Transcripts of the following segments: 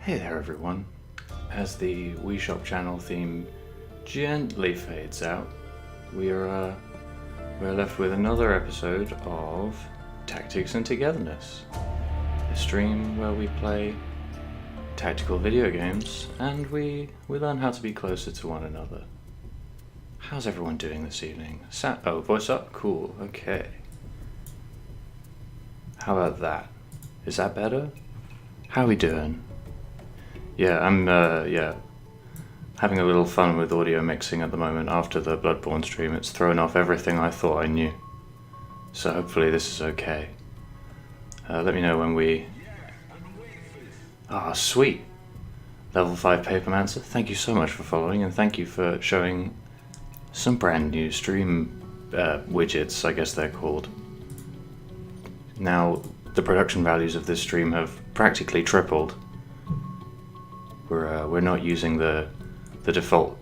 Hey there everyone. As the Wii Shop channel theme gently fades out, we're left with another episode of Tactics and Togetherness, a stream where we play tactical video games and we learn how to be closer to one another. How's everyone doing this evening? Voice up? Cool, okay. How about that? Is that better? How we doing? Yeah, I'm having a little fun with audio mixing at the moment after the Bloodborne stream. It's thrown off everything I thought I knew. So hopefully this is okay. Let me know when we... Ah, sweet! Level 5 Papermancer, thank you so much for following, and thank you for showing some brand new stream widgets, I guess they're called. Now, the production values of this stream have practically tripled. We're not using the default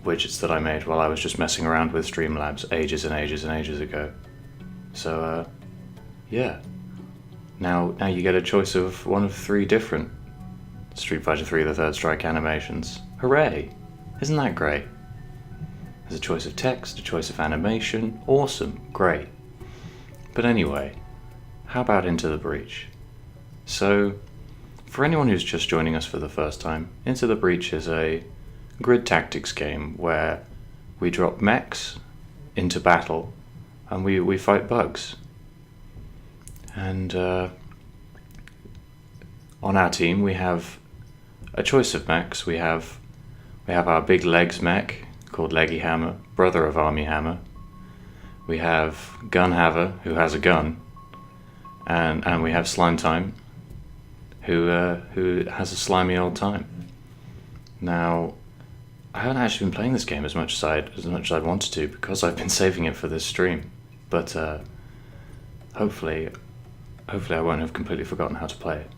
widgets that I made while I was just messing around with Streamlabs ages and ages and ages ago. So yeah. Now you get a choice of one of 3 different Street Fighter 3 The Third Strike animations. Hooray! Isn't that great? There's a choice of text, a choice of animation. Awesome, great. But anyway, how about Into the Breach? So, for anyone who's just joining us for the first time, Into the Breach is a grid tactics game where we drop mechs into battle and we fight bugs. And on our team we have a choice of mechs. We have our big legs mech called Leggy Hammer, brother of Army Hammer. We have Gun Haver, who has a gun, and we have Slime Time, who has a slimy old time. Now, I haven't actually been playing this game as much as I'd wanted to because I've been saving it for this stream. But hopefully I won't have completely forgotten how to play it.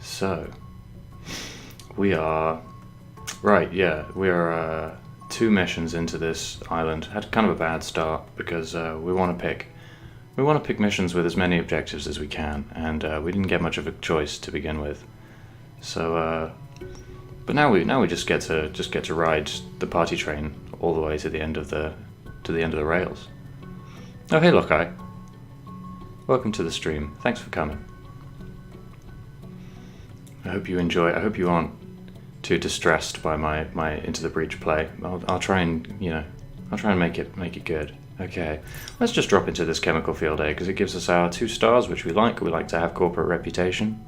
So, we are 2 missions into this island. Had kind of a bad start because we want to pick missions with as many objectives as we can, and we didn't get much of a choice to begin with. So, but now we just get to ride the party train all the way to the end of the rails. Oh, hey, Lokai. Welcome to the stream. Thanks for coming. I hope you enjoy. I hope you aren't too distressed by my Into the Breach play. I'll try and make it good. Okay, let's just drop into this chemical field A because it gives us our 2 stars, which we like. We like to have corporate reputation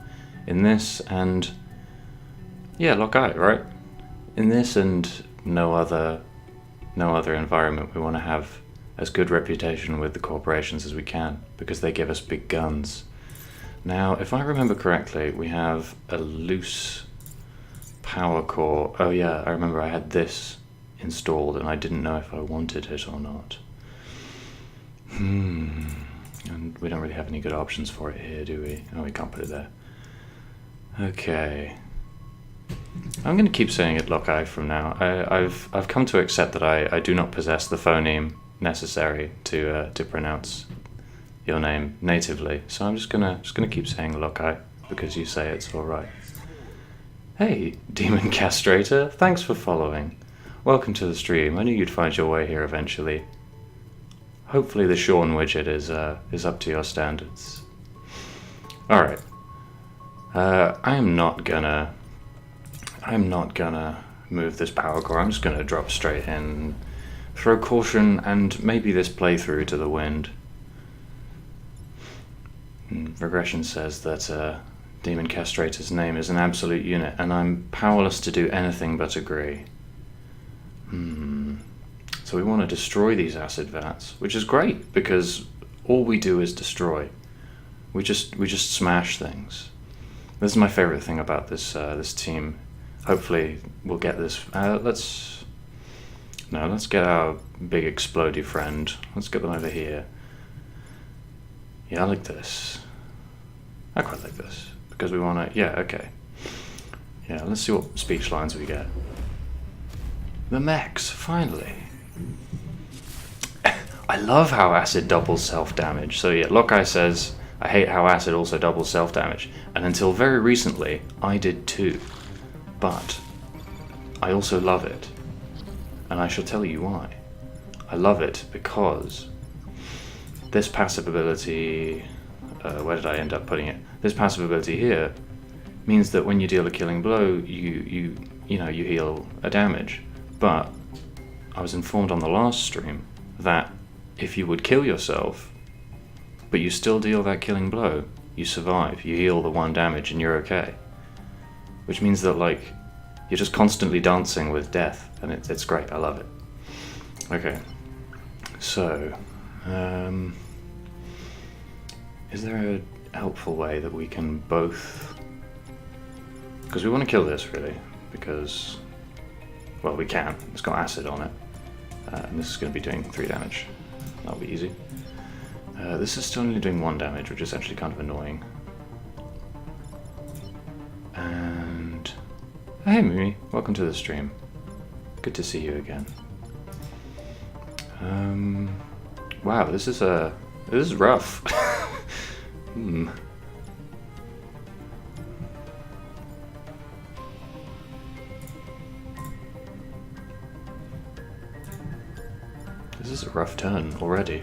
in this, and yeah, Lokai, right? In this and no other environment, we want to have as good reputation with the corporations as we can because they give us big guns. Now, if I remember correctly, we have a loose power core. Oh yeah, I remember I had this installed and I didn't know if I wanted it or not. And we don't really have any good options for it here, do we? Oh, we can't put it there. Okay. I'm going to keep saying it Lokai from now. I've come to accept that I do not possess the phoneme necessary to pronounce your name natively. So I'm just gonna keep saying Lokai because you say it's all right. Hey, Demon Castrator, thanks for following. Welcome to the stream. I knew you'd find your way here eventually. Hopefully the Sean widget is up to your standards. Alright. I'm not gonna move this power core. I'm just gonna drop straight in, throw caution and maybe this playthrough to the wind. Regression says that Demon Castrator's name is an absolute unit and I'm powerless to do anything but agree. So we want to destroy these acid vats, which is great because all we do is destroy. We just smash things. This is my favorite thing about this team. Hopefully we'll get this. Let's get our big explodey friend. Let's get them over here. Yeah, I like this. I quite like this because we want to. Yeah, okay. Yeah, let's see what speech lines we get. The mechs, finally. I love how acid doubles self-damage. So yeah, Lokai says, I hate how acid also doubles self-damage. And until very recently, I did too. But I also love it, and I shall tell you why. I love it because this passive ability, where did I end up putting it? This passive ability here means that when you deal a killing blow, you heal a damage. But I was informed on the last stream that if you would kill yourself, but you still deal that killing blow, you survive, you heal the 1 damage, and you're okay. Which means that, like, you're just constantly dancing with death, and it's great. I love it. Okay, so is there a helpful way that we can both, because we want to kill this really, because, well, we can, it's got acid on it, and this is going to be doing 3 damage. That'll be easy. This is still only doing 1 damage, which is actually kind of annoying. And hey Mimi, welcome to the stream. Good to see you again. Wow, this is rough. This is a rough turn already.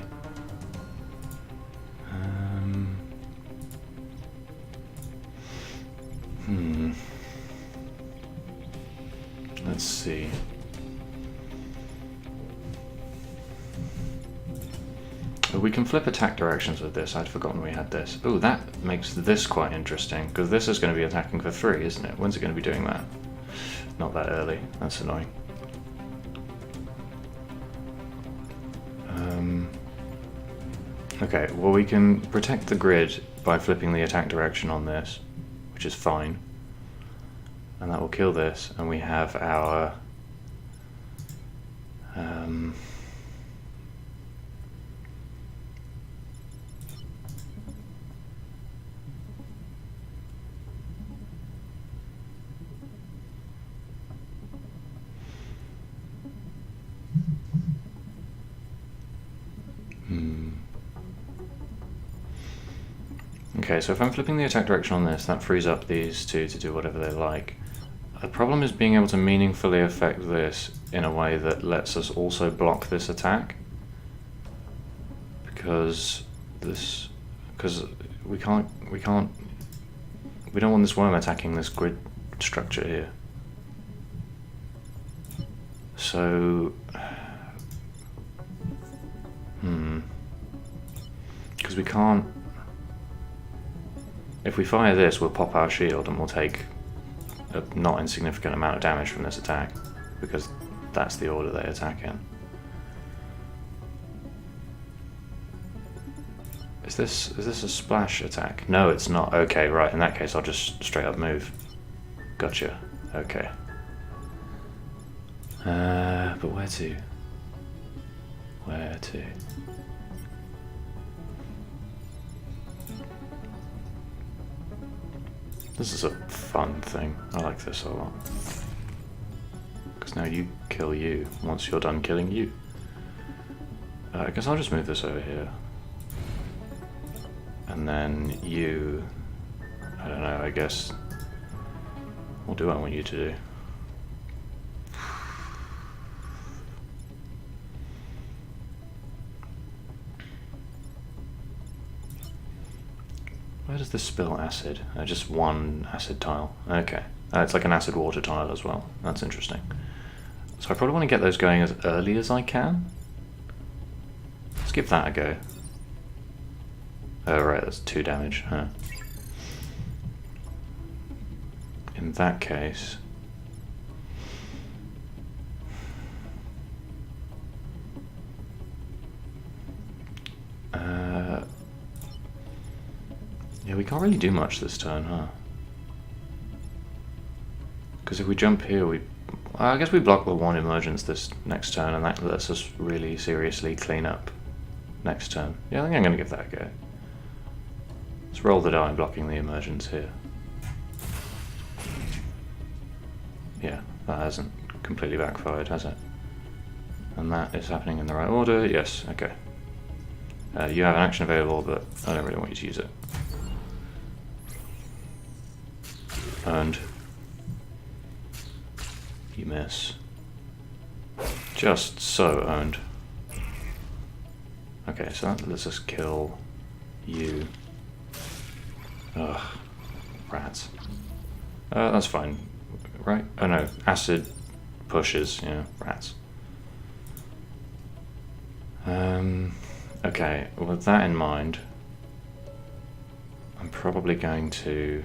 Let's see. We can flip attack directions with this. I'd forgotten we had this. Oh, that makes this quite interesting, because this is going to be attacking for 3, isn't it? When's it going to be doing that? Not that early. That's annoying. Okay, well, we can protect the grid by flipping the attack direction on this, which is fine. And that will kill this, and we have our Okay, so if I'm flipping the attack direction on this, that frees up these two to do whatever they like. The problem is being able to meaningfully affect this in a way that lets us also block this attack. Because we don't want this worm attacking this grid structure here. So, because we can't. If we fire this, we'll pop our shield and we'll take a not insignificant amount of damage from this attack, because that's the order they attack in. Is this a splash attack? No, it's not. Okay, right. In that case, I'll just straight up move. Gotcha. Okay. But where to? Where to? This is a fun thing. I like this a lot. Because now you kill you once you're done killing you. I guess I'll just move this over here. And then you... I don't know, I guess... What do I want you to do? Where does this spill acid? Just 1 acid tile. Okay. It's like an acid water tile as well. That's interesting. So I probably want to get those going as early as I can. Let's give that a go. Oh right, that's 2 damage, huh? In that case... yeah, we can't really do much this turn, huh? Because if we jump here, I guess we block the 1 emergence this next turn, and that lets us really seriously clean up next turn. Yeah, I think I'm going to give that a go. Let's roll the die blocking the emergence here. Yeah, that hasn't completely backfired, has it? And that is happening in the right order. Yes, okay. You have an action available, but I don't really want you to use it. Earned. You miss. Just so owned. Okay, so that lets us kill you. Ugh. Rats. That's fine. Right? Oh no, acid pushes, yeah, rats. Okay, with that in mind, I'm probably going to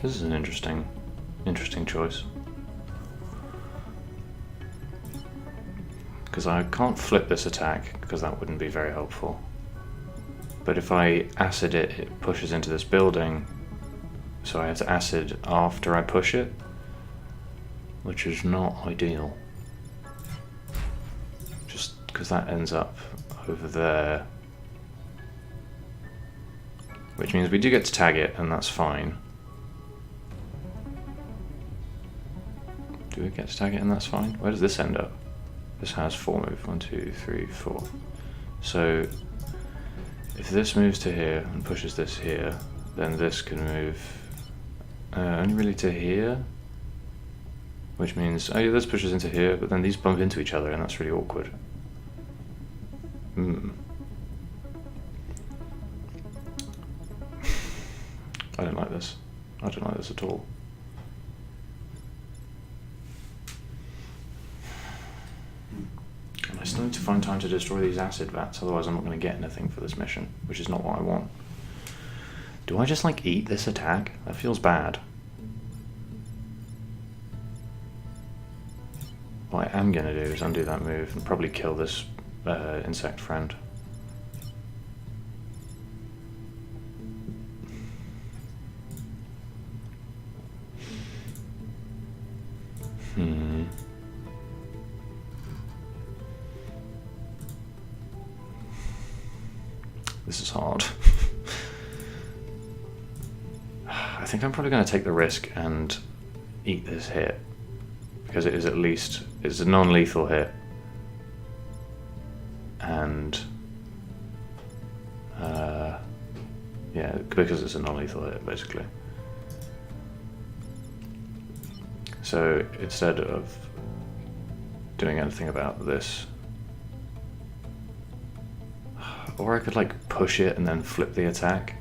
this is an interesting choice. Because I can't flip this attack, because that wouldn't be very helpful. But if I acid it, it pushes into this building, so I have to acid after I push it, which is not ideal. Just because that ends up over there. Which means we do get to tag it, and that's fine. Do we get to tag it and that's fine? Where does this end up? This has 4 move. 1, 2, 3, 4. So if this moves to here and pushes this here, then this can move only really to here. Which means, oh yeah, this pushes into here, but then these bump into each other and that's really awkward. I don't like this. I don't like this at all. I still need to find time to destroy these acid vats, otherwise I'm not going to get anything for this mission, which is not what I want. Do I just like eat this attack? That feels bad. What I am going to do is undo that move and probably kill this insect friend. This is hard. I think I'm probably going to take the risk and eat this hit, because it is at least, it's a non-lethal hit, and yeah, because it's a non-lethal hit basically. So instead of doing anything about this, or I could like push it and then flip the attack,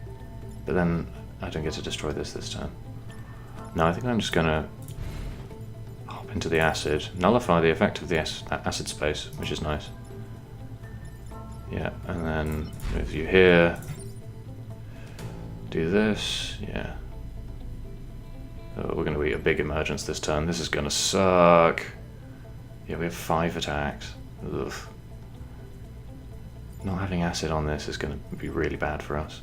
but then I don't get to destroy this turn. No, I think I'm just gonna hop into the acid, nullify the effect of the acid space, which is nice. Yeah, and then move you here, do this, yeah. Oh, we're gonna eat a big emergence this turn. This is gonna suck. Yeah, we have 5 attacks. Ugh. Not having acid on this is going to be really bad for us.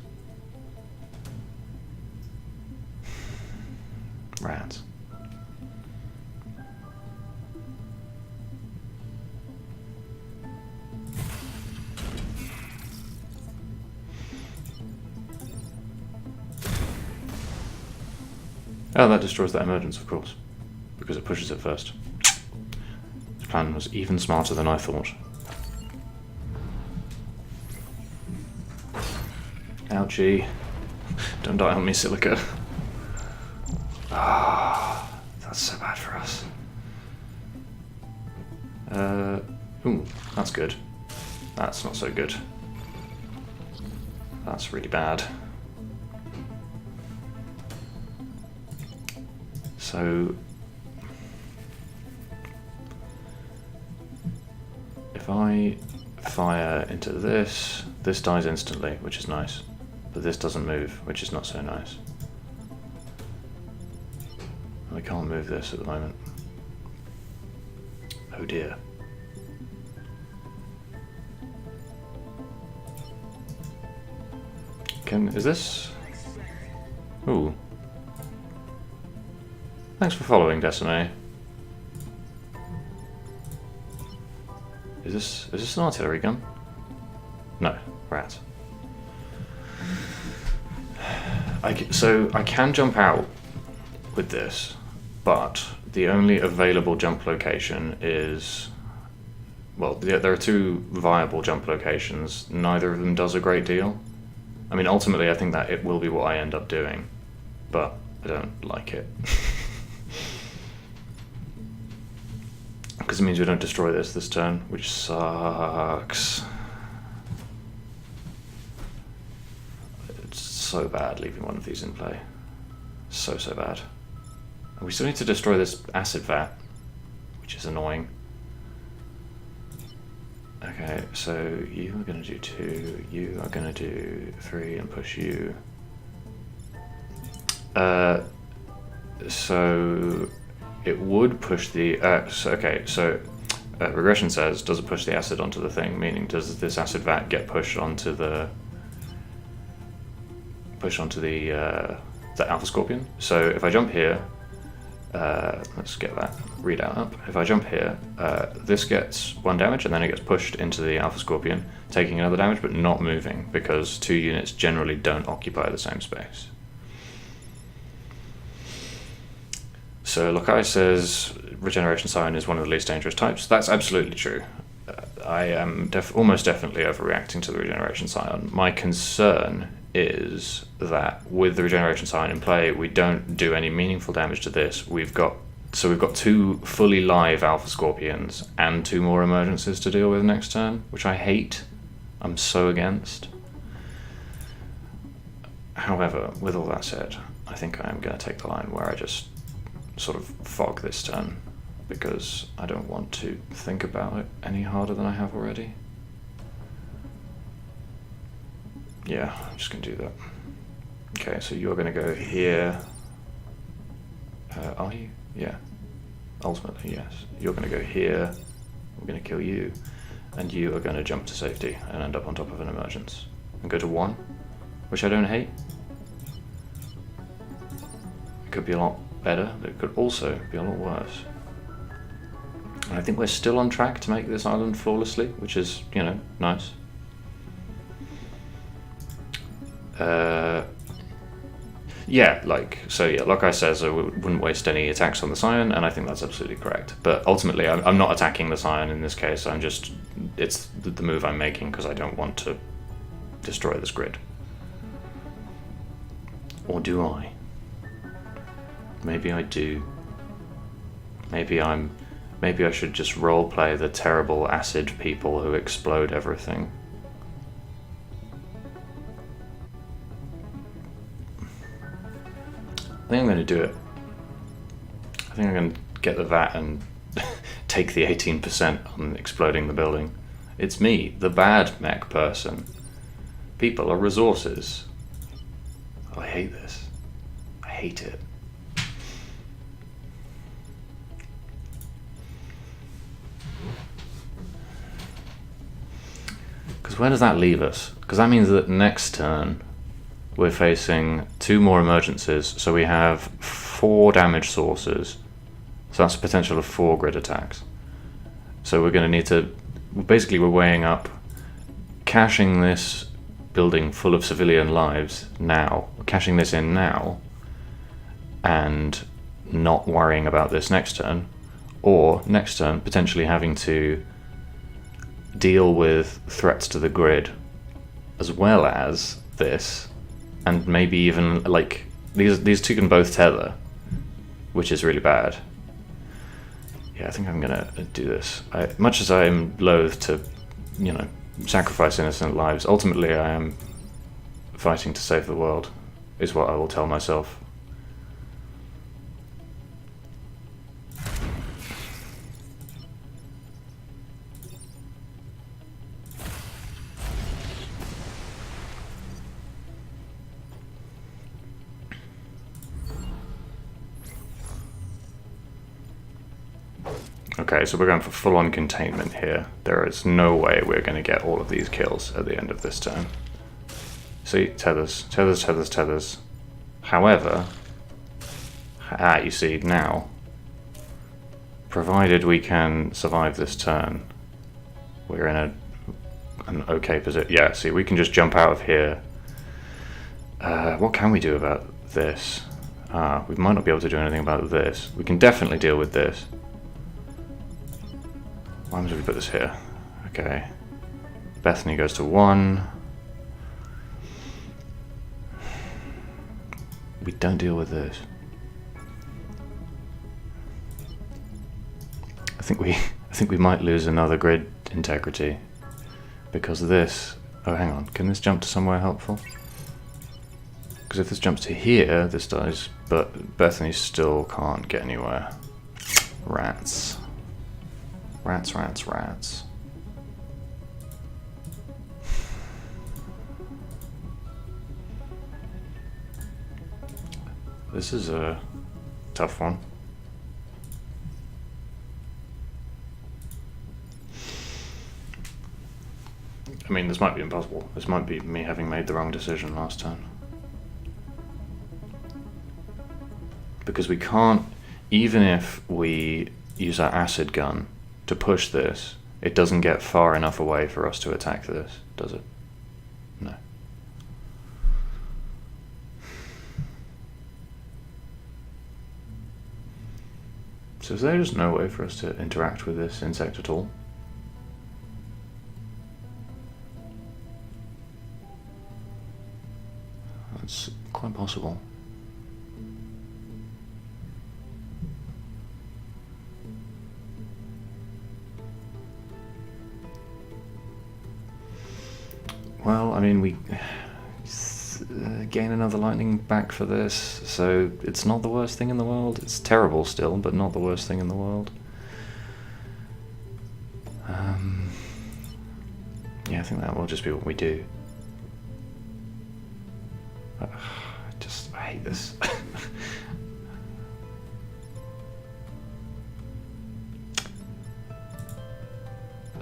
Rats. Oh, that destroys that emergence, of course, because it pushes it first. This plan was even smarter than I thought. Ouchie. Don't die on me, Silica. Ah, that's so bad for us. Ooh, that's good. That's not so good. That's really bad. So if I fire into this, this dies instantly, which is nice. But this doesn't move, which is not so nice. I can't move this at the moment. Oh dear. Is this? Ooh. Thanks for following, Destiny. Is this an artillery gun? No, rat. So I can jump out with this, but the only available jump location is, well, there are two viable jump locations. Neither of them does a great deal. I mean, ultimately, I think that it will be what I end up doing, but I don't like it. Because it means we don't destroy this turn, which sucks. It's so bad leaving one of these in play. So bad. And we still need to destroy this acid vat, which is annoying. Okay, so you are going to do 2, you are going to do 3 and push you. So it would push the... regression says, does it push the acid onto the thing? Meaning, does this acid vat get pushed onto the... the alpha scorpion? So if I jump here, let's get that readout up. If I jump here, this gets 1 damage and then it gets pushed into the alpha scorpion, taking another damage but not moving, because 2 units generally don't occupy the same space. So Lokai says Regeneration Scion is one of the least dangerous types. That's absolutely true. I am almost definitely overreacting to the Regeneration Scion. My concern is that with the Regeneration Scion in play, we don't do any meaningful damage to this. We've got 2 fully live Alpha Scorpions and 2 more emergencies to deal with next turn, which I hate. I'm so against. However, with all that said, I think I am going to take the line where I just sort of fog this turn, because I don't want to think about it any harder than I have already. Yeah, I'm just going to do that. Okay, so you're going to go here. Are you? Yeah. Ultimately, yes. You're going to go here. We're going to kill you. And you are going to jump to safety and end up on top of an emergence. And go to 1, which I don't hate. It could be a lot better, but it could also be a lot worse. And I think we're still on track to make this island flawlessly, which is, you know, nice. Yeah, like I says, I wouldn't waste any attacks on the Scion, and I think that's absolutely correct. But ultimately, I'm not attacking the Scion in this case. It's the move I'm making because I don't want to destroy this grid. Or do I? Maybe I do. Maybe I should just roleplay the terrible acid people who explode everything. I think I'm going to do it. I think I'm going to get the vat and take the 18% on exploding the building. It's me, the bad mech person. People are resources. Oh, I hate this. I hate it. Because where does that leave us? Because that means that next turn we're facing 2 more emergencies, so we have 4 damage sources. So that's a potential of 4 grid attacks. So we're going to need to... Basically, we're weighing up cashing this building full of civilian lives now, cashing this in now, and not worrying about this next turn, or next turn potentially having to deal with threats to the grid as well as this. And maybe even, like, these 2 can both tether, which is really bad. Yeah, I think I'm going to do this. Much as I am loath to, you know, sacrifice innocent lives, ultimately I am fighting to save the world, is what I will tell myself. Okay, so we're going for full-on containment here. There is no way we're going to get all of these kills at the end of this turn. See, tethers, tethers, tethers, tethers. However, you see, now, provided we can survive this turn, we're in an okay position. Yeah, see, we can just jump out of here. What can we do about this? We might not be able to do anything about this. We can definitely deal with this. Why must we put this here? Okay. Bethany goes to 1. We don't deal with this. I think we might lose another grid integrity because of this. Oh, hang on. Can this jump to somewhere helpful? Because if this jumps to here, this dies, but Bethany still can't get anywhere. Rats. Rats, rats, rats. This is a tough one. I mean, this might be impossible. This might be me having made the wrong decision last turn. Because we can't, even if we use our acid gun to push this, it doesn't get far enough away for us to attack this, does it? No. So is there just no way for us to interact with this insect at all? That's quite possible. Well, I mean, we gain another lightning back for this, so it's not the worst thing in the world. It's terrible still, but not the worst thing in the world. Yeah, I think that will just be what we do. I hate this.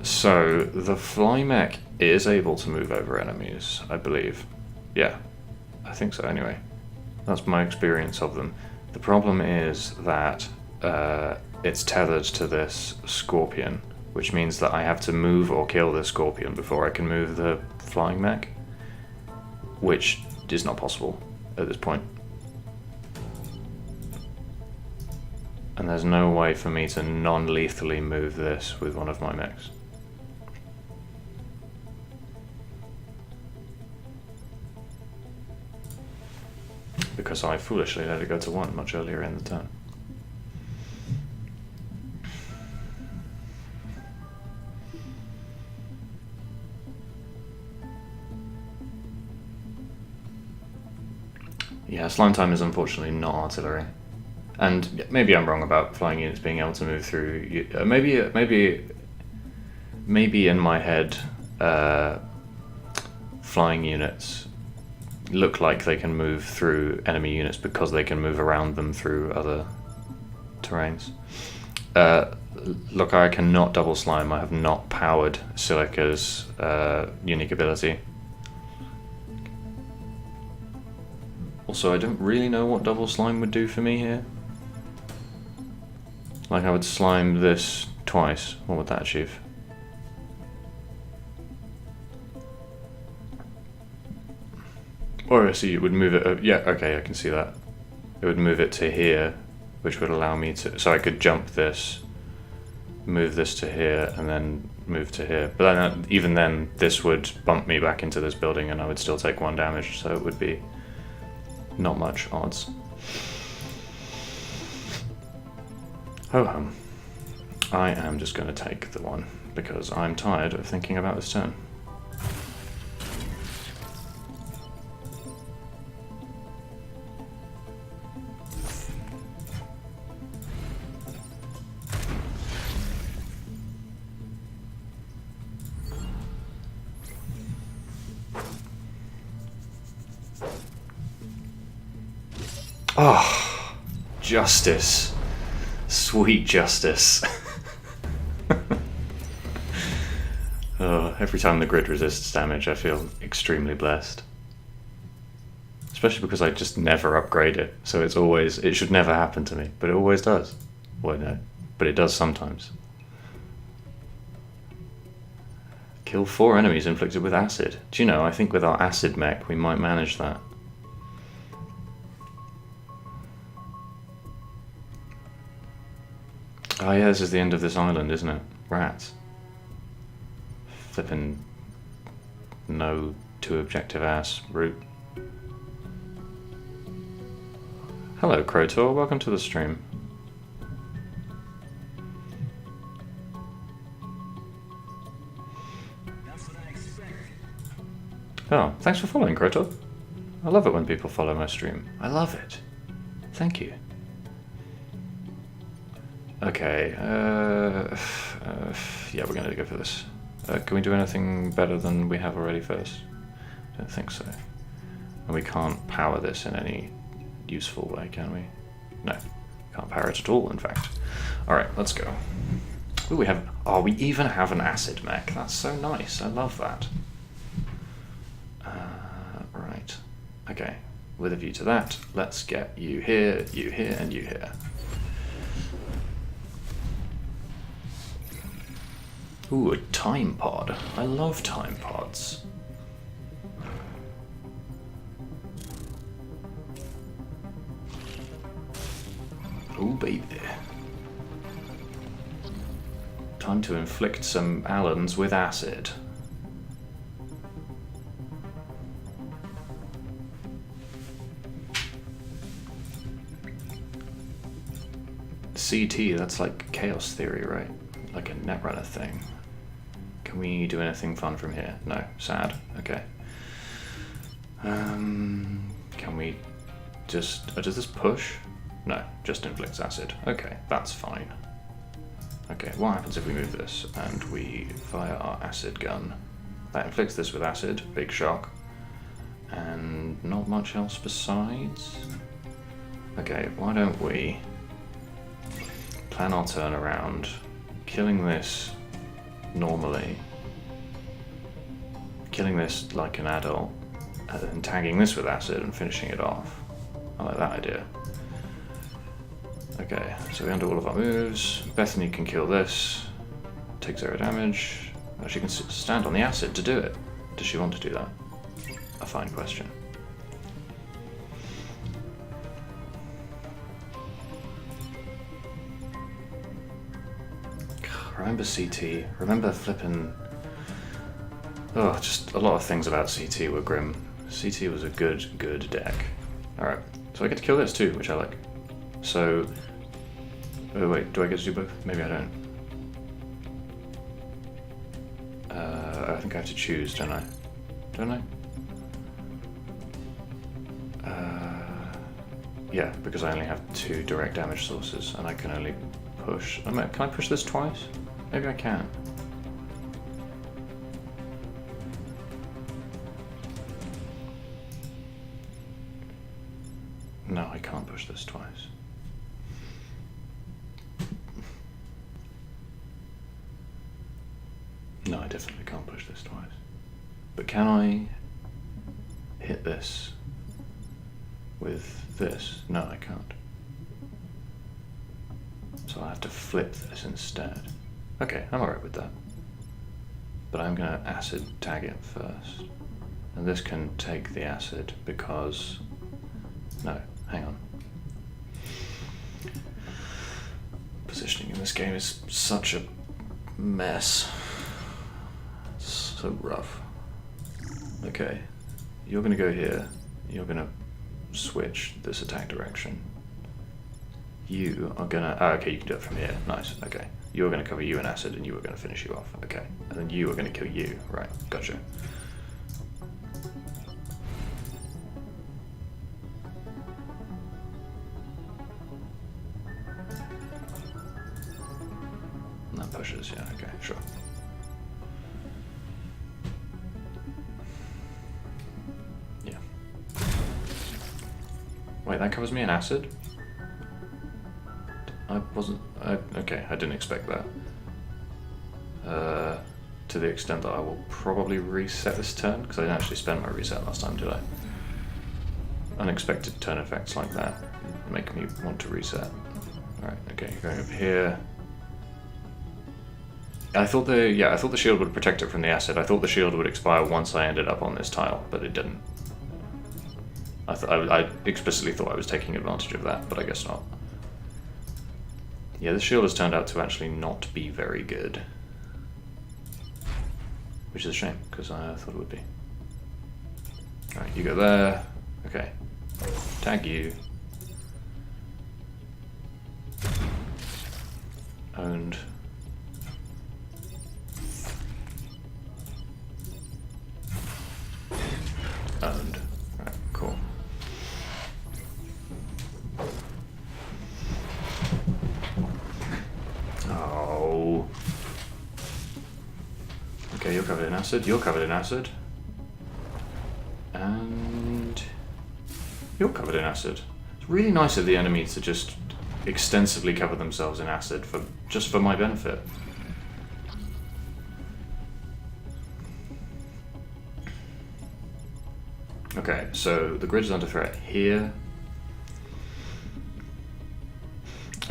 So, the fly mech is able to move over enemies, I believe. Yeah, I think so anyway. That's my experience of them. The problem is that it's tethered to this scorpion, which means that I have to move or kill this scorpion before I can move the flying mech, which is not possible at this point. And there's no way for me to non-lethally move this with one of my mechs. Because I foolishly let it go to 1 much earlier in the turn. Yeah, slime time is unfortunately not artillery. And maybe I'm wrong about flying units being able to move through. Maybe in my head, flying units look like they can move through enemy units because they can move around them through other terrains. Look, I cannot double slime. I have not powered Silica's unique ability. Also, I don't really know what double slime would do for me here. Like, I would slime this twice. What would that achieve? Or I see it would move it. Yeah, okay, I can see that. It would move it to here, which would allow me to. So I could jump this, move this to here, and then move to here. But then, even then, this would bump me back into this building, and I would still take 1 damage. So it would be not much odds. Ho hum. I am just going to take the 1 because I'm tired of thinking about this turn. Oh, justice. Sweet justice. Oh, every time the grid resists damage, I feel extremely blessed. Especially because I just never upgrade it, so it should never happen to me, but it always does. Well, no, but it does sometimes. Kill 4 enemies inflicted with acid. Do you know, I think with our acid mech, we might manage that. Oh yeah, this is the end of this island, isn't it? Rats. Flippin' no too objective ass route. Hello, Crotor. Welcome to the stream. Oh, thanks for following, Crotor. I love it when people follow my stream. I love it. Thank you. Okay, yeah, we're gonna go for this. Can we do anything better than we have already first? I don't think so. And we can't power this in any useful way, can we? No, can't power it at all, in fact. Alright, let's go. Ooh, we even have an acid mech. That's so nice. I love that. Right. Okay, with a view to that, let's get you here, and you here. Ooh, a time pod. I love time pods. Ooh, baby. Time to inflict some Allens with acid. CT, that's like chaos theory, right? Like a netrunner thing. Can we do anything fun from here? No, sad. Okay. Can we just... does this push? No, just inflicts acid. Okay, that's fine. Okay, what happens if we move this and we fire our acid gun? That inflicts this with acid, big shock. And not much else besides? Okay, why don't we plan our turn around, killing this normally, killing this like an adult, and then tagging this with acid and finishing it off. I like that idea. Okay, so we undo all of our moves. Bethany can kill this, take 0 damage. Well, she can stand on the acid to do it. Does she want to do that? A fine question. Remember CT, remember flippin'... Oh, just a lot of things about CT were grim. CT was a good deck. Alright, so I get to kill this too, which I like. So... Oh wait, do I get to do both? Maybe I don't. I think I have to choose, don't I? Don't I? Yeah, because I only have 2 direct damage sources, and I can only push... Can I push this twice? Maybe I can. No, I can't push this twice. No, I definitely can't push this twice. But can I hit this with this? No, I can't. So I have to flip this instead. Okay, I'm alright with that. But I'm gonna acid tag it first. And this can take the acid because... No, hang on. Positioning in this game is such a mess. It's so rough. Okay, you're gonna go here. You're gonna switch this attack direction. You are gonna... Oh, okay, you can do it from here. Nice, okay. You're gonna cover you in acid and you are gonna finish you off. Okay, and then you are gonna kill you. Right, gotcha. And that pushes, yeah, okay, sure. Yeah. Wait, that covers me in acid? I wasn't... okay, I didn't expect that. To the extent that I will probably reset this turn, because I didn't actually spend my reset last time, did I? Unexpected turn effects like that make me want to reset. Alright, okay, going up here. I thought the shield would protect it from the acid. I thought the shield would expire once I ended up on this tile, but it didn't. I explicitly thought I was taking advantage of that, but I guess not. Yeah, this shield has turned out to actually not be very good. Which is a shame, because I thought it would be. Alright, you go there. Okay. Tag you. Owned. Owned. Right, cool. Oh. Okay, you're covered in acid. You're covered in acid. And you're covered in acid. It's really nice of the enemy to just extensively cover themselves in acid just for my benefit. Okay, so the grid is under threat here.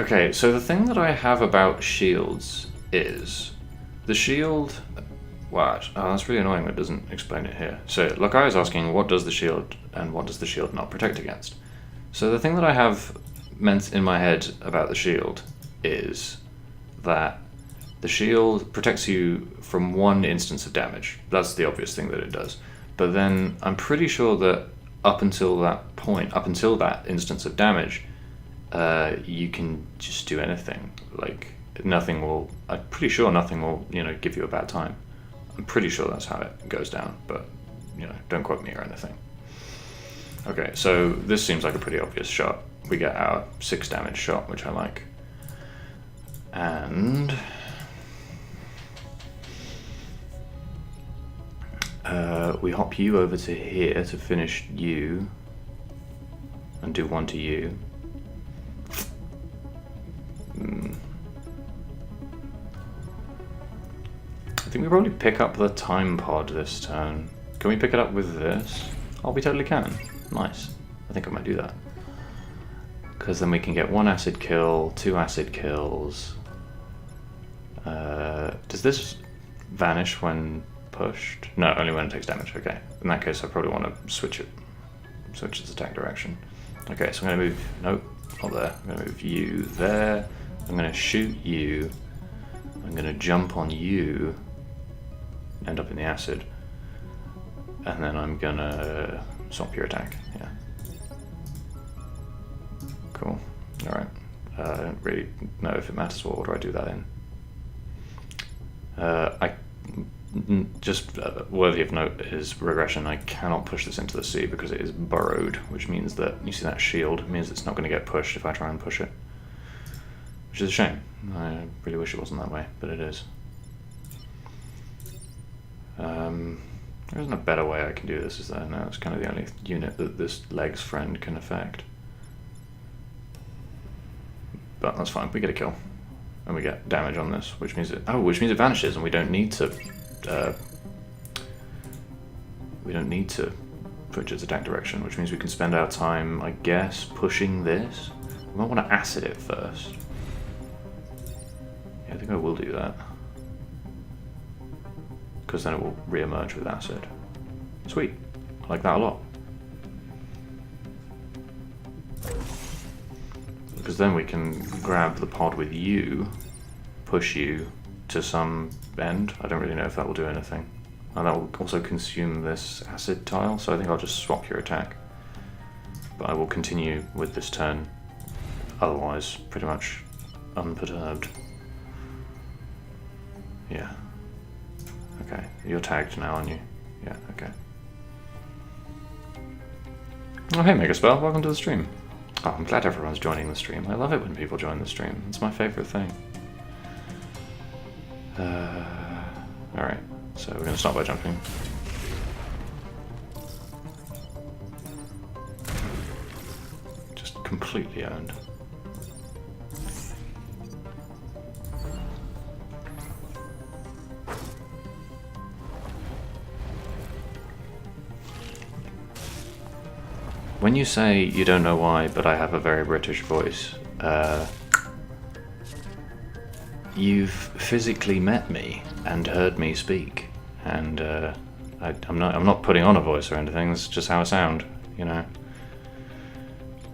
Okay, so the thing that I have about shields is the shield. What? Oh, that's really annoying. It doesn't explain it here. So, like I was asking, what does the shield and what does the shield not protect against? So the thing that I have meant in my head about the shield is that the shield protects you from one instance of damage. That's the obvious thing that it does. But then I'm pretty sure that up until that point, up until that instance of damage, you can just do anything. Like nothing will. I'm pretty sure nothing will, give you a bad time. I'm pretty sure that's how it goes down. But don't quote me or anything. Okay, so this seems like a pretty obvious shot. We get our 6 damage shot, which I like. And we hop you over to here to finish you and do 1 to you. I think we probably pick up the time pod this turn. Can we pick it up with this? Oh, we totally can. Nice. I think I might do that. Because then we can get 1 acid kill, 2 acid kills. Does this vanish when pushed? No, only when it takes damage. Okay. In that case, I probably want to switch its attack direction. Okay, so I'm going to move. Nope, not there. I'm going to move you there. I'm going to shoot you. I'm going to jump on you. End up in the acid. And then I'm going to swap your attack. Yeah. Cool. Alright. I don't really know if it matters what order I do that in. Just worthy of note is regression. I cannot push this into the sea because it is burrowed, which means that, you see that shield, it means it's not going to get pushed if I try and push it. Which is a shame. I really wish it wasn't that way, but it is. There isn't a better way I can do this, is there? No, it's kind of the only unit that this legs friend can affect. But that's fine, we get a kill. And we get damage on this, which means it vanishes and we don't need to switch its attack direction, which means we can spend our time, I guess, pushing this. We might want to acid it first. Yeah, I think I will do that. Because then it will re-emerge with acid. Sweet. I like that a lot. Because then we can grab the pod with you, push you to some end. I don't really know if that will do anything. And that will also consume this acid tile, so I think I'll just swap your attack. But I will continue with this turn, otherwise pretty much unperturbed. Yeah. Okay, you're tagged now, aren't you? Yeah, okay. Oh hey Megaspell, welcome to the stream. Oh, I'm glad everyone's joining the stream. I love it when people join the stream. It's my favourite thing. Alright, so we're going to start by jumping. Just completely owned. When you say you don't know why, but I have a very British voice, you've physically met me and heard me speak, and I'm not putting on a voice or anything. It's just how I sound, you know.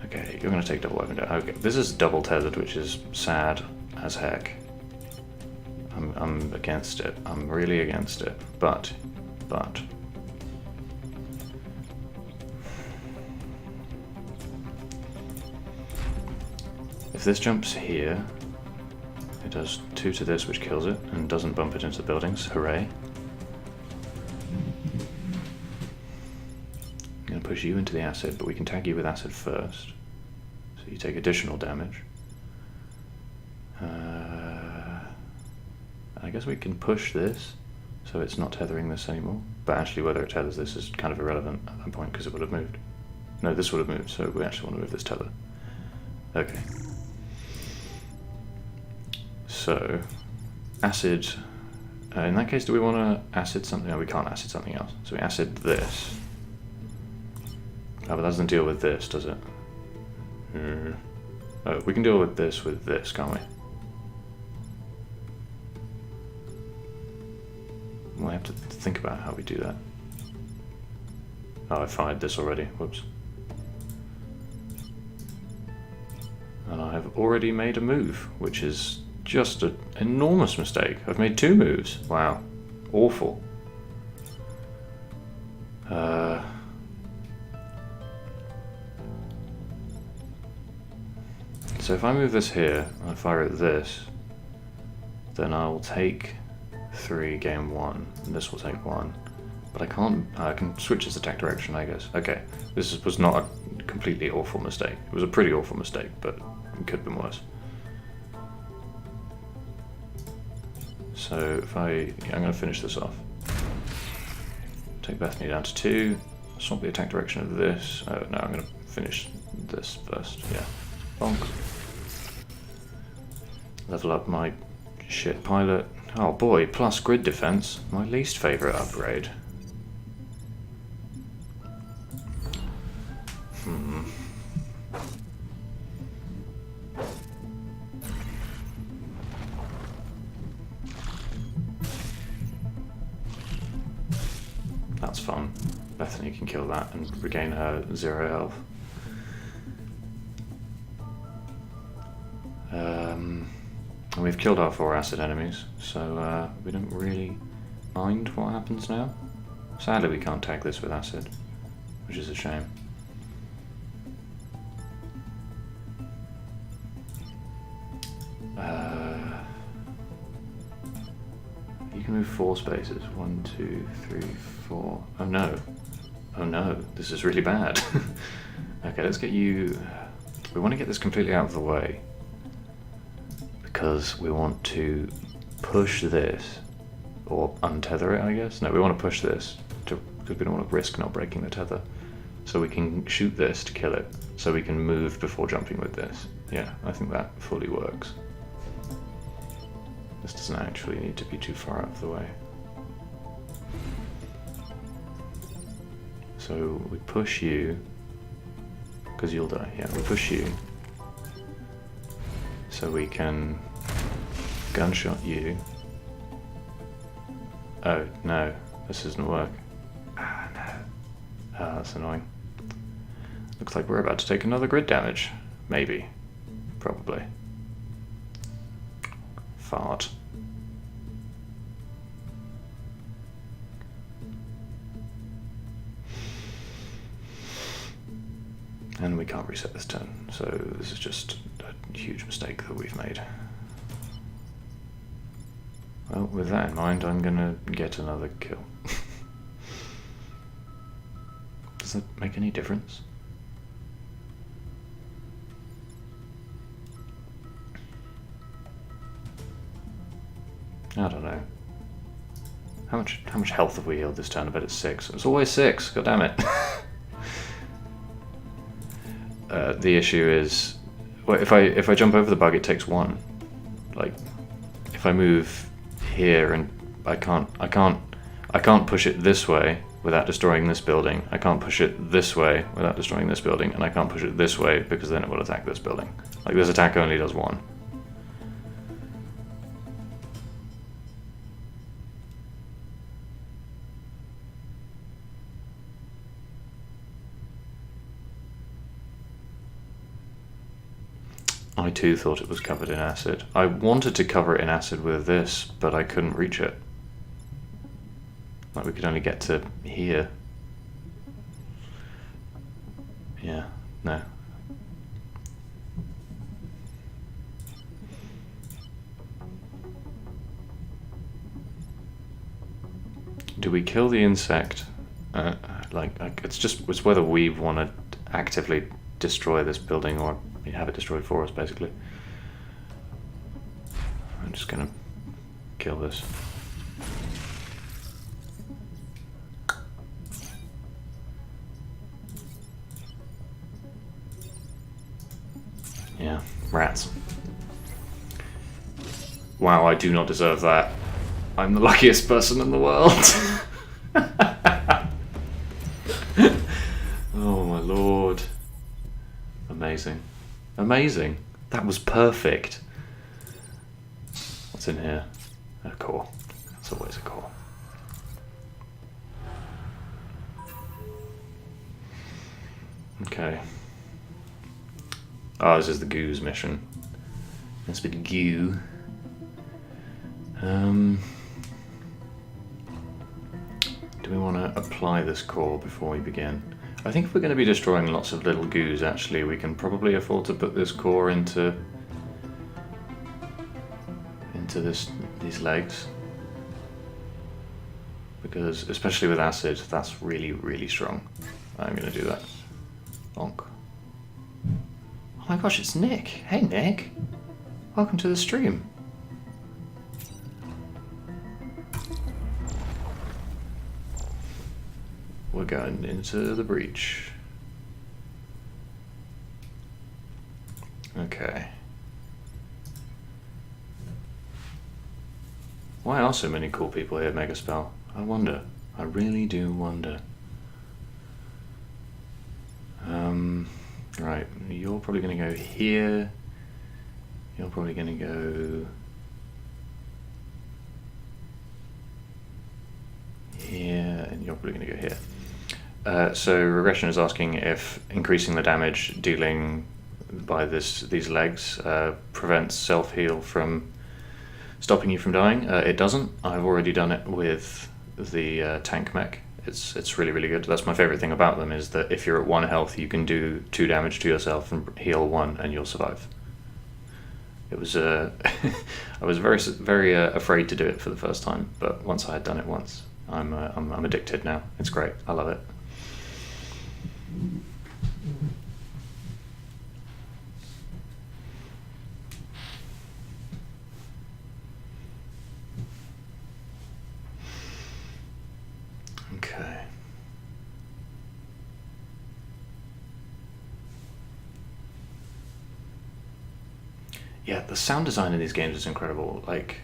Okay, you're gonna take double weapon down. Okay, this is double tethered, which is sad. as heck. I'm against it. I'm really against it. But if this jumps here, it does 2 to this, which kills it, and doesn't bump it into the buildings. Hooray. I'm going to push you into the acid, but we can tag you with acid first. So you take additional damage. I guess we can push this, so it's not tethering this anymore. But actually whether it tethers this is kind of irrelevant at that point, because it would have moved. No, this would have moved, so we actually want to move this tether. Okay. So, acid, in that case, do we want to acid something? No, we can't acid something else. So we acid this. Oh, but that doesn't deal with this, does it? Oh, we can deal with this, can't we? We'll have to think about how we do that. Oh, I fired this already, whoops. And I have already made a move, which is just an enormous mistake. I've made 2 moves. Wow. Awful. So if I move this here, and I fire at this, then I'll take 3, gain 1, and this will take 1. But I can't, I can switch its attack direction, I guess. Okay, this was not a completely awful mistake. It was a pretty awful mistake, but it could have been worse. So if I'm going to finish this off. Take Bethany down to 2, swap the attack direction of this. Oh no, I'm going to finish this first, yeah. Bonk. Level up my shit pilot. Oh boy, plus grid defense, my least favorite upgrade. That's fun. Bethany can kill that and regain her 0 health. And we've killed our 4 acid enemies, so we don't really mind what happens now. Sadly, we can't tag this with acid, which is a shame. You can move 4 spaces. 1, 2, 3, 4. Oh no. Oh no, this is really bad. Okay, let's get you... We want to get this completely out of the way, because we want to push this, or untether it, I guess. No, we want to push this, because we don't want to risk not breaking the tether. So we can shoot this to kill it, so we can move before jumping with this. Yeah, I think that fully works. This doesn't actually need to be too far out of the way. So we push you, because you'll die. Yeah, we push you, so we can gunshot you. Oh no, this doesn't work. Ah no. Ah, that's annoying. Looks like we're about to take another grid damage. Maybe. Probably. Fart. And we can't reset this turn, so this is just a huge mistake that we've made. Well, with that in mind, I'm gonna get another kill. Does that make any difference? I don't know. How much health have we healed this turn? I bet it's 6. It's always 6. God damn it. The issue is, well, if I jump over the bug, it takes 1. Like, if I move here and I can't push it this way without destroying this building. I can't push it this way without destroying this building, and I can't push it this way because then it will attack this building. Like, this attack only does 1. I too thought it was covered in acid. I wanted to cover it in acid with this, but I couldn't reach it. Like, we could only get to here. Yeah, no. Do we kill the insect? It's whether we want to actively destroy this building or have it destroyed for us, basically. I'm just gonna kill this. Yeah, rats. Wow, I do not deserve that. I'm the luckiest person in the world. Oh my lord. Amazing. Amazing. That was perfect. What's in here? A core. It's always a core. Okay. Oh, this is the goo's mission. Let's be the goo. Do we want to apply this core before we begin? I think if we're going to be destroying lots of little goos, actually, we can probably afford to put this core into these legs. Because, especially with acid, that's really, really strong. I'm going to do that. Bonk. Oh my gosh, it's Nick. Hey, Nick. Welcome to the stream. We're going into the breach. Okay. Why are so many cool people here, Megaspell? I wonder. I really do wonder. Right, you're probably going to go here. You're probably going to go here, and you're probably going to go here. So Regression is asking if increasing the damage dealing by these legs prevents self-heal from stopping you from dying. It doesn't. I've already done it with the tank mech. It's really, really good. That's my favorite thing about them, is that if you're at 1 health, you can do 2 damage to yourself and heal 1, and you'll survive. It was I was very afraid to do it for the first time, but once I had done it once, I'm addicted now. It's great. I love it. Okay. Yeah, the sound design in these games is incredible. Like,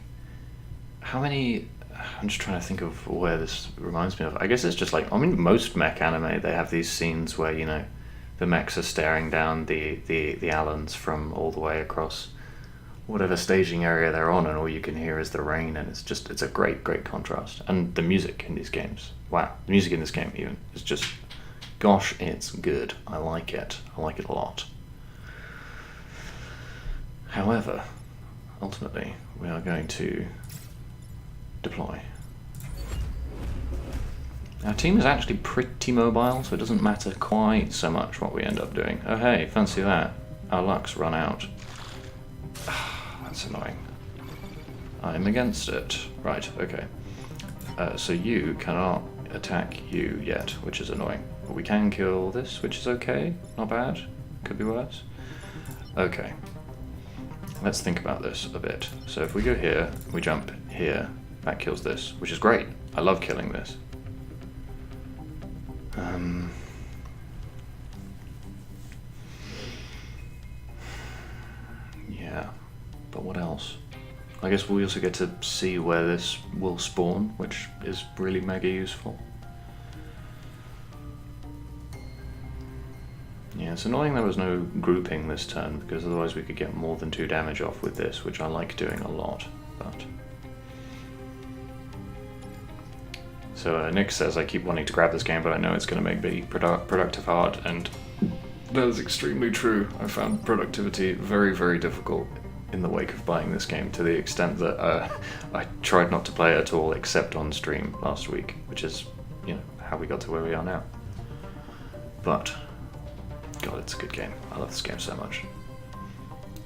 how many... I'm just trying to think of where this reminds me of. I guess it's just like, I mean, most mech anime, they have these scenes where, you know, the mechs are staring down the Allens from all the way across whatever staging area they're on, and all you can hear is the rain, and it's a great contrast. And the music in these games, wow, the music in this game even is just, gosh, it's good. I like it a lot. However, ultimately we are going to deploy. Our team is actually pretty mobile, so it doesn't matter quite so much what we end up doing. Oh hey, fancy that, our luck's run out. That's annoying. I'm against it. Right, okay. So you cannot attack you yet, which is annoying. But we can kill this, which is okay. Not bad. Could be worse. Okay. Let's think about this a bit. So if we go here, we jump here, that kills this, which is great. I love killing this. Yeah, but what else? I guess we also get to see where this will spawn, which is really mega useful. Yeah, it's annoying there was no grouping this turn, because otherwise we could get more than 2 damage off with this, which I like doing a lot, but... So Nick says, I keep wanting to grab this game, but I know it's going to make me productive hard, and That is extremely true. I found productivity very, very difficult in the wake of buying this game, to the extent that I tried not to play it at all except on stream last week, which is, you know, how we got to where we are now. But, God, it's a good game. I love this game so much.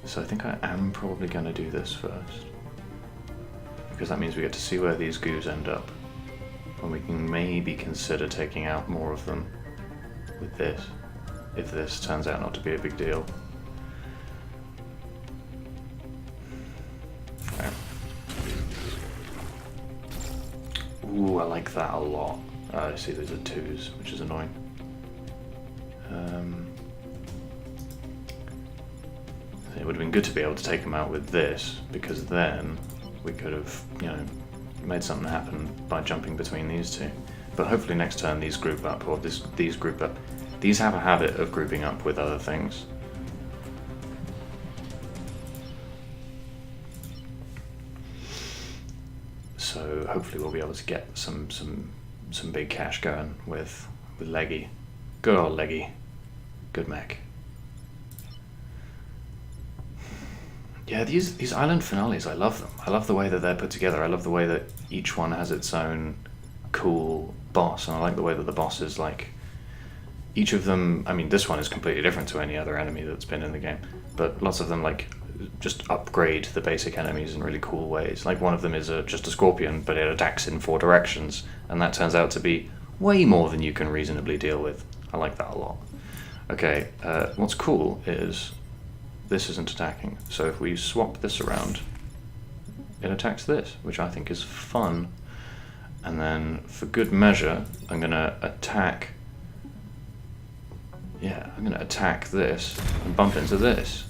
So I think I am probably going to do this first, because that means we get to see where these goos end up, and we can maybe consider taking out more of them with this, if this turns out not to be a big deal. Okay. Ooh, I like that a lot. I see those are 2s, which is annoying. It would have been good to be able to take them out with this, because then we could have, you know, made something happen by jumping between these two. But hopefully next turn these group up, or these group up. These have a habit of grouping up with other things. So hopefully we'll be able to get some big cash going with Leggy. Good old Leggy. Good mech. Yeah, these island finales, I love them. I love the way that they're put together. I love the way that each one has its own cool boss, and I like the way that the boss is like, each of them, I mean, this one is completely different to any other enemy that's been in the game, but lots of them like just upgrade the basic enemies in really cool ways. Like one of them is just a scorpion, but it attacks in 4 directions, and that turns out to be way more than you can reasonably deal with. I like that a lot. Okay, what's cool is this isn't attacking, so if we swap this around, it attacks this, which I think is fun. And then for good measure, I'm gonna attack, I'm gonna attack this and bump into this,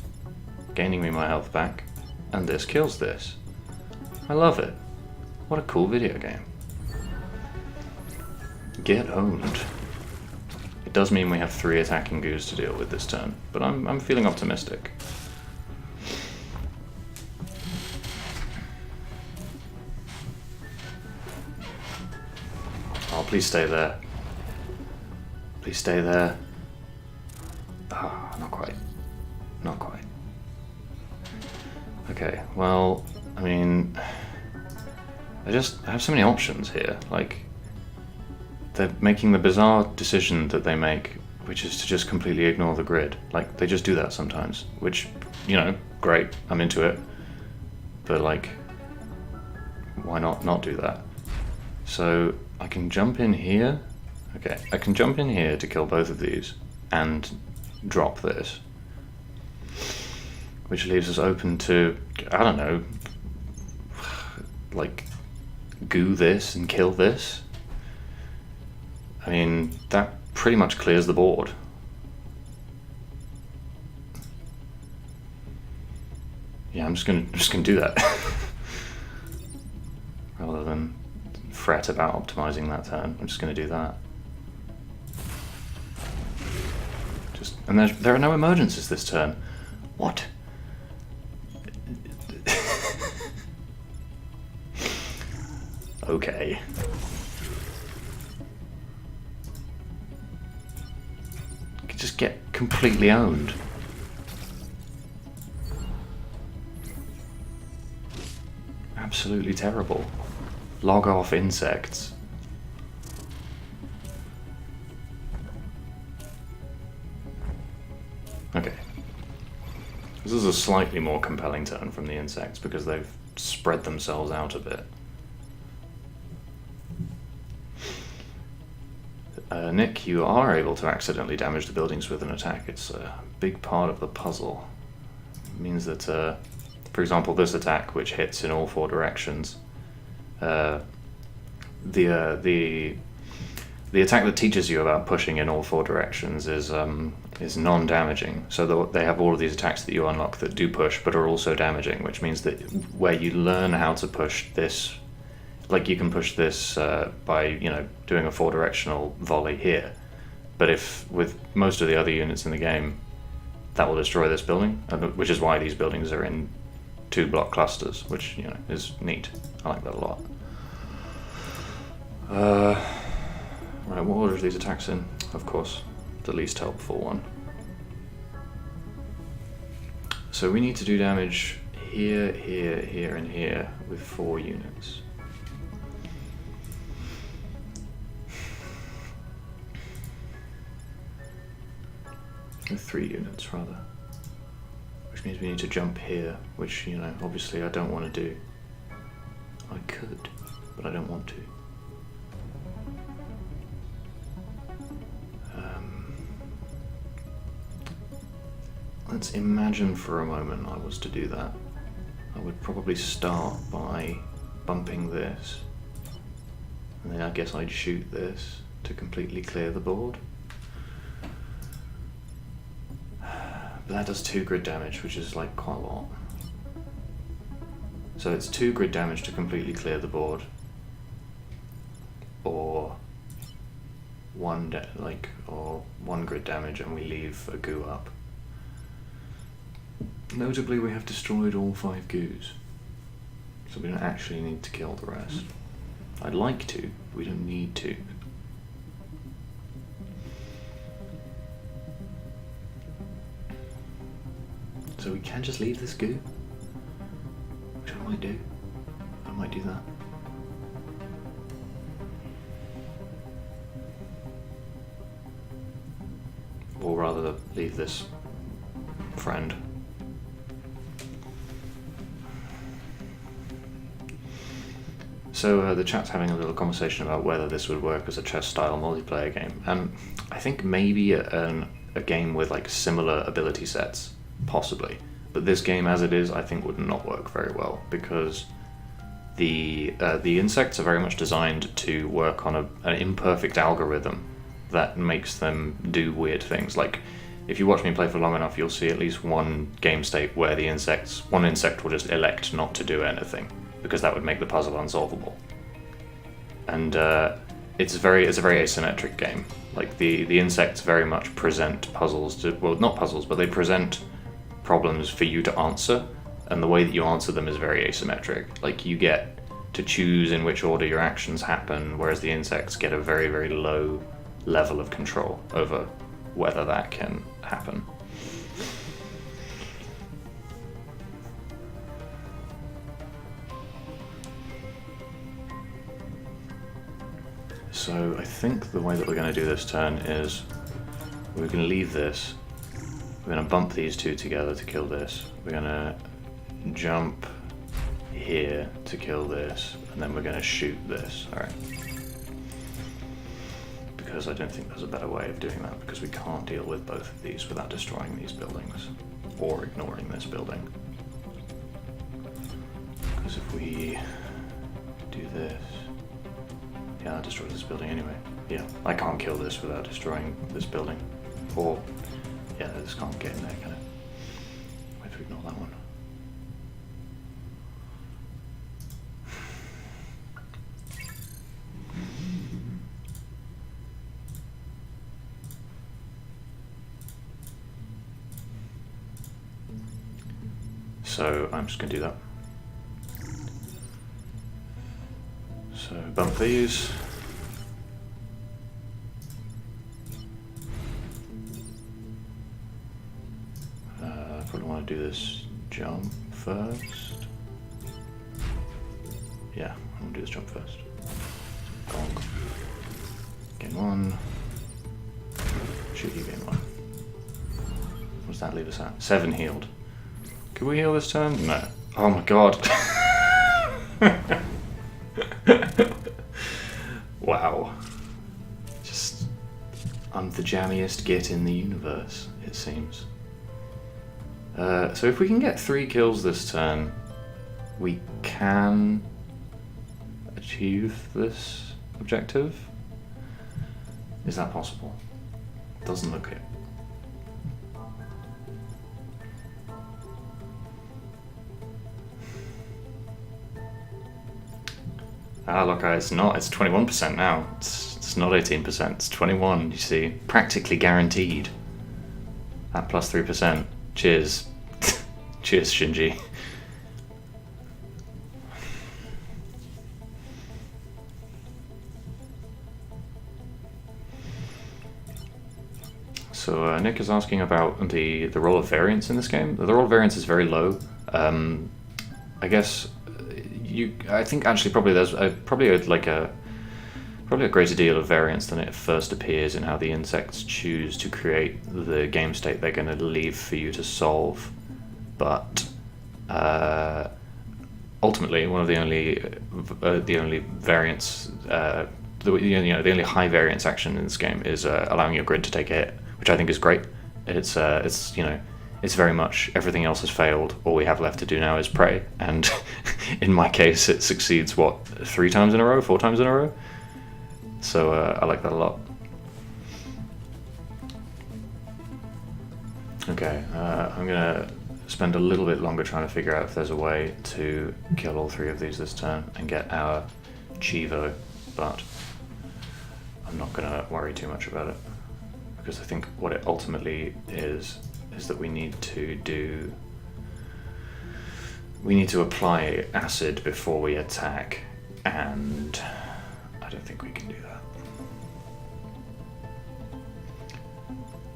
gaining me my health back, and this kills this. I love it. What a cool video game. Get owned. It does mean we have 3 attacking goos to deal with this turn, but I'm feeling optimistic. Oh, please stay there. Please stay there. Ah, not quite. Not quite. Okay, well, I mean, I have so many options here. Like, they're making the bizarre decision that they make, which is to just completely ignore the grid. Like, they just do that sometimes, which, you know, great, I'm into it. But, like, why not do that? So, I can jump in here. Okay, I can jump in here to kill both of these and drop this, which leaves us open to, I don't know, like, goo this and kill this. I mean, that pretty much clears the board. Yeah, I'm just gonna do that. Rather than fret about optimizing that turn, I'm just gonna do that. And there are no emergencies this turn. What? Okay. You could just get completely owned. Absolutely terrible. Log off insects. Okay. This is a slightly more compelling turn from the insects because they've spread themselves out a bit. Nick, you are able to accidentally damage the buildings with an attack. It's a big part of the puzzle. It means that, for example, this attack, which hits in all 4 directions, the attack that teaches you about pushing in all 4 directions is non-damaging. So they have all of these attacks that you unlock that do push, but are also damaging, which means that where you learn how to push this, like you can push this by, you know, doing a 4-directional volley here. But if with most of the other units in the game, that will destroy this building, which is why these buildings are in 2-block clusters, which, you know, is neat. I like that a lot. Right, what order are these attacks in? Of course, the least helpful one. So we need to do damage here, here, here, and here with 4 units. With 3 units, rather. Which means we need to jump here, which, you know, obviously I don't want to do. I could, but I don't want to. Let's imagine for a moment I was to do that. I would probably start by bumping this, and then I guess I'd shoot this to completely clear the board. But that does 2 grid damage, which is like quite a lot. So it's 2 grid damage to completely clear the board, or 1 grid damage and we leave a goo up. Notably, we have destroyed all 5 goos, so we don't actually need to kill the rest. I'd like to, but we don't need to. So we can just leave this goo, which I might do. I might do that. Or rather, leave this friend. So the chat's having a little conversation about whether this would work as a chess-style multiplayer game, and I think maybe a game with like similar ability sets, possibly. But this game, as it is, I think would not work very well because the insects are very much designed to work on an imperfect algorithm that makes them do weird things. Like, if you watch me play for long enough, you'll see at least one game state where one insect will just elect not to do anything, because that would make the puzzle unsolvable. And it's a very asymmetric game. Like, the insects very much present puzzles to, well, not puzzles, but they present problems for you to answer, and the way that you answer them is very asymmetric. Like, you get to choose in which order your actions happen, whereas the insects get a very, very low level of control over whether that can happen. So I think the way that we're going to do this turn is we're going to leave this, we're going to bump these 2 together to kill this, we're going to jump here to kill this, and then we're going to shoot this. Alright. Because I don't think there's a better way of doing that, because we can't deal with both of these without destroying these buildings, or ignoring this building. Because if we do this, yeah, that destroys this building anyway. Yeah, I can't kill this without destroying this building. Or, yeah, this can't get in there, can it? We have to ignore that one. So I'm just going to do that. So bump these. Probably want to do this jump first. Yeah, I'm going to do this jump first. Gong. Game 1. Shoot you, game 1. What does that leave us at? 7 healed. Can we heal this turn? No. Oh my god. Wow. Just, I'm the jammiest git in the universe, it seems. So if we can get 3 kills this turn, we can achieve this objective. Is that possible? Doesn't look it. Ah, look, it's not. It's 21% now. It's not 18%. It's 21. You see, practically guaranteed. That plus 3%. Cheers. Cheers, Shinji. So Nick is asking about the role of variance in this game. The role of variance is very low. I guess I think actually probably there's probably a greater deal of variance than it first appears in how the insects choose to create the game state they're going to leave for you to solve. But ultimately, one of the only variance, the only high variance action in this game is allowing your grid to take a hit, which I think is great. It's very much everything else has failed. All we have left to do now is pray, and in my case, it succeeds 3 times in a row, 4 times in a row. So I like that a lot. Okay, I'm gonna spend a little bit longer trying to figure out if there's a way to kill all 3 of these this turn and get our Chivo, but I'm not gonna worry too much about it, because I think what it ultimately is that we need to apply acid before we attack, and I don't think we can do that.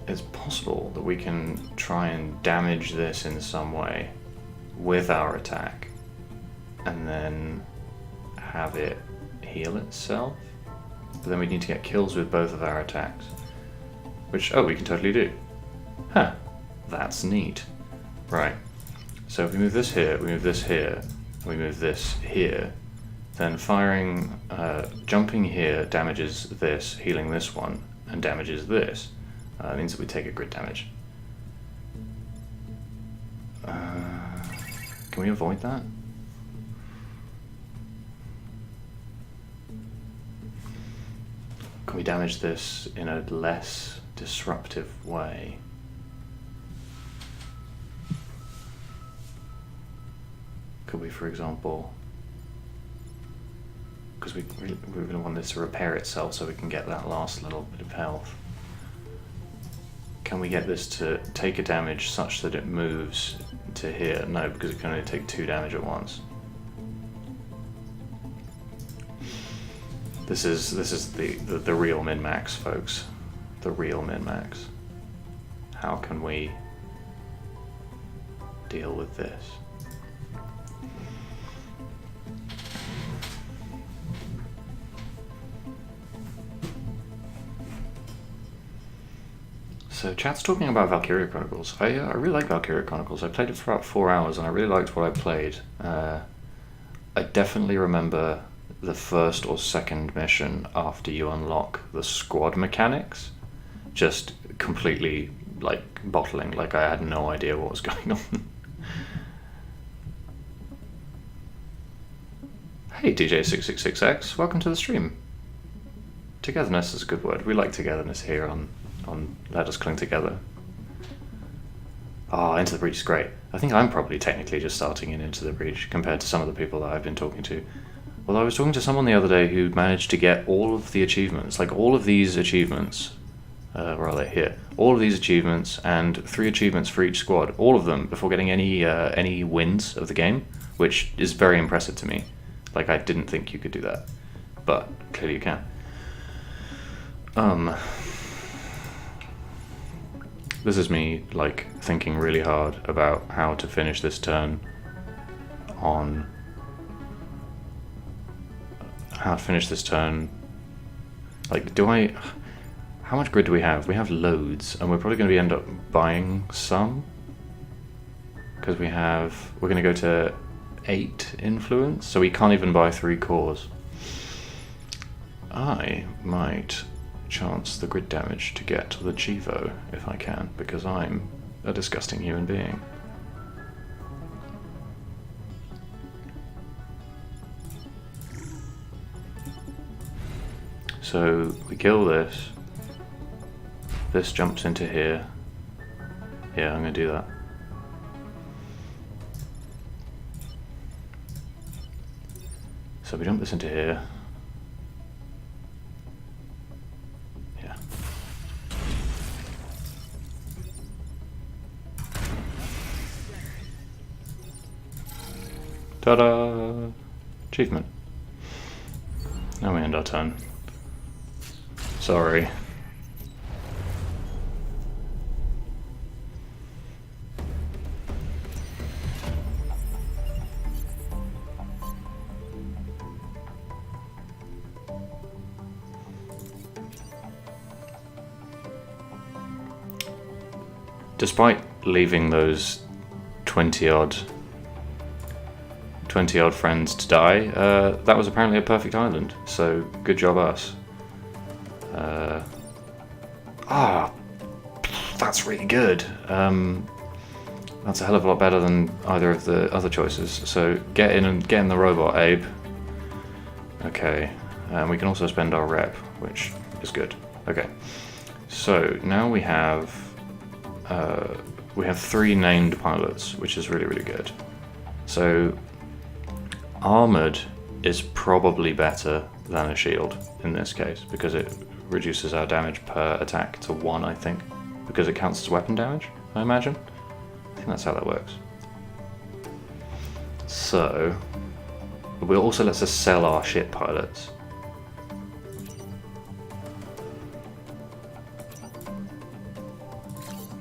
It's possible that we can try and damage this in some way with our attack and then have it heal itself, but then we need to get kills with both of our attacks, which, we can totally do. Huh, that's neat. Right, so if we move this here, we move this here, we move this here, then jumping here damages this, healing this one, and damages this. Means that we take a grid damage. Can we avoid that? Can we damage this in a less disruptive way? Could we, for example, because we're going to want this to repair itself so we can get that last little bit of health. Can we get this to take a damage such that it moves to here? No, because it can only take 2 damage at once. This is the real min-max, folks. The real min-max. How can we deal with this? So chat's talking about Valkyria Chronicles. I really like Valkyria Chronicles. I played it for about 4 hours and I really liked what I played. I definitely remember the first or second mission after you unlock the squad mechanics just completely bottling, I had no idea what was going on. Hey DJ666X, welcome to the stream. Togetherness is a good word. We like togetherness here on Let Us Cling Together. Into the Breach is great. I think I'm probably technically just starting in Into the Breach compared to some of the people that I've been talking to. Although I was talking to someone the other day who managed to get all of the achievements, all of these achievements, where are they? Here. All of these achievements and 3 achievements for each squad, all of them before getting any wins of the game, which is very impressive to me. I didn't think you could do that, but clearly you can. This is me, thinking really hard about how to finish this turn on... How to finish this turn... How much grid do we have? We have loads, and we're probably going to end up buying some. Because we're going to go to 8 influence, so we can't even buy 3 cores. I might chance the grid damage to get the Chivo if I can, because I'm a disgusting human being. So we kill this. This jumps into here. Yeah, I'm gonna do that. So we jump this into here. Yeah. Ta-da! Achievement. Now we end our turn. Sorry. despite leaving those 20 odd friends to die, that was apparently a perfect island. So good job us. That's really good. That's a hell of a lot better than either of the other choices. So get in the robot, Abe. Okay, we can also spend our rep, which is good. Okay, so now we have 3 named pilots, which is really, really good. So armored is probably better than a shield in this case, because it reduces our damage per attack to 1, I think, because it counts as weapon damage, I imagine. I think that's how that works. So it also lets us sell our ship pilots.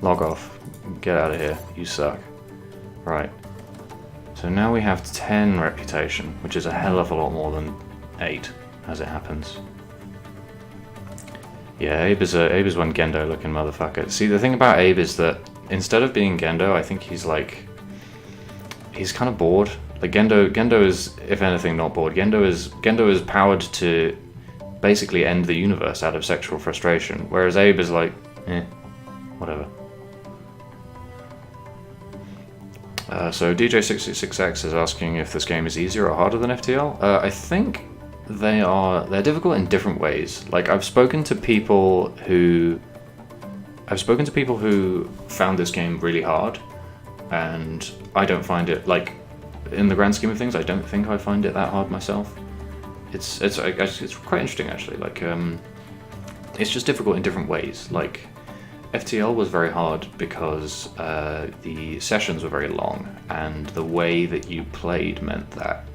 Log off. Get out of here. You suck. Right. So now we have 10 reputation, which is a hell of a lot more than 8, as it happens. Yeah, Abe is one Gendo looking motherfucker. See, the thing about Abe is that instead of being Gendo, I think he's kind of bored. Like Gendo is, if anything, not bored. Gendo is powered to basically end the universe out of sexual frustration, whereas Abe is like, whatever. So DJ666X is asking if this game is easier or harder than FTL. I think they're difficult in different ways. Like I've spoken to people who found this game really hard, and I don't find it, like, in the grand scheme of things, I don't think I find it that hard myself. It's quite interesting actually. Like it's just difficult in different ways. Like FTL was very hard because the sessions were very long, and the way that you played meant that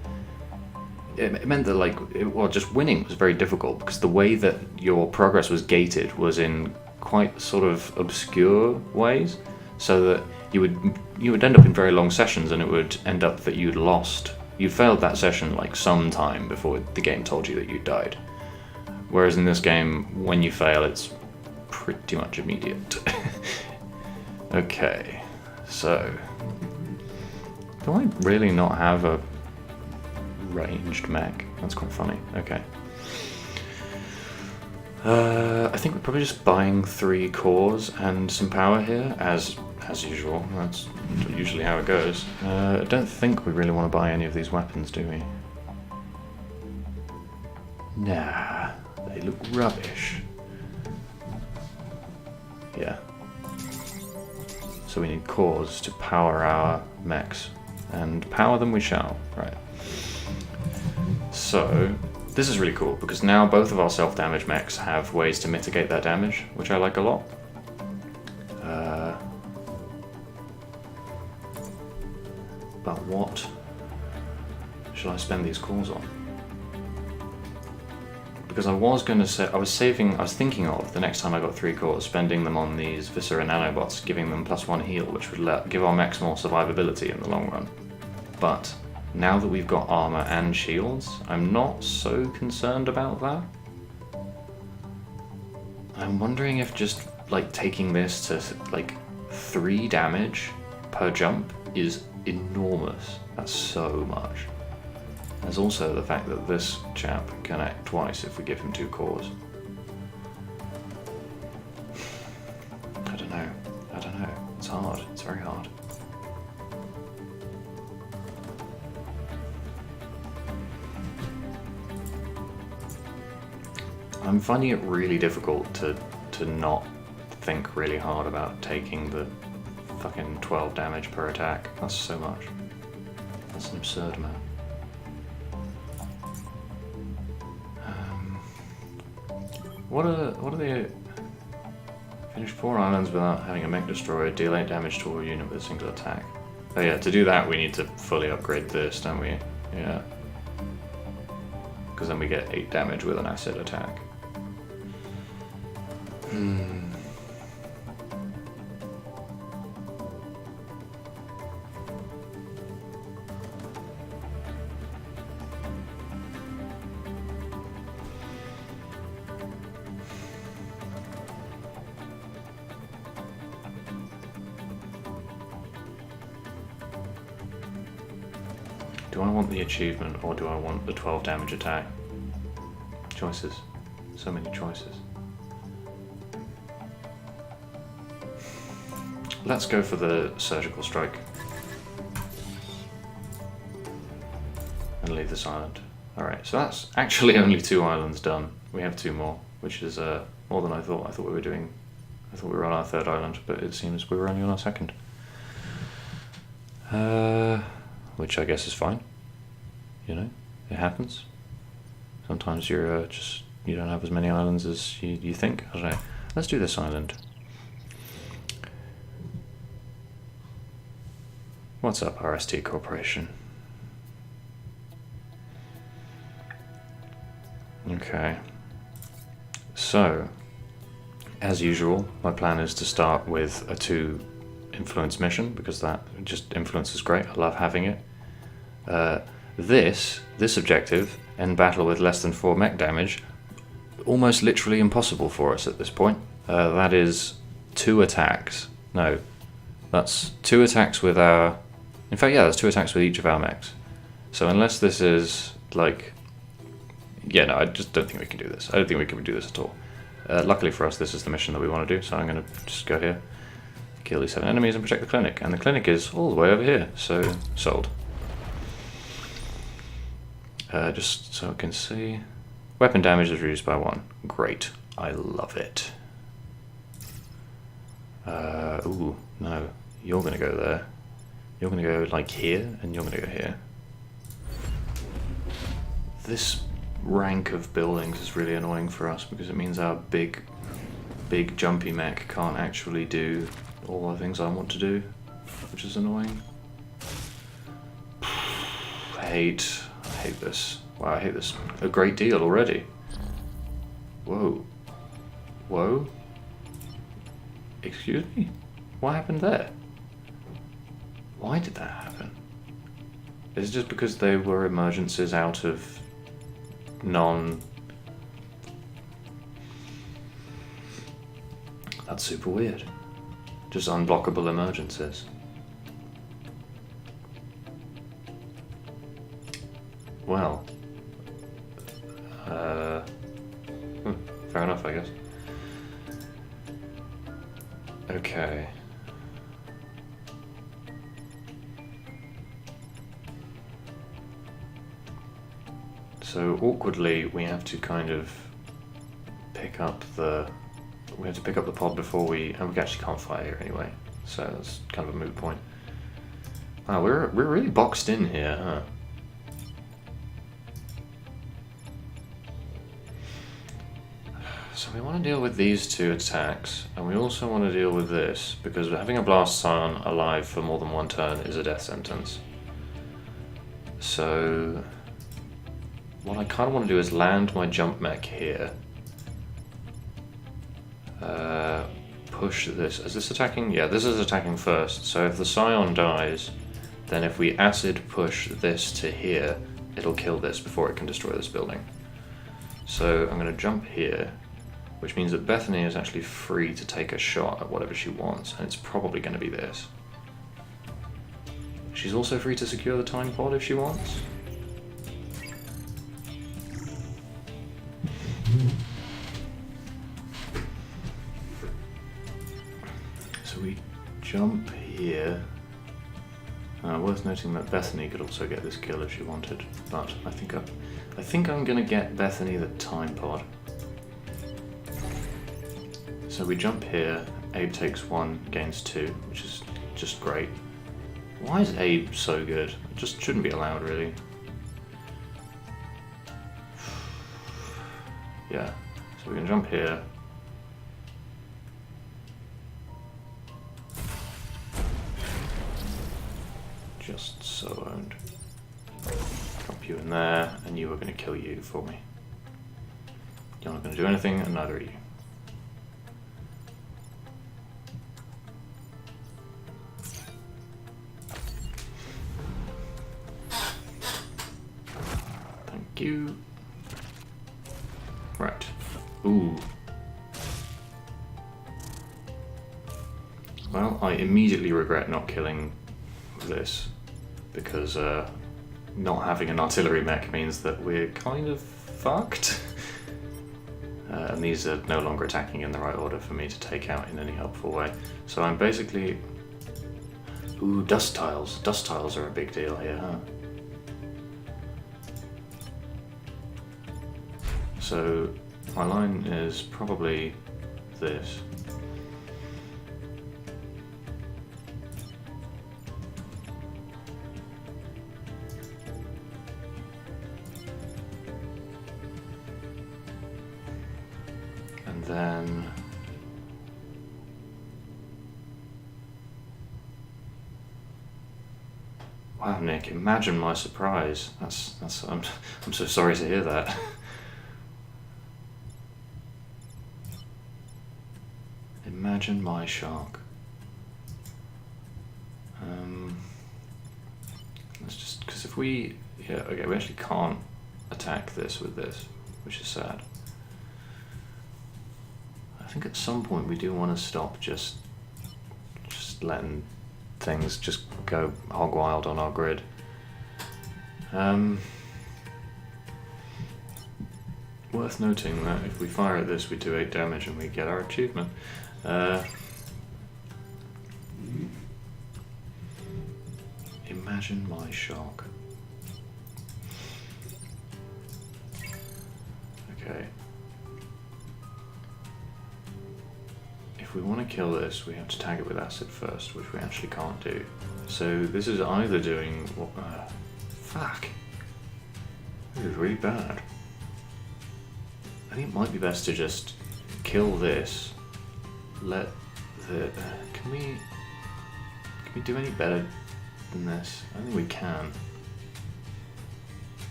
just winning was very difficult, because the way that your progress was gated was in quite sort of obscure ways, so that you would end up in very long sessions, and it would end up that you failed that session like some time before the game told you that you died. Whereas in this game, when you fail, it's pretty much immediate. Okay, so do I really not have a ranged mech? That's quite funny. Okay. I think we're probably just buying 3 cores and some power here, as usual. That's usually how it goes. I don't think we really want to buy any of these weapons, do we? Nah, they look rubbish. Yeah. So we need cores to power our mechs, and power them we shall. Right. So this is really cool, because now both of our self-damage mechs have ways to mitigate that damage, which I like a lot. But what shall I spend these cores on? Because I was thinking of, the next time I got 3 cores, spending them on these Viscera nanobots, giving them +1 heal, which would give our mechs more survivability in the long run. But now that we've got armor and shields, I'm not so concerned about that. I'm wondering if just like taking this to like 3 damage per jump is enormous. That's so much. There's also the fact that this chap can act twice if we give him 2 cores. I don't know. It's hard. It's very hard. I'm finding it really difficult to not think really hard about taking the fucking 12 damage per attack. That's so much. That's an absurd amount. What are the... Finish 4 islands without having a mech destroyer, deal 8 damage to all unit with a single attack. Oh yeah, to do that we need to fully upgrade this, don't we? Yeah. Because then we get 8 damage with an acid attack. Do I want the achievement or do I want the 12 damage attack? Choices. So many choices. Let's go for the surgical strike. And leave this island. Alright, so that's actually only 2 islands done. We have 2 more, which is more than I thought. I thought we were on our 3rd island, but it seems we were only on our 2nd. Which I guess is fine. You know, it happens. Sometimes you're you don't have as many islands as you think. I don't know. Let's do this island. What's up, RST Corporation? Okay. So, as usual, my plan is to start with a 2 influence mission, because that just influence is great. I love having it. This objective, end battle with less than 4 mech damage, almost literally impossible for us at this point. That is 2 attacks. No, that's 2 attacks with our... In fact, yeah, that's 2 attacks with each of our mechs. So unless this is, like... Yeah, no, I just don't think we can do this. I don't think we can do this at all. Luckily for us, this is the mission that we want to do, so I'm going to just go here, kill these 7 enemies and protect the clinic. And the clinic is all the way over here, so sold. Just so I can see. Weapon damage is reduced by 1. Great. I love it. Ooh, no. You're going to go there. You're going to go, like, here, and you're going to go here. This rank of buildings is really annoying for us, because it means our big jumpy mech can't actually do all the things I want to do, which is annoying. I hate this. Wow, I hate this a great deal already. Whoa. Whoa? Excuse me? What happened there? Why did that happen? Is it just because they were emergencies out of That's super weird. Just unblockable emergencies. Well, fair enough, I guess. Okay. So awkwardly, we have to kind of pick up the pod before and we actually can't fly here anyway. So that's kind of a moot point. Wow, we're really boxed in here, huh? So we want to deal with these 2 attacks, and we also want to deal with this, because having a blast scion alive for more than 1 turn is a death sentence. So what I kind of want to do is land my jump mech here. Push this. Is this attacking? Yeah, this is attacking first. So if the scion dies, then if we acid push this to here, it'll kill this before it can destroy this building. So I'm going to jump here, which means that Bethany is actually free to take a shot at whatever she wants, and it's probably going to be this. She's also free to secure the time pod if she wants. So we jump here. Worth noting that Bethany could also get this kill if she wanted, but I think I'm gonna get Bethany the time pod. So we jump here. Abe takes 1, gains 2, which is just great. Why is Abe so good? It just shouldn't be allowed, really. Yeah. So we can jump here. Just so owned. Drop you in there, and you are going to kill you for me. You're not going to do anything, and neither are you. Thank you. Right. Ooh. Well, I immediately regret not killing this, because not having an artillery mech means that we're kind of fucked. And these are no longer attacking in the right order for me to take out in any helpful way. So I'm basically... Ooh, dust tiles. Dust tiles are a big deal here, huh? So my line is probably this. And then wow, Nick, imagine my surprise. I'm so sorry to hear that. Imagine my shock. Let's just, because if we, yeah, okay, we actually can't attack this with this, which is sad. I think at some point we do want to stop just letting things just go hog wild on our grid. Worth noting that if we fire at this, we do 8 damage and we get our achievement. Imagine my shock. Okay. If we want to kill this, we have to tag it with acid first, which we actually can't do. So this is either doing... fuck. This is really bad. I think it might be best to just kill this. Let the... Can we do any better than this? I think we can.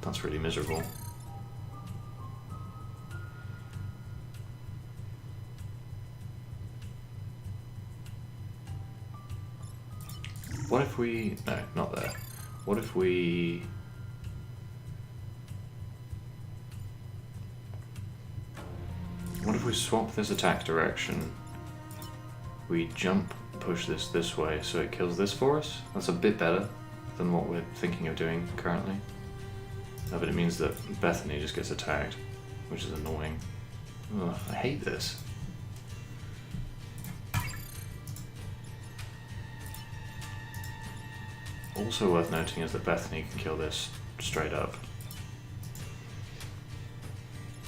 That's really miserable. What if we... No, not there. What if we... What if we swap this attack direction? We jump, push this way, so it kills this for us? That's a bit better than what we're thinking of doing currently. No, but it means that Bethany just gets attacked, which is annoying. Ugh, I hate this. Also worth noting is that Bethany can kill this straight up.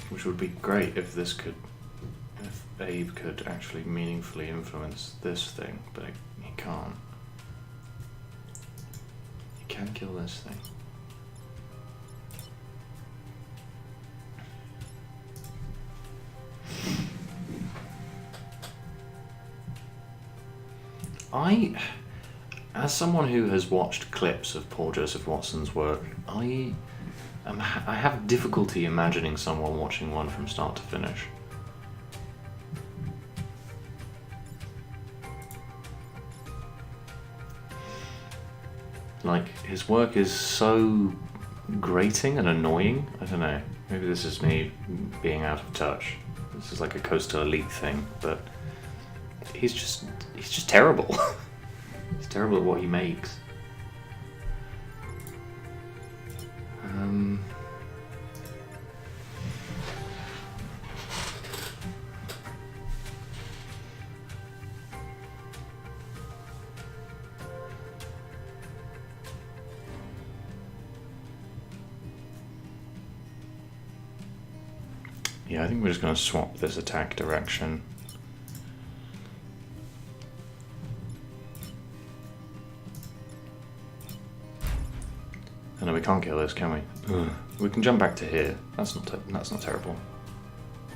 Which would be great if this could, if Abe could actually meaningfully influence this thing, but he can't. He can kill this thing. As someone who has watched clips of Paul Joseph Watson's work, I have difficulty imagining someone watching one from start to finish. Like, his work is so grating and annoying. I don't know, maybe this is me being out of touch. This is like a Coastal Elite thing, but he's just terrible. He's terrible at what he makes. Yeah, I think we're just going to swap this attack direction. Oh, no, we can't kill this, can we? Ugh. We can jump back to here. That's not terrible.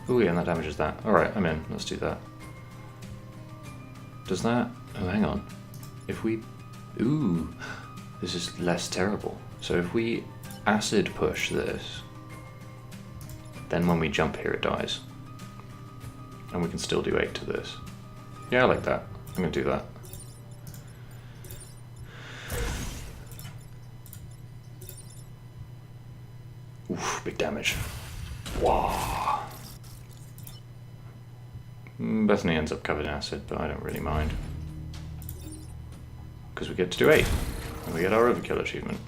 Oh yeah, and that damages that. Alright, I'm in. Let's do that. Does that... Oh, hang on. If we... Ooh, this is less terrible. So if we acid push this, then when we jump here it dies. And we can still do 8 to this. Yeah, I like that. I'm going to do that. Oof, big damage. Wow. Bethany ends up covered in acid, but I don't really mind. Because we get to do 8. And we get our overkill achievement.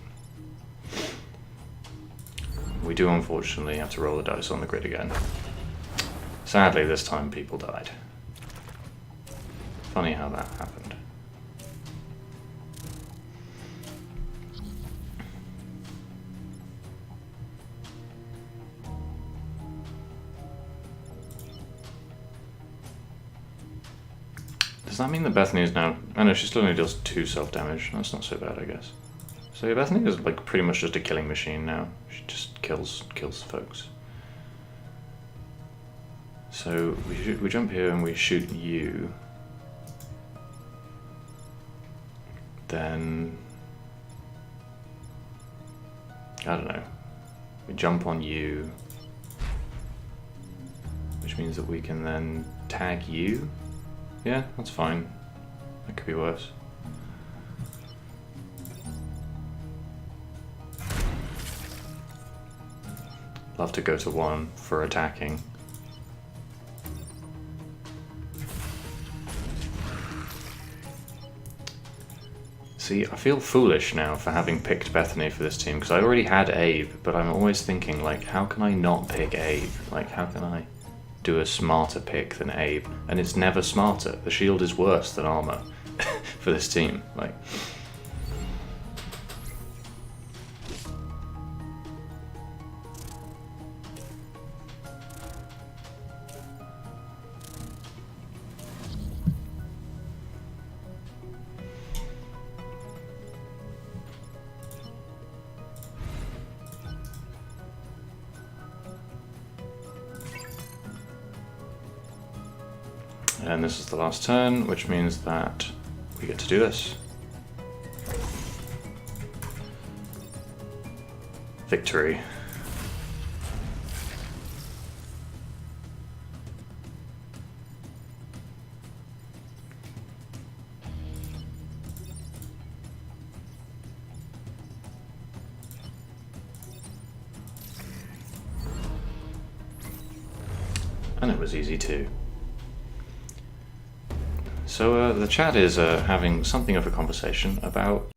We do unfortunately have to roll the dice on the grid again. Sadly, this time people died. Funny how that happened. Does that mean that Bethany is now... I know she still only does 2 self-damage. That's not so bad, I guess. So yeah, Bethany is like pretty much just a killing machine now. She just kills folks. So we jump here and we shoot you. Then... I don't know. We jump on you. Which means that we can then tag you. Yeah, that's fine. That could be worse. Love to go to 1 for attacking. See, I feel foolish now for having picked Bethany for this team, because I already had Abe, but I'm always thinking, like, how can I not pick Abe? Like, how can I do a smarter pick than Abe? And it's never smarter. The shield is worse than armor for this team. Like... And this is the last turn, which means that we get to do this. Victory. And it was easy too. So the chat is having something of a conversation about...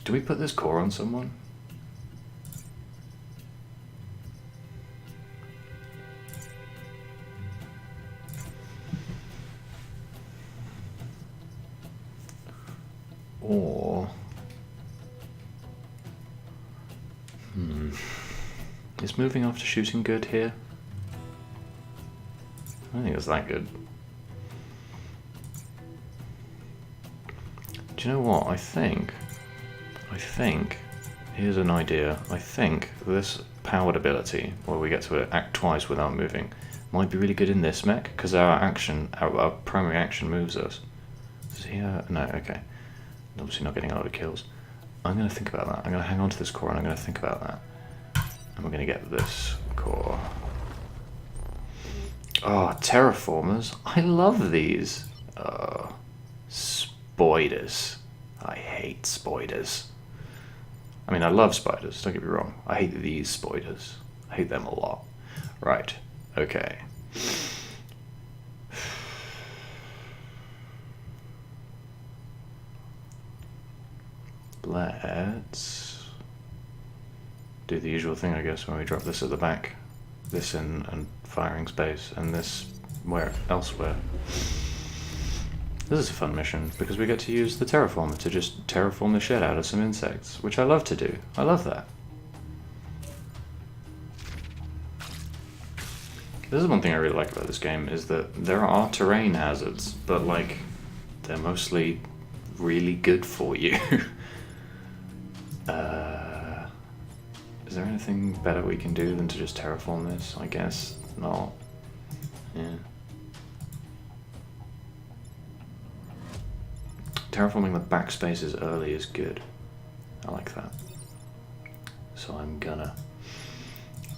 Do we put this core on someone? Or... Is moving after shooting good here? I don't think it's that good. Do you know what? I think, here's an idea. I think this powered ability, where we get to act twice without moving, might be really good in this mech, because our primary action moves us. Is he, no, okay. Obviously not getting a lot of kills. I'm going to think about that. I'm going to hang on to this core and I'm going to think about that. And we're going to get this core. Oh, terraformers. I love these. Spiders. I hate spiders. I mean, I love spiders, don't get me wrong. I hate these spiders. I hate them a lot. Right, okay. Let's do the usual thing, I guess, when we drop this at the back. This in and firing space, and this where elsewhere. This is a fun mission, because we get to use the terraformer to just terraform the shit out of some insects, which I love to do. I love that. This is one thing I really like about this game, is that there are terrain hazards, but like, they're mostly really good for you. Is there anything better we can do than to just terraform this? I guess not. Yeah. Terraforming the backspaces early is good. I like that. So I'm gonna.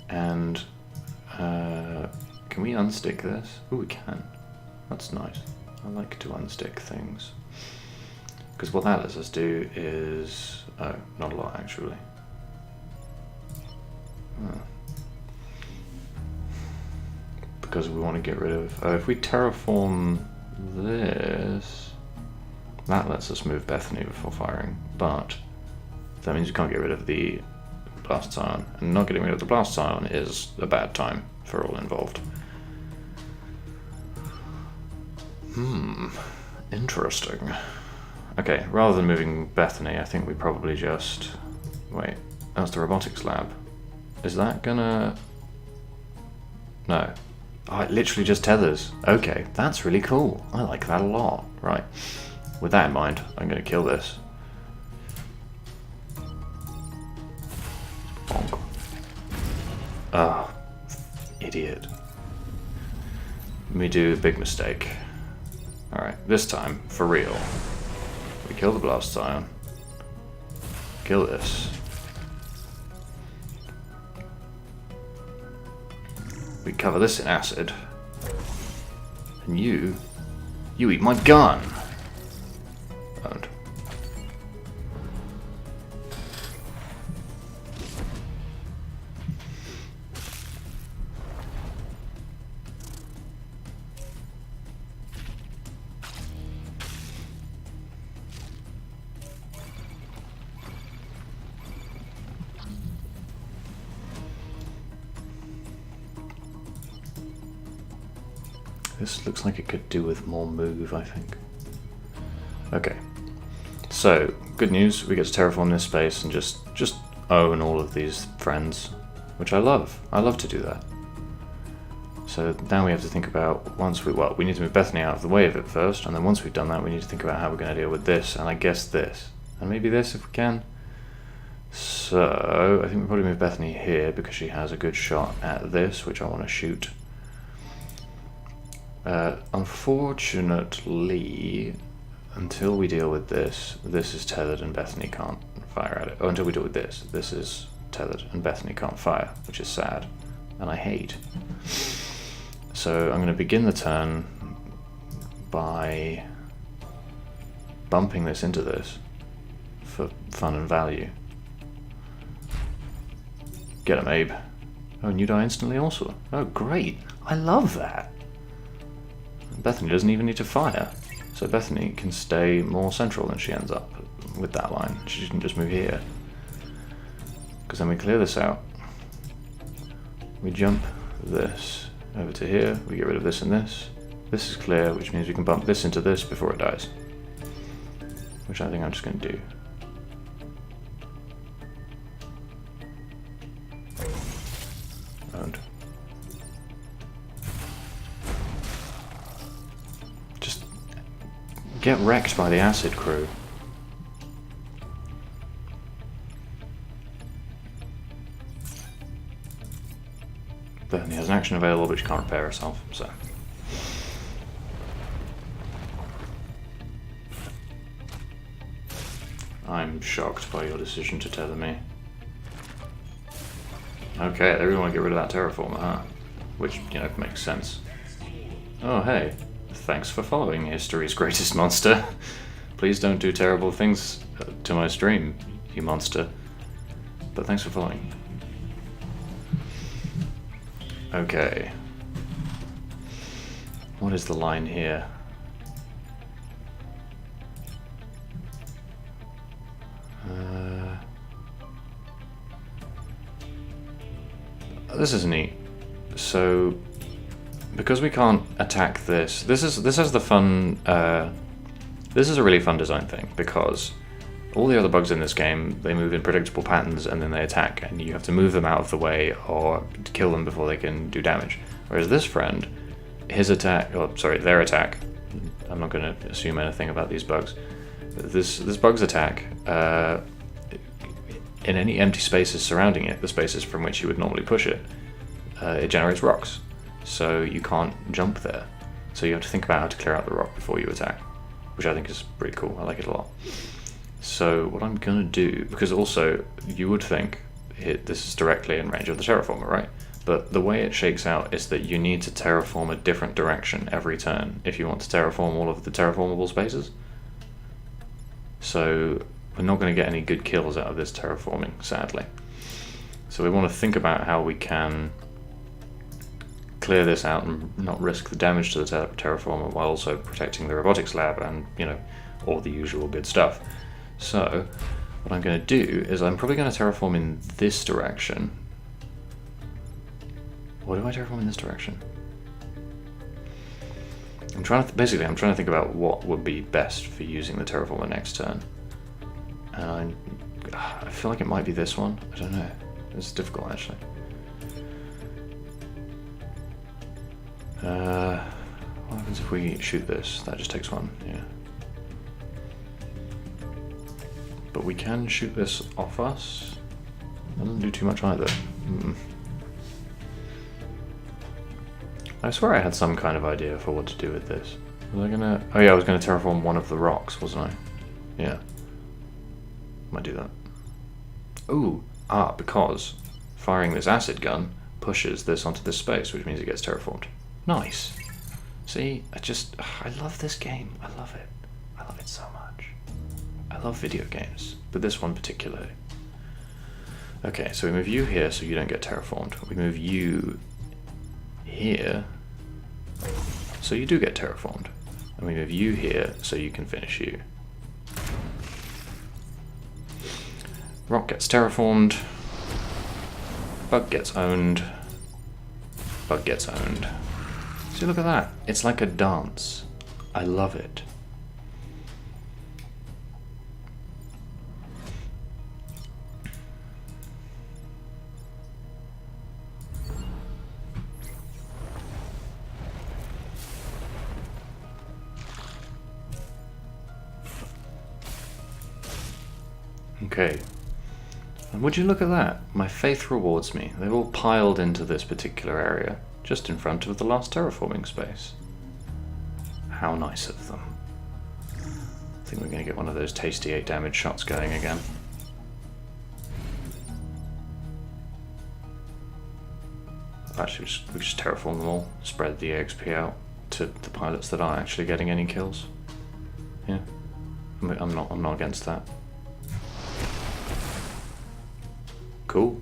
And can we unstick this? Oh, we can. That's nice. I like to unstick things. Because what that lets us do is... oh, not a lot actually. because we want to get rid of... Oh, if we terraform this, that lets us move Bethany before firing, but that means we can't get rid of the blast ion, and not getting rid of the blast ion is a bad time for all involved. Interesting. Okay, rather than moving Bethany, I think we probably just... Wait, that's the robotics lab. Is that gonna... No. Oh, it literally just tethers. Okay, that's really cool. I like that a lot. Right. With that in mind, I'm gonna kill this. Bonk. Oh, idiot. We do a big mistake. Alright, this time, for real. We kill the blast ion. Kill this. We cover this in acid. And you eat my gun! And this looks like it could do with more move, I think. Okay. So, good news, we get to terraform this space and just own all of these friends, which I love. I love to do that. So now we have to think about we need to move Bethany out of the way of it first, and then once we've done that, we need to think about how we're going to deal with this, and I guess this, and maybe this if we can. So, I think we'll probably move Bethany here because she has a good shot at this, which I want to shoot. Unfortunately, until we deal with this, this is tethered and Bethany can't fire at it. Oh, until we deal with this, this is tethered and Bethany can't fire, which is sad, and I hate. So I'm going to begin the turn by bumping this into this for fun and value. Get him, Abe. Oh, and you die instantly also. Oh, great. I love that. Bethany doesn't even need to fire, so Bethany can stay more central than she ends up with that line. She can just move here, because then we clear this out. We jump this over to here, we get rid of this and this. This is clear, which means we can bump this into this before it dies, which I think I'm just going to do. And get wrecked by the acid crew. Bethany has an action available, but she can't repair herself, so. I'm shocked by your decision to tether me. Okay, they really want to get rid of that terraformer, huh? Which, you know, makes sense. Oh, hey. Thanks for following history's greatest monster. Please don't do terrible things to my stream, you monster. But thanks for following. Okay. What is the line here? This is neat. So, because we can't attack this, this has the fun. This is a really fun design thing because all the other bugs in this game, they move in predictable patterns and then they attack, and you have to move them out of the way or kill them before they can do damage. Whereas this friend, his attack, or sorry, their attack. I'm not going to assume anything about these bugs. This bug's attack, in any empty spaces surrounding it, the spaces from which you would normally push it, it generates rocks. So you can't jump there. So you have to think about how to clear out the rock before you attack, which I think is pretty cool. I like it a lot. So what I'm going to do, because also you would think this is directly in range of the terraformer, right? But the way it shakes out is that you need to terraform a different direction every turn if you want to terraform all of the terraformable spaces. So we're not going to get any good kills out of this terraforming, sadly. So we want to think about how we can clear this out and not risk the damage to the terraformer while also protecting the robotics lab and, you know, all the usual good stuff. So what I'm going to do is I'm probably going to terraform in this direction. What do I terraform in this direction? I'm trying to think about what would be best for using the terraformer next turn. And I feel like it might be this one. I don't know. It's difficult actually. What happens if we shoot this? That just takes one, yeah. But we can shoot this off us. That doesn't do too much either. I swear I had some kind of idea for what to do with this. Was I gonna... Oh yeah, I was gonna terraform one of the rocks, wasn't I? Yeah. Might do that. Ooh, because firing this acid gun pushes this onto this space, which means it gets terraformed. Nice. See, I love this game. I love it. I love it so much. I love video games, but this one particularly. Okay, so we move you here so you don't get terraformed. We move you here so you do get terraformed. And we move you here so you can finish you. Rock gets terraformed. Bug gets owned. Bug gets owned. See, look at that. It's like a dance. I love it. Okay. And would you look at that? My faith rewards me. They've all piled into this particular area, just in front of the last terraforming space. How nice of them. I think we're going to get one of those tasty 8 damage shots going again. Actually, we just terraform them all, spread the EXP out to the pilots that aren't actually getting any kills. Yeah, I'm not against that. Cool.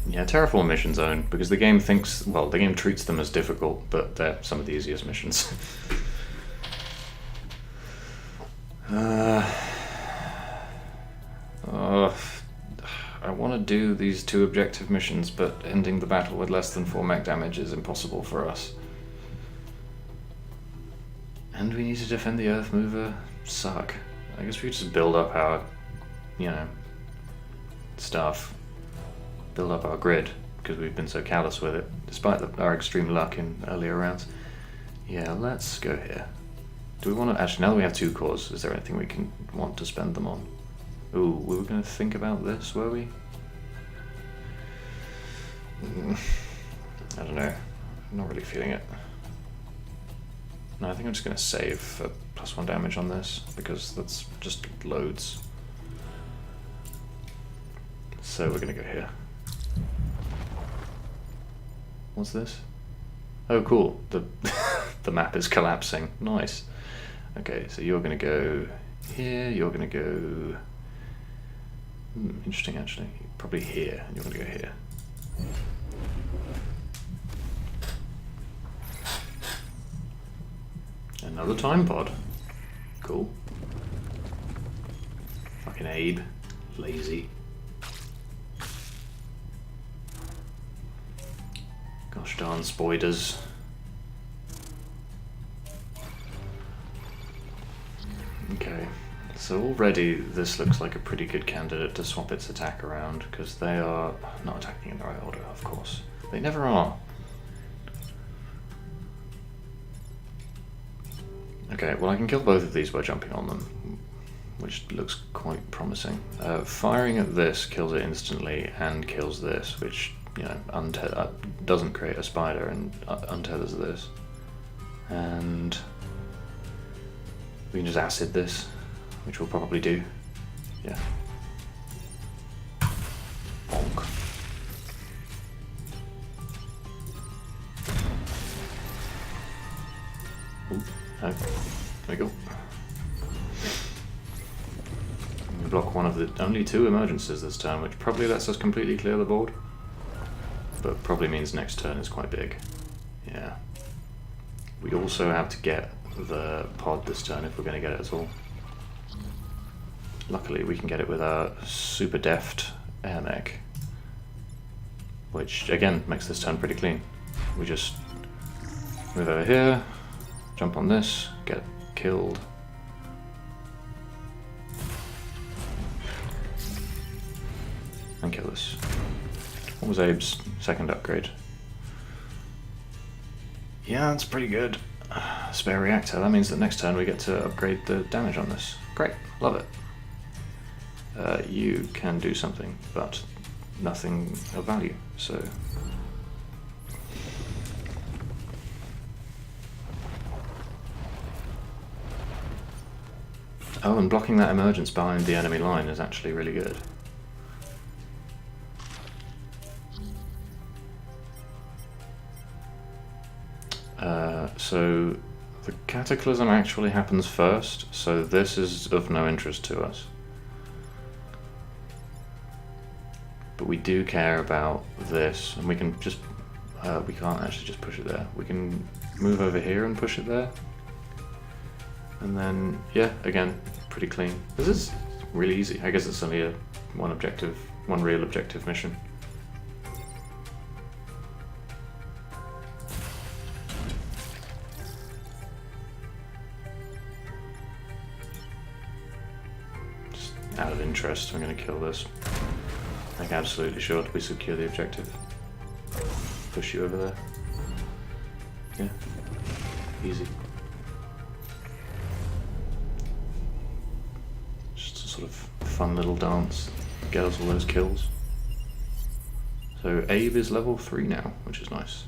Yeah, terraform mission zone, because the game thinks, well, the game treats them as difficult, but they're some of the easiest missions. I want to do these 2 objective missions, but ending the battle with less than 4 mech damage is impossible for us. And we need to defend the Earth Mover. Suck. I guess we just build up our, you know, stuff. Build up our grid, because we've been so callous with it, despite our extreme luck in earlier rounds. Yeah, let's go here. Do we want to... Actually, now that we have 2 cores, is there anything we can want to spend them on? Ooh, we were going to think about this, were we? I don't know. I'm not really feeling it. No, I think I'm just going to save for +1 damage on this, because that's just loads. So we're going to go here. What's this? Oh, cool. The map is collapsing. Nice. Okay, so you're going to go here, you're going to go... interesting, actually. Probably here, and you're going to go here. Another time pod. Cool. Fucking Abe. Lazy. Gosh darn spoiders. Okay, so already this looks like a pretty good candidate to swap its attack around, because they are not attacking in the right order, of course. They never are. Okay, well I can kill both of these by jumping on them, which looks quite promising. Firing at this kills it instantly and kills this, which, you know, doesn't create a spider and untethers this. And we can just acid this, which we'll probably do. Yeah. Bonk. Ooh, no. There we go. block one of the only 2 emergencies this turn, which probably lets us completely clear the board. But probably means next turn is quite big. Yeah. We also have to get the pod this turn if we're going to get it at all. Luckily we can get it with our super deft air mech, which again makes this turn pretty clean. We just move over here, jump on this, get killed. And kill this. What was Abe's second upgrade? Yeah, that's pretty good. Spare reactor. That means that next turn we get to upgrade the damage on this. Great, love it. You can do something, but nothing of value, so... Oh, and blocking that emergence behind the enemy line is actually really good. So the Cataclysm actually happens first, so this is of no interest to us. But we do care about this, and we can just... we can't actually just push it there. We can move over here and push it there. And then, yeah, again, pretty clean. This is really easy. I guess it's only a one real objective mission. Just out of interest, I'm going to kill this. Like, absolutely sure we secure the objective. Push you over there. Yeah, easy. Just a sort of fun little dance, get us all those kills. So Abe is level 3 now, which is nice.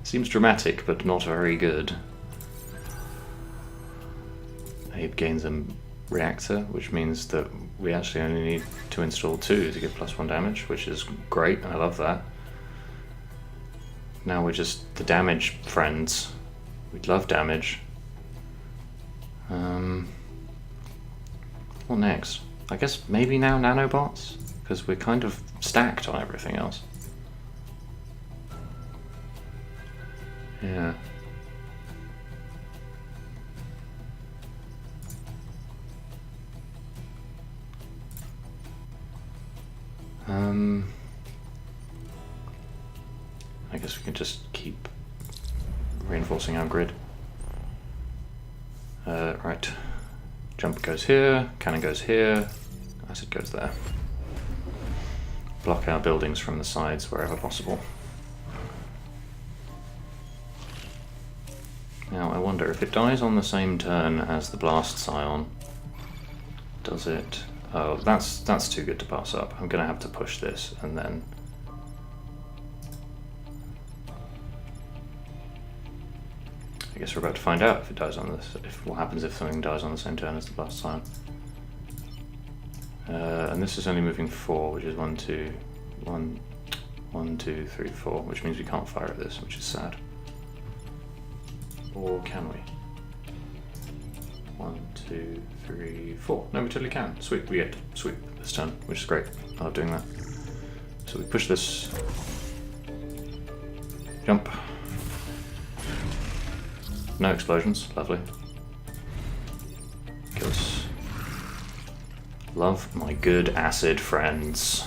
Seems dramatic, but not very good. Abe gains a reactor, which means that we actually only need to install 2 to give +1 damage, which is great, and I love that. Now we're just the damage friends. We'd love damage. What next? I guess maybe now nanobots? Because we're kind of stacked on everything else. Yeah. I guess we can just keep reinforcing our grid. Right. Jump goes here, cannon goes here, acid goes there. Block our buildings from the sides wherever possible. Now I wonder if it dies on the same turn as the blast scion, does it? Oh, that's too good to pass up. I'm gonna have to push this and then... I guess we're about to find out if it dies on this, what happens if something dies on the same turn as the blast scion. And this is only moving 4, which is 1, 2, 3, 4, which means we can't fire at this, which is sad. Or can we? 1, 2, 3, 4. No, we totally can. Sweet, we get to sweep this turn, which is great. I love doing that. So we push this. Jump. No explosions, lovely. Kills. Love my good acid friends.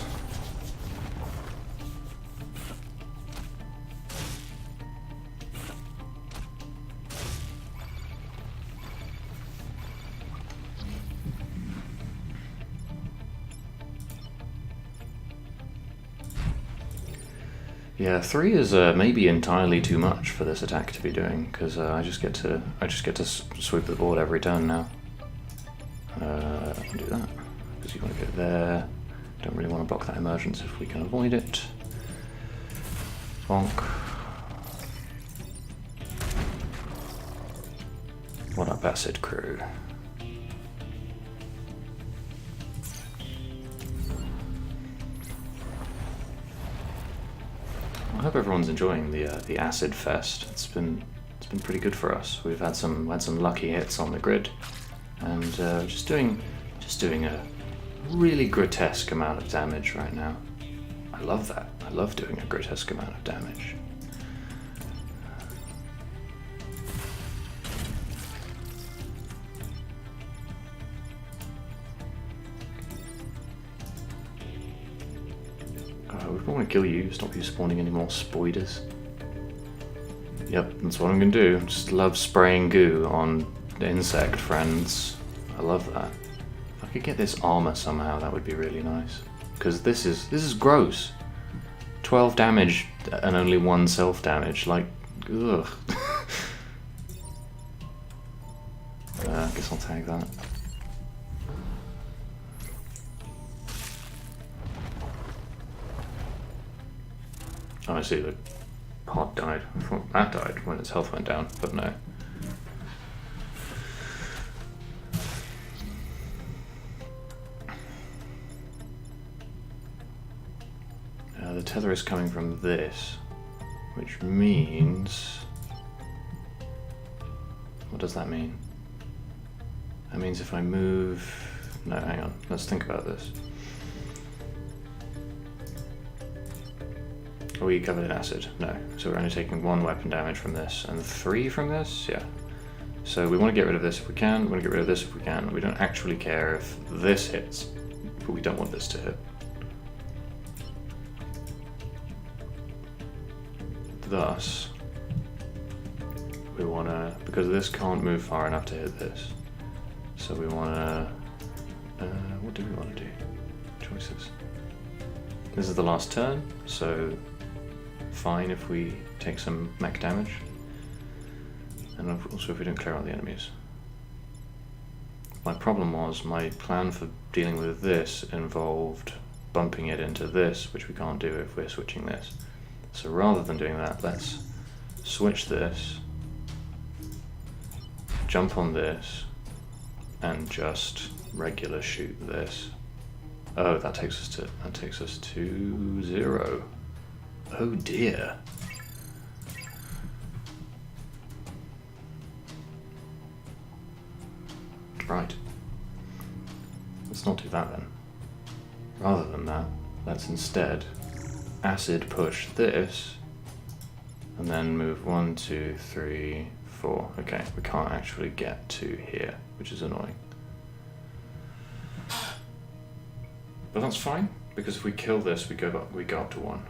Yeah, 3 is maybe entirely too much for this attack to be doing, because I just get to sweep the board every turn now. I can do that because you want to go there. Don't really want to block that emergence if we can avoid it. Bonk. What up, acid crew? I hope everyone's enjoying the acid fest. It's been pretty good for us. We've had some lucky hits on the grid, and just doing a really grotesque amount of damage right now. I love that. I love doing a grotesque amount of damage. We don't want to kill you, stop you spawning any more spiders. Yep, that's what I'm going to do. Just love spraying goo on insect friends. I love that. If I could get this armor somehow, that would be really nice. Because this is gross. 12 damage and only 1 self damage. Like, ugh. I guess I'll tag that. Oh, I see, the pod died. I thought that died when its health went down, but no. The tether is coming from this, which means... What does that mean? That means if I move... No, hang on, let's think about this. Are we covered in acid? No. So we're only taking 1 weapon damage from this and 3 from this? Yeah. So we want to get rid of this if we can, we want to get rid of this if we can. We don't actually care if this hits, but we don't want this to hit. Thus, we want to, because this can't move far enough to hit this, so we want to, what do we want to do? Choices. This is the last turn, so fine if we take some mech damage, and also if we don't clear out the enemies. My problem was, my plan for dealing with this involved bumping it into this, which we can't do if we're switching this. So rather than doing that, let's switch this, jump on this, and just regular shoot this. Oh, that takes us to 0. Oh dear. Right. Let's not do that then. Rather than that, let's instead acid push this, and then move 1, 2, 3, 4. Okay, we can't actually get to here, which is annoying. But that's fine, because if we kill this, we go up to 1.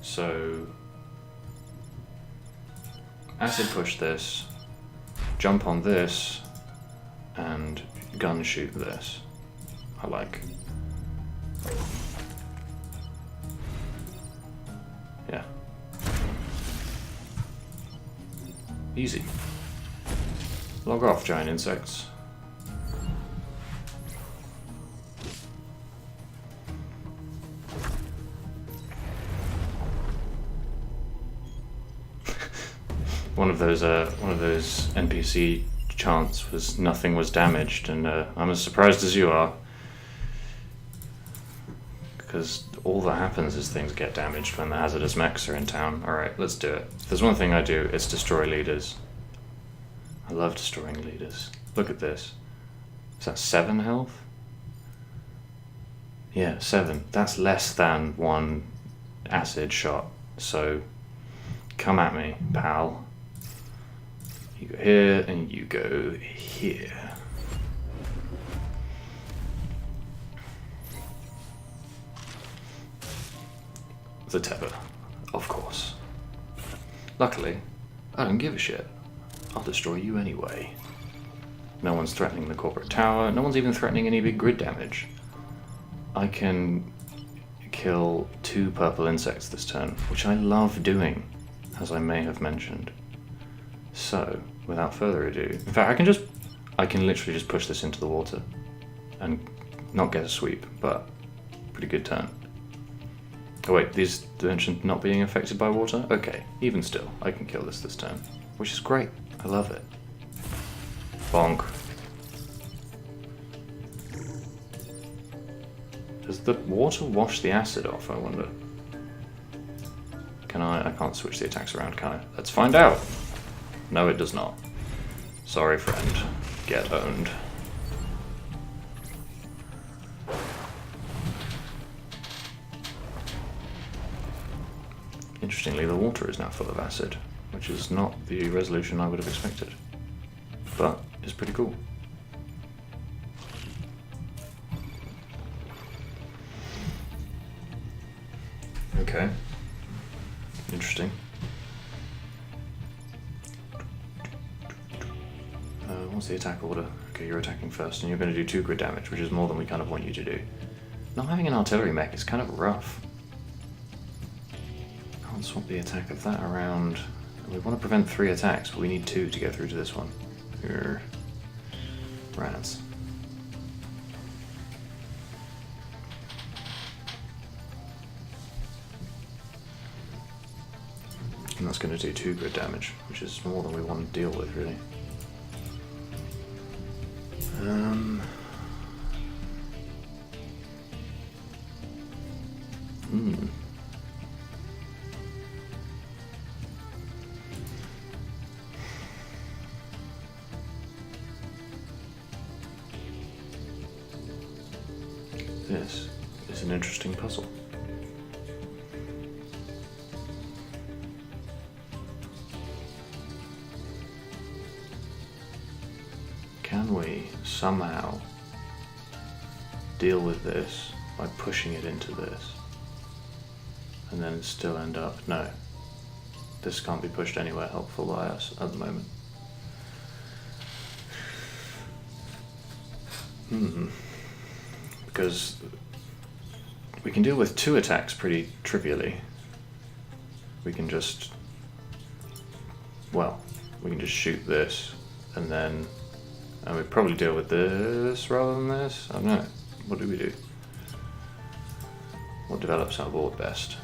So acid push this, jump on this, and gun shoot this. I like. Yeah. Easy. Log off, giant insects. One of those NPC chants was nothing was damaged, and I'm as surprised as you are, because all that happens is things get damaged when the hazardous mechs are in town. Alright, let's do it. If there's one thing I do, it's destroy leaders. I love destroying leaders. Look at this. Is that 7 health? Yeah, 7. That's less than 1 acid shot, so come at me, pal. You go here, and you go here. The tether, of course. Luckily, I don't give a shit. I'll destroy you anyway. No one's threatening the corporate tower, no one's even threatening any big grid damage. I can kill 2 purple insects this turn, which I love doing, as I may have mentioned. So, without further ado, in fact I can literally just push this into the water and not get a sweep, but pretty good turn. Oh wait, these dimensions not being affected by water? Okay, even still, I can kill this turn, which is great. I love it. Bonk. Does the water wash the acid off, I wonder? Can I can't switch the attacks around, can I? Let's find out! No, it does not. Sorry, friend. Get owned. Interestingly, the water is now full of acid, which is not the resolution I would have expected. But it's pretty cool. Okay. Interesting. What's the attack order? Okay, you're attacking first, and you're going to do 2 grid damage, which is more than we kind of want you to do. Not having an artillery mech is kind of rough. Can't swap the attack of that around. We want to prevent 3 attacks, but we need 2 to get through to this one. Here. Rats. And that's going to do 2 grid damage, which is more than we want to deal with, really. This is an interesting puzzle. Can we somehow deal with this by pushing it into this and then still end up... No, this can't be pushed anywhere helpful by us at the moment. Because we can deal with 2 attacks pretty trivially. We can just... well, we can just shoot this and then... and we probably deal with this rather than this. I don't know. What do we do? What develops our board best?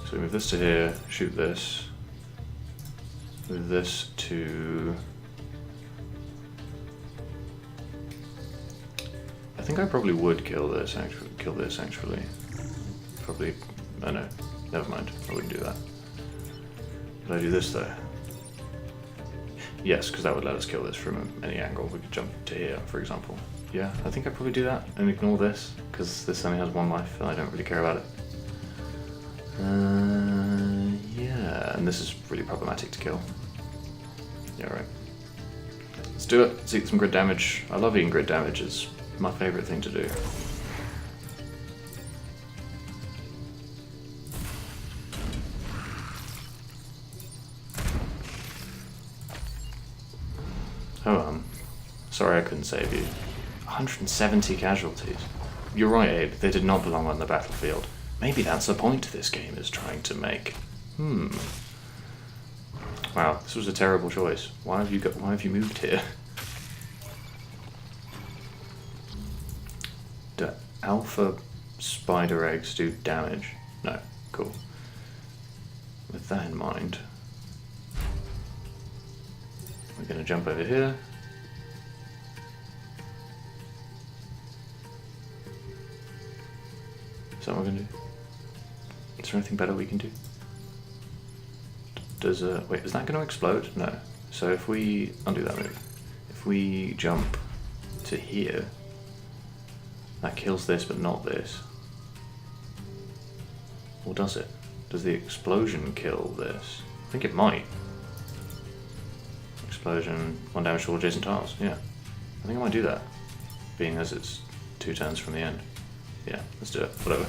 So we move this to here, shoot this. Move this to... I think I probably would kill this actually. Probably... oh no, never mind. I wouldn't do that. Could I do this though? Yes, because that would let us kill this from any angle. We could jump to here, for example. Yeah, I think I'd probably do that and ignore this, because this only has 1 life and I don't really care about it. Yeah, and this is really problematic to kill. Yeah, right. Let's do it. Let's eat some grid damage. I love eating grid damage. It's my favourite thing to do. Oh, sorry I couldn't save you. 170 casualties. You're right, Abe, they did not belong on the battlefield. Maybe that's the point this game is trying to make. Wow, this was a terrible choice. Why have you moved here? Do alpha spider eggs do damage? No, cool. With that in mind, we're going to jump over here. Is that what we're going to do? Is there anything better we can do? Does wait, is that going to explode? No. So if we undo that move, if we jump to here, that kills this but not this. Or does it? Does the explosion kill this? I think it might. Explosion, 1 damage to all adjacent tiles. Yeah, I think I might do that, being as it's 2 turns from the end. Yeah, let's do it. Whatever.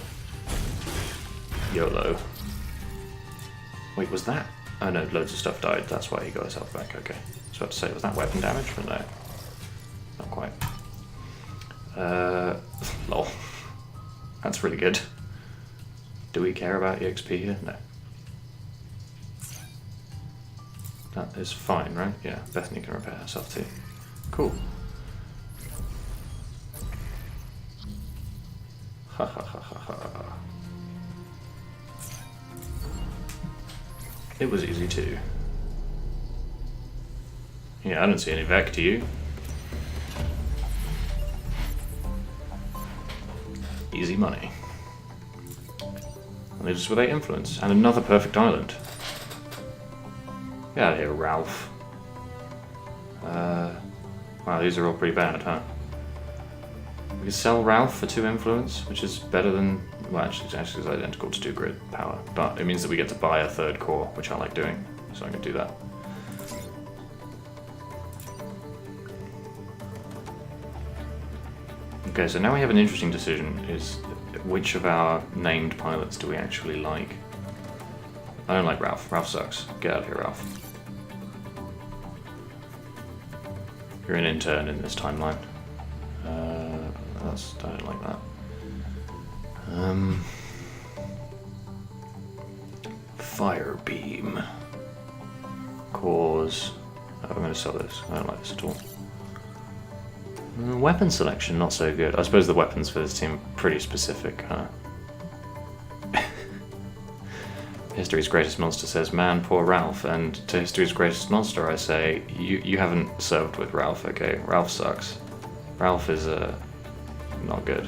YOLO. Wait, was that? Oh no, loads of stuff died. That's why he got his health back. Okay. I was about to say, was that weapon damage? But no, not quite. Lol. That's really good. Do we care about EXP here? No. That is fine, right? Yeah, Bethany can repair herself too. Cool. Ha ha ha ha ha. It was easy too. Yeah, I don't see any Vec, do you? Easy money. And leaves us with 8 influence. And another perfect island. Get out of here, Ralph. Wow, these are all pretty bad, huh? We can sell Ralph for 2 influence, which is better than... Well, actually it's identical to 2 grid power. But it means that we get to buy a 3rd core, which I like doing. So I'm going to do that. Okay, so now we have an interesting decision, is which of our named pilots do we actually like? I don't like Ralph. Ralph sucks. Get out of here, Ralph. You're an intern in this timeline. I don't like that. Fire beam. Cause. Oh, I'm going to sell this. I don't like this at all. Weapon selection, not so good. I suppose the weapons for this team are pretty specific, huh? History's Greatest Monster says, man, poor Ralph. And to History's Greatest Monster, I say, you haven't served with Ralph, okay? Ralph sucks. Ralph is, not good.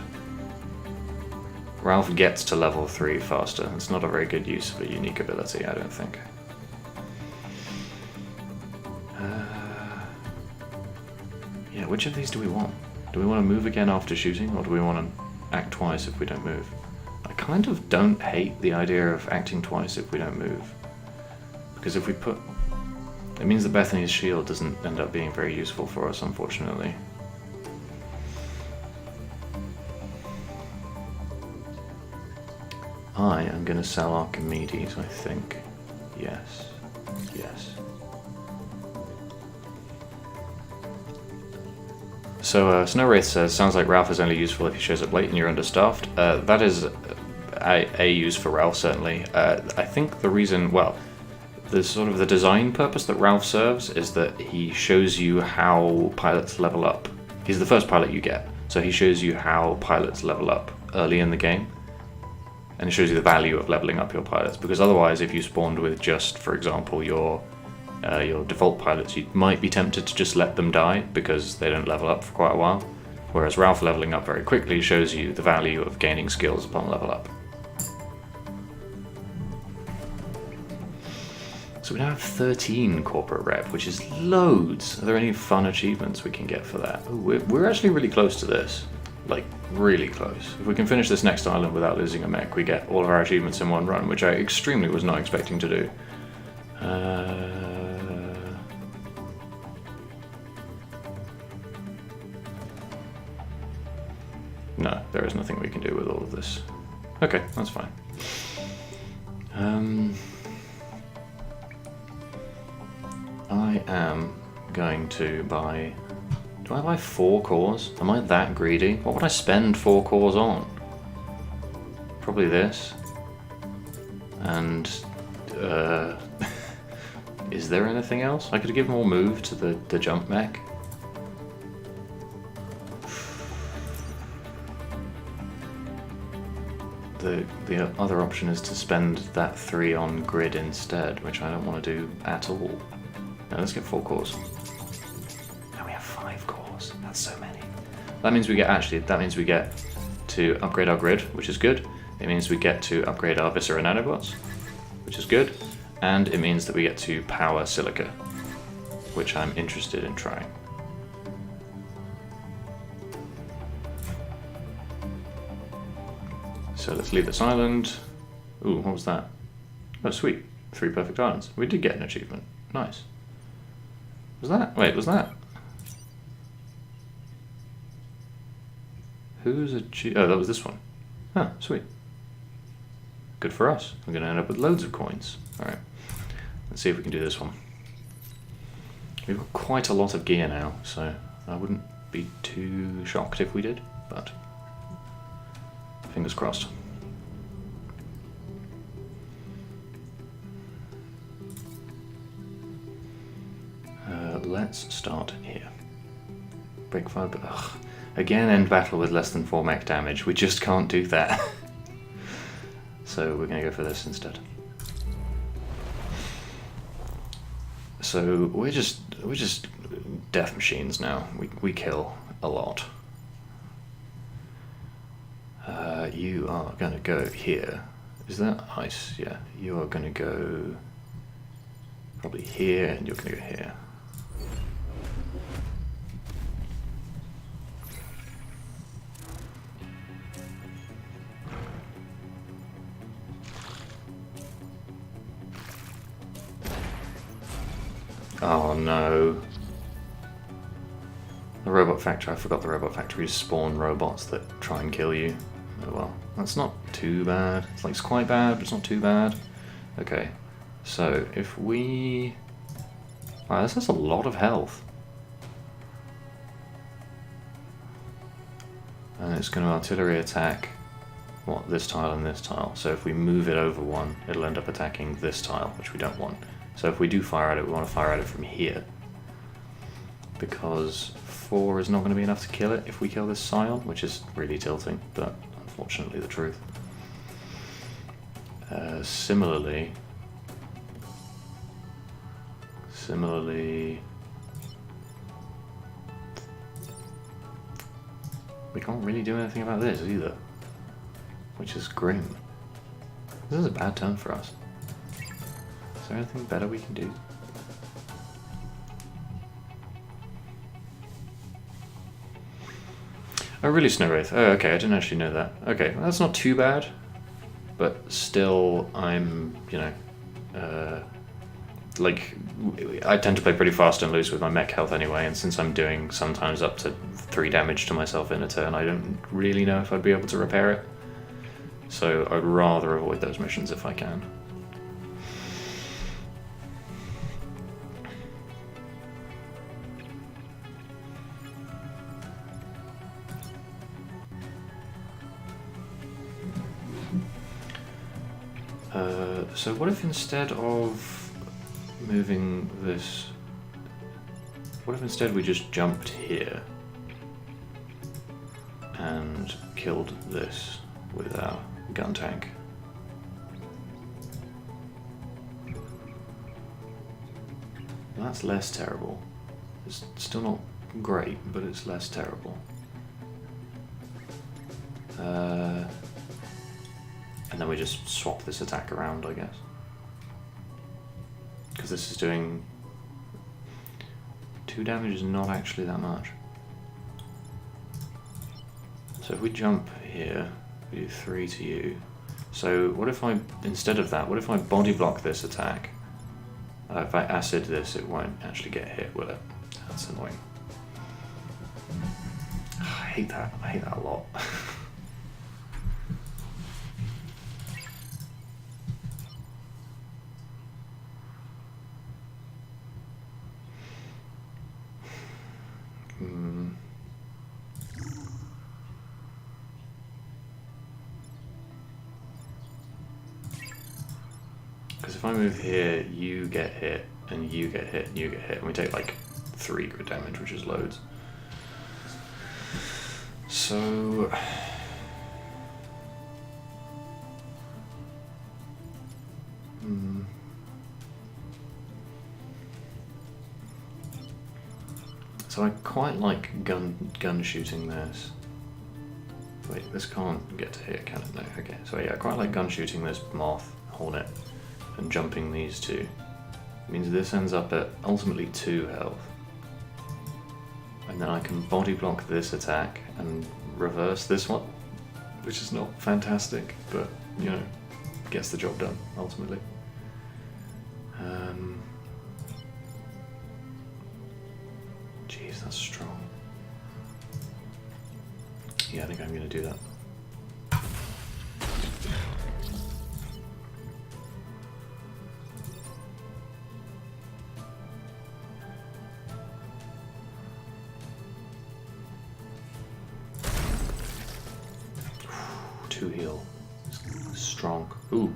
Ralph gets to level 3 faster. It's not a very good use of a unique ability, I don't think. Yeah, which of these do we want? Do we want to move again after shooting, or do we want to act twice if we don't move? I kind of don't hate the idea of acting twice if we don't move. Because if we put... It means that Bethany's shield doesn't end up being very useful for us, unfortunately. I am going to sell Archimedes, I think. Yes. Yes. So, Snow Wraith says, sounds like Ralph is only useful if he shows up late and you're understaffed. That is a use for Ralph, certainly. I think the reason, well, the sort of the design purpose that Ralph serves is that he shows you how pilots level up. He's the first pilot you get, so he shows you how pilots level up early in the game. And it shows you the value of leveling up your pilots, because otherwise if you spawned with just, for example, your default pilots, you might be tempted to just let them die because they don't level up for quite a while. Whereas Ralph leveling up very quickly shows you the value of gaining skills upon level up. So we now have 13 corporate rep, which is loads. Are there any fun achievements we can get for that? Ooh, we're actually really close to this. Like, really close. If we can finish this next island without losing a mech, we get all of our achievements in one run, which I extremely was not expecting to do. No, there is nothing we can do with all of this. Okay, that's fine. I am going to buy... Do I buy 4 cores? Am I that greedy? What would I spend 4 cores on? Probably this. And... is there anything else? I could give more move to the jump mech. The other option is to spend that 3 on grid instead, which I don't want to do at all. Now let's get 4 cores. Now we have 5 cores. That's so many. That means we get to upgrade our grid, which is good. It means we get to upgrade our Viscera nanobots, which is good. And it means that we get to power silica, which I'm interested in trying. So let's leave this island. Ooh, what was that? Oh, sweet. 3 perfect islands. We did get an achievement. Nice. Was that? Wait, was that? Who's achieved? Oh, that was this one. Huh, sweet. Good for us. We're going to end up with loads of coins. Alright. Let's see if we can do this one. We've got quite a lot of gear now, so I wouldn't be too shocked if we did, but fingers crossed. Let's start here. Break fire, but ugh. Again, end battle with less than 4 mech damage. We just can't do that. So we're going to go for this instead. So we're just death machines now. We kill a lot. You are going to go here. Is that ice? Yeah. You are going to go probably here, and you're going to go here. Oh no. The robot factory, I forgot the robot factories spawn robots that try and kill you. Oh well, that's not too bad. It's like, it's quite bad, but it's not too bad. Okay, so if we... Wow, this has a lot of health. And it's going to artillery attack, what, this tile and this tile. So if we move it over one, it'll end up attacking this tile, which we don't want. So if we do fire at it, we want to fire at it from here. Because 4 is not going to be enough to kill it if we kill this Scion, which is really tilting, but unfortunately the truth. Similarly, we can't really do anything about this either, which is grim. This is a bad turn for us. Is there anything better we can do? Oh, really, Snow Wraith? Oh, okay, I didn't actually know that. Okay, well, that's not too bad, but still, I'm, you know, like, I tend to play pretty fast and loose with my mech health anyway, and since I'm doing sometimes up to 3 damage to myself in a turn, I don't really know if I'd be able to repair it. So I'd rather avoid those missions if I can. So what if instead of moving this, what if instead we just jumped here and killed this with our gun tank? That's less terrible. It's still not great, but it's less terrible. And then we just swap this attack around, I guess. Because this is doing 2 damage is not actually that much. So if we jump here, we do 3 to you. So what if I, instead of that, what if I body block this attack? If I acid this, it won't actually get hit, will it? That's annoying. I hate that. I hate that a lot. Because if I move here, you get hit, and you get hit, and you get hit, and we take like 3 good damage, which is loads. So... So I quite like gun shooting this. Wait, this can't get to here, can it? No, okay. So yeah, I quite like gun shooting this Moth, Hornet, and jumping these 2. It means this ends up at ultimately 2 health. And then I can body block this attack and reverse this one, which is not fantastic, but, you know, gets the job done, ultimately. Jeez, that's strong. Yeah, I think I'm going to do that. Two heal. Strong. Ooh.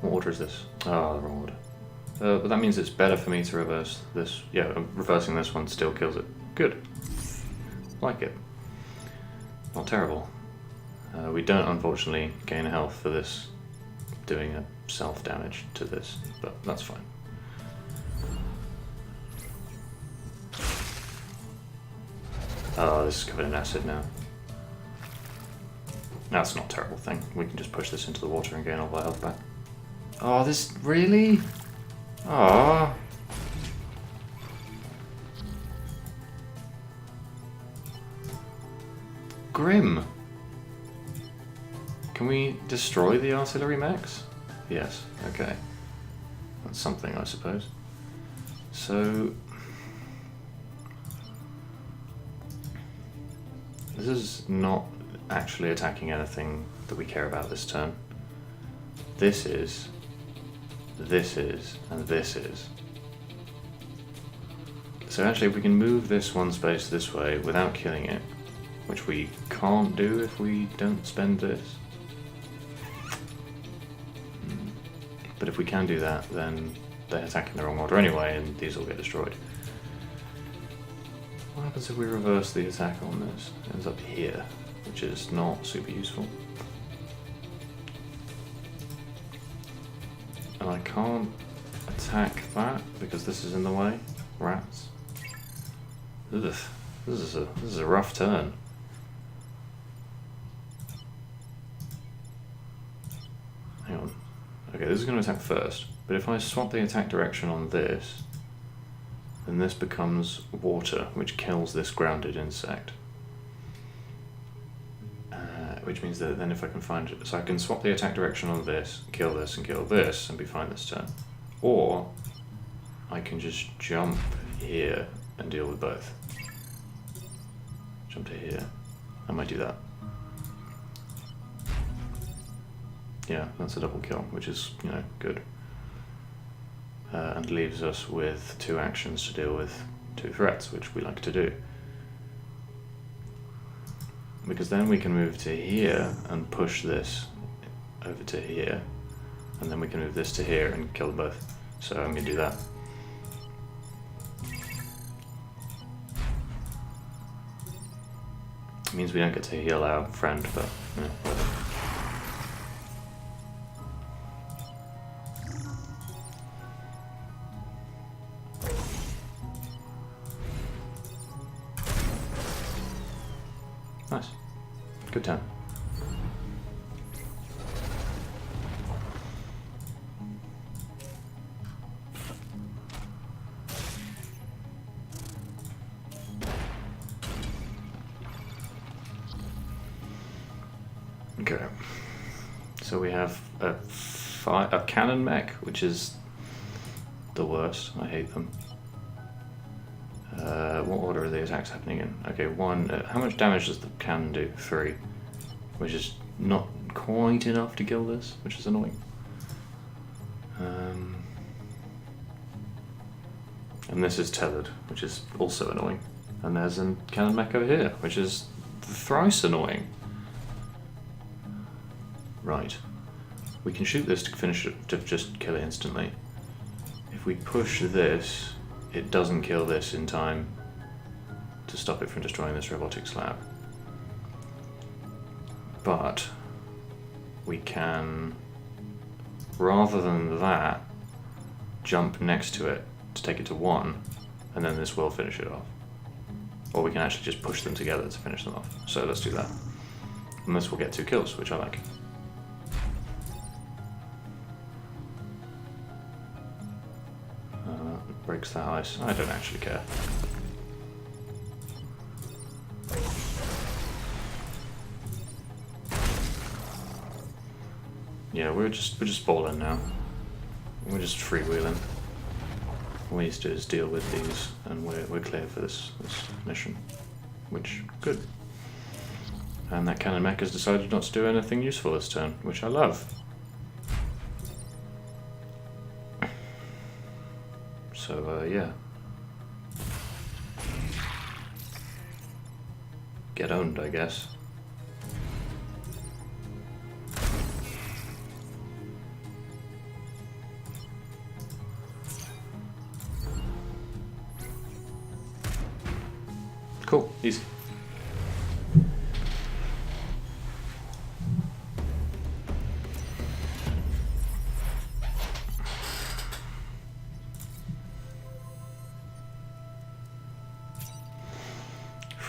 What order is this? Oh, the wrong order. But that means it's better for me to reverse this. Yeah, reversing this one still kills it. Good. Like it. Not terrible. We don't, unfortunately, gain health for this doing a self-damage to this, but that's fine. Oh, this is covered in acid now. That's not a terrible thing. We can just push this into the water and gain all our health back. Oh, this... really? Oh. Grim. Can we destroy the artillery mechs? Yes, okay. That's something, I suppose. So... this is not actually attacking anything that we care about this turn. This is, and this is. So actually if we can move this one space this way without killing it, which we can't do if we don't spend this. But if we can do that, then they're attacking the wrong order anyway, and these will get destroyed. What happens if we reverse the attack on this? It ends up here, which is not super useful. And I can't attack that because this is in the way. Rats. Ugh. This is a rough turn. Hang on. Okay, this is going to attack first, but if I swap the attack direction on this, then this becomes water, which kills this grounded insect. Which means that then if I can find it, so I can swap the attack direction on this, and kill this and be fine this turn. Or I can just jump here and deal with both. Jump to here. I might do that. Yeah, that's a double kill, which is, you know, good. And leaves us with 2 actions to deal with 2 threats, which we like to do. Because then we can move to here and push this over to here, and then we can move this to here and kill them both. So I'm going to do that. It means we don't get to heal our friend, but yeah, whatever. Nice. Good turn. Okay. So we have a cannon mech, which is the worst. I hate them. What order are the attacks happening in? Okay, 1. How much damage does the cannon do? 3. Which is not quite enough to kill this, which is annoying. And this is tethered, which is also annoying. And there's a cannon mech over here, which is thrice annoying. Right. We can shoot this to finish it, to just kill it instantly. If we push this, it doesn't kill this in time to stop it from destroying this robotic slab. But we can, rather than that, jump next to it to take it to 1, and then this will finish it off. Or we can actually just push them together to finish them off. So let's do that. And this will get 2 kills, which I like. Breaks that ice. I don't actually care. Yeah, we're just balling now. We're just freewheeling. All we need to do is deal with these, and we're clear for this mission. Which, good. And that cannon mech has decided not to do anything useful this turn, which I love. So, yeah. Get owned, I guess. Cool, easy.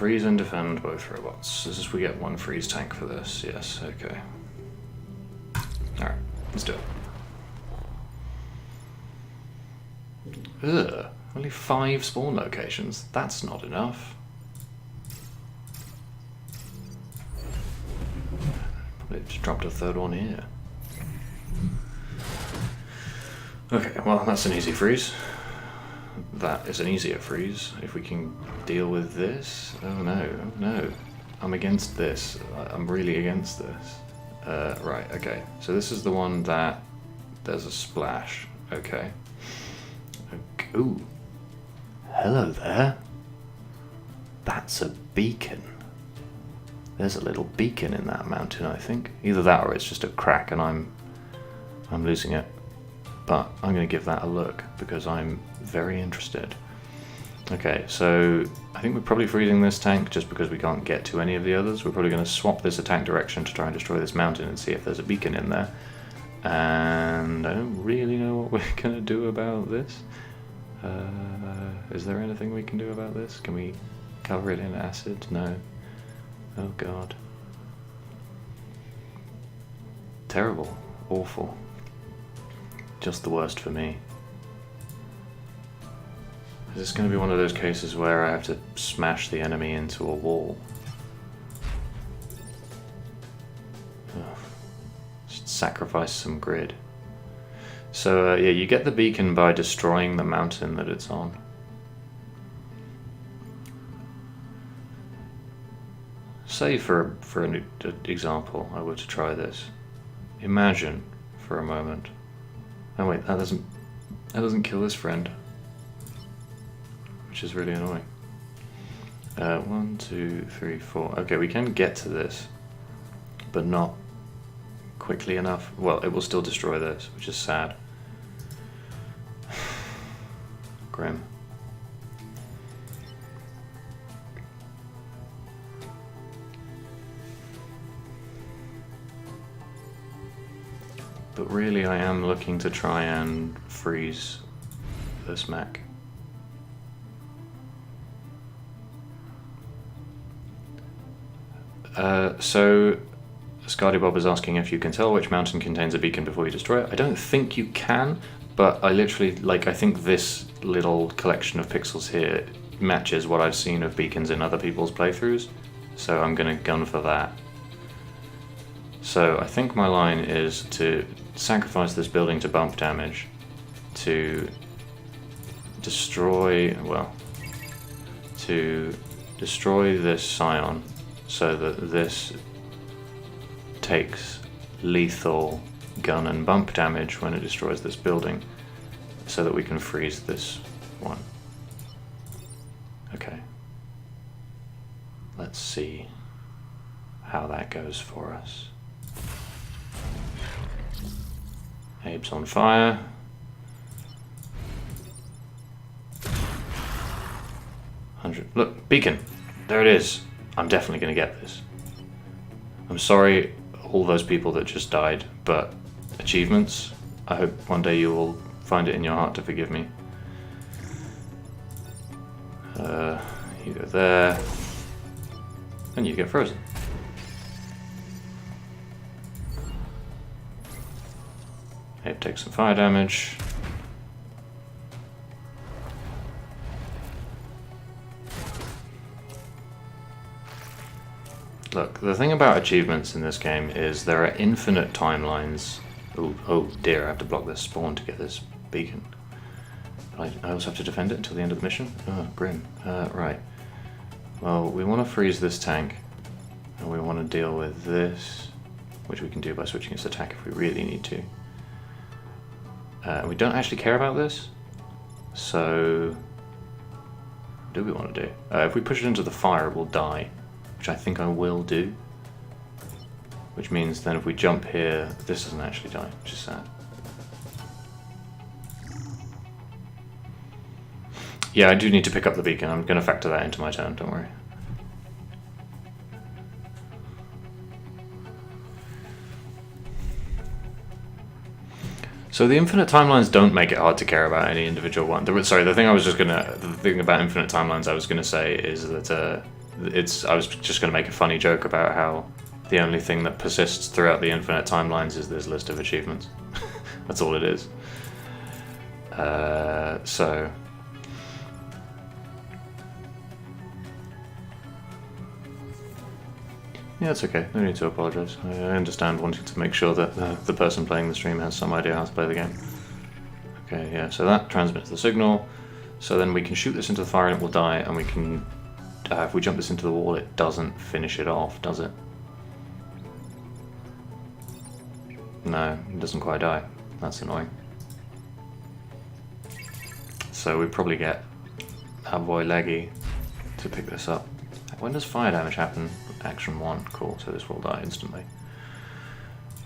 freeze and defend both robots. This is, we get one freeze tank for this. Yes, okay. Alright, let's do it. Ugh, only 5 spawn locations. That's not enough. Probably just dropped a 3rd one here. Okay, well, that's an easy freeze. That is an easier freeze. If we can deal with this. Oh no, oh no. I'm against this. I'm really against this. Right, okay. So this is the one that there's a splash. Okay. Ooh. Hello there. That's a beacon. There's a little beacon in that mountain, I think. Either that or it's just a crack and I'm losing it. But I'm going to give that a look because I'm very interested. Okay, so I think we're probably freezing this tank just because we can't get to any of the others. We're probably going to swap this attack direction to try and destroy this mountain and see if there's a beacon in there. And I don't really know what we're going to do about this. Is there anything we can do about this? Can we cover it in acid? No. Oh god. Terrible. Awful. Just the worst for me. Is this going to be one of those cases where I have to smash the enemy into a wall? Ugh. Just sacrifice some grid. So yeah, you get the beacon by destroying the mountain that it's on. Say for an example, I were to try this. Imagine for a moment. Oh wait, that doesn't kill his friend, which is really annoying. 1, 2, 3, 4. Okay, we can get to this, but not quickly enough. Well, it will still destroy this, which is sad. Grim. But really, I am looking to try and freeze this mech. So, Scardy Bob is asking if you can tell which mountain contains a beacon before you destroy it. I don't think you can, but I literally, I think this little collection of pixels here matches what I've seen of beacons in other people's playthroughs, so I'm gonna gun for that. So I think my line is to sacrifice this building to bump damage, to destroy, to destroy this scion so that this takes lethal gun and bump damage when it destroys this building, so that we can freeze this one. Okay. Let's see how that goes for us. Abe's on fire. Look, beacon. There it is. I'm definitely going to get this. I'm sorry, all those people that just died, but achievements. I hope one day you will find it in your heart to forgive me. You go there, and you get frozen. Abe takes some fire damage. Look, the thing about achievements in this game is there are infinite timelines. Oh dear, I have to block this spawn to get this beacon. I also have to defend it until the end of the mission? Oh, grim. Right. Well, we want to freeze this tank, and we want to deal with this, which we can do by switching its attack if we really need to. We don't actually care about this, so what do we want to do? If we push it into the fire, it will die, which I think I will do. Which means then if we jump here, this doesn't actually die, which is sad. Yeah, I do need to pick up the beacon. I'm going to factor that into my turn, don't worry. So the infinite timelines don't make it hard to care about any individual one. Sorry, the thing about infinite timelines I was gonna say is that I was just going to make a funny joke about how the only thing that persists throughout the infinite timelines is this list of achievements. That's all it is. So... yeah, it's okay. No need to apologise. I understand wanting to make sure that the person playing the stream has some idea how to play the game. Okay, yeah, so that transmits the signal. So then we can shoot this into the fire and it will die, and we can... if we jump this into the wall, it doesn't finish it off, does it? No, it doesn't quite die. That's annoying. So we probably get our boy Leggy to pick this up. When does fire damage happen? Action 1. Cool, so this will die instantly.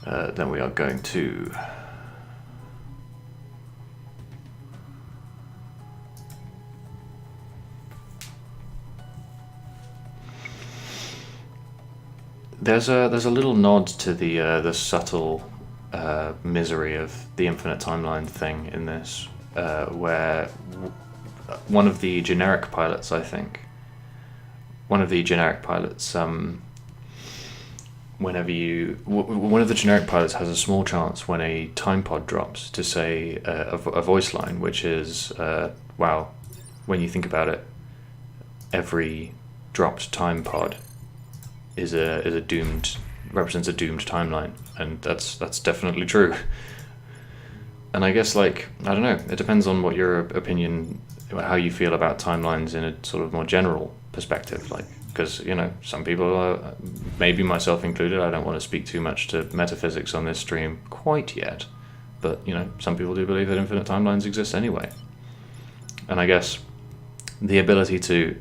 Then we are going to... There's a little nod to the subtle misery of the infinite timeline thing in this, where one of the generic pilots, I think, one of the generic pilots, one of the generic pilots has a small chance when a time pod drops to say a voice line, which is, wow, when you think about it, every dropped time pod is a doomed, represents a doomed timeline, and that's definitely true. And I guess, like, I don't know, it depends on what your opinion, how you feel about timelines in a sort of more general perspective, like, because, you know, some people, maybe myself included, I don't want to speak too much to metaphysics on this stream quite yet, but, you know, some people do believe that infinite timelines exist anyway. And I guess the ability to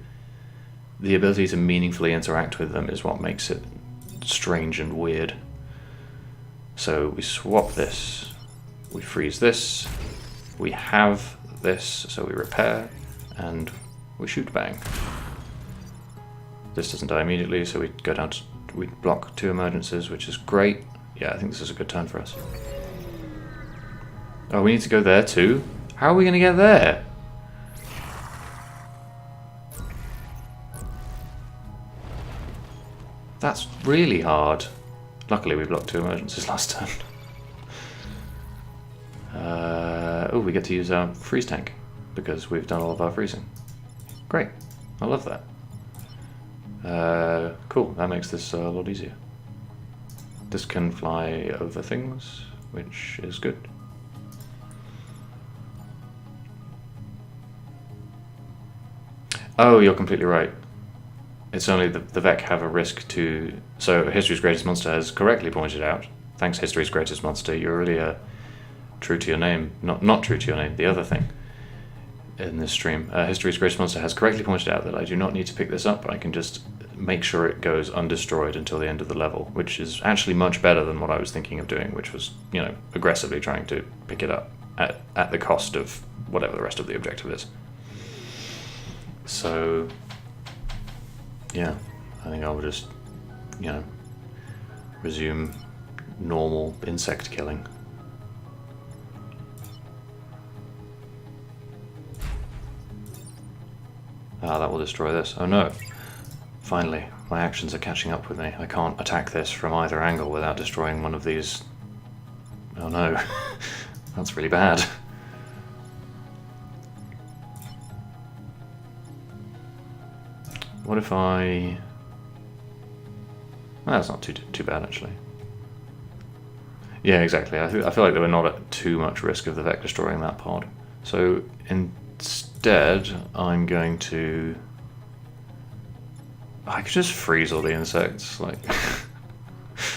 meaningfully interact with them is what makes it strange and weird. So we swap this, we freeze this, we have this, so we repair, and we shoot bang. This doesn't die immediately, so we go down to, we block 2 emergencies, which is great. Yeah, I think this is a good turn for us. Oh, we need to go there too? How are we going to get there? That's really hard. Luckily we blocked 2 emergencies last turn. Oh, we get to use our freeze tank because we've done all of our freezing. Great, I love that. Cool, that makes this a lot easier. This can fly over things, which is good. Oh, you're completely right. It's only the Vec have a risk to... So History's Greatest Monster has correctly pointed out, thanks History's Greatest Monster, you're really true to your name. Not true to your name, the other thing in this stream. History's Greatest Monster has correctly pointed out that I do not need to pick this up, I can just make sure it goes undestroyed until the end of the level, which is actually much better than what I was thinking of doing, which was, you know, aggressively trying to pick it up at the cost of whatever the rest of the objective is. So... yeah, I think I'll just, you know, resume normal insect killing. Ah, that will destroy this. Oh no. Finally, my actions are catching up with me. I can't attack this from either angle without destroying one of these... oh no. That's really bad. What if I... well, that's not too bad, actually. Yeah, exactly. I feel like they were not at too much risk of the Vec destroying that pod. So instead, I'm going to... I could just freeze all the insects, like,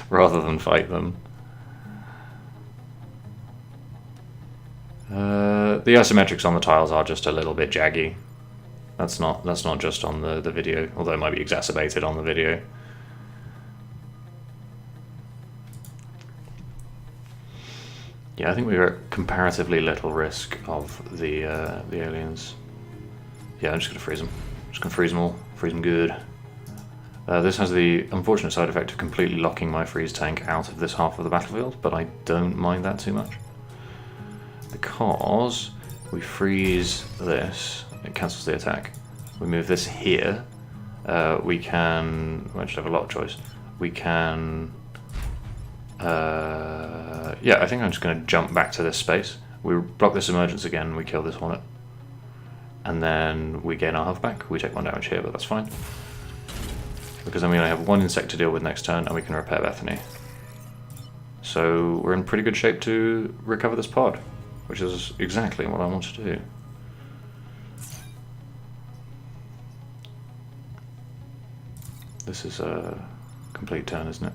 rather than fight them. The isometrics on the tiles are just a little bit jaggy. That's not just on the video, although it might be exacerbated on the video. Yeah, I think we were at comparatively little risk of the aliens. Yeah, I'm just gonna freeze them. Just gonna freeze them all. Freeze them good. This has the unfortunate side effect of completely locking my freeze tank out of this half of the battlefield, but I don't mind that too much. Because we freeze this, it cancels the attack. We move this here, We can... we actually have a lot of choice. We can... yeah, I think I'm just going to jump back to this space. We block this emergence again, we kill this hornet. And then we gain our health back. We take 1 damage here, but that's fine. Because then we only have 1 insect to deal with next turn, and we can repair Bethany. So we're in pretty good shape to recover this pod, which is exactly what I want to do. This is a complete turn, isn't it?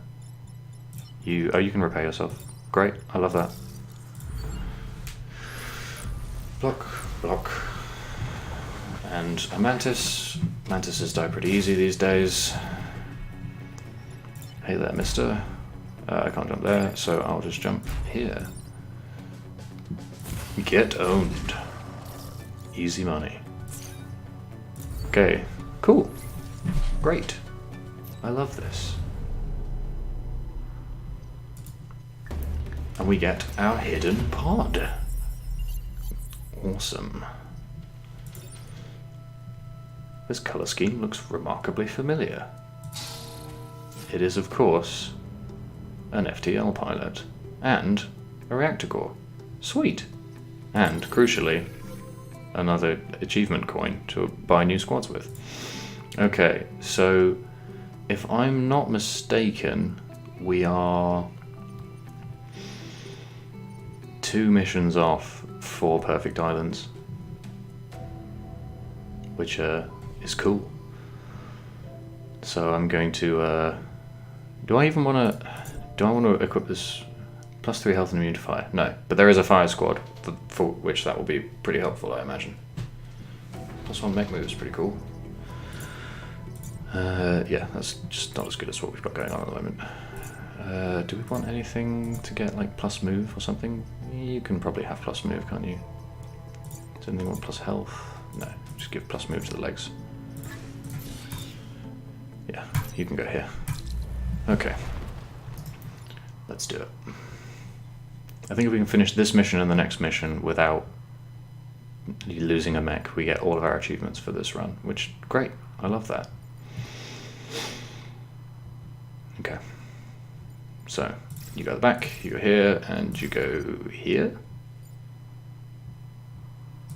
You can repair yourself. Great, I love that. Block, block. And a mantis. Mantises die pretty easy these days. Hey there, mister. I can't jump there, so I'll just jump here. Get owned. Easy money. Okay, cool. Great. I love this. And we get our hidden pod. Awesome. This colour scheme looks remarkably familiar. It is, of course, an FTL pilot and a reactor core. Sweet. And, crucially, another achievement coin to buy new squads with. Okay, so if I'm not mistaken, we are 2 missions off for Perfect Islands, which is cool. So I'm going to do I want to equip this +3 health and immune to fire? No, but there is a fire squad for which that will be pretty helpful, I imagine. +1 mech move is pretty cool. Yeah, that's just not as good as what we've got going on at the moment. Do we want anything to get like plus move or something? You can probably have plus move, can't you? Does anything want plus health? No, just give plus move to the legs. Yeah, you can go here. Okay. Let's do it. I think if we can finish this mission and the next mission without losing a mech, we get all of our achievements for this run, which, great, I love that. Okay. So, you go back, you go here, and you go here?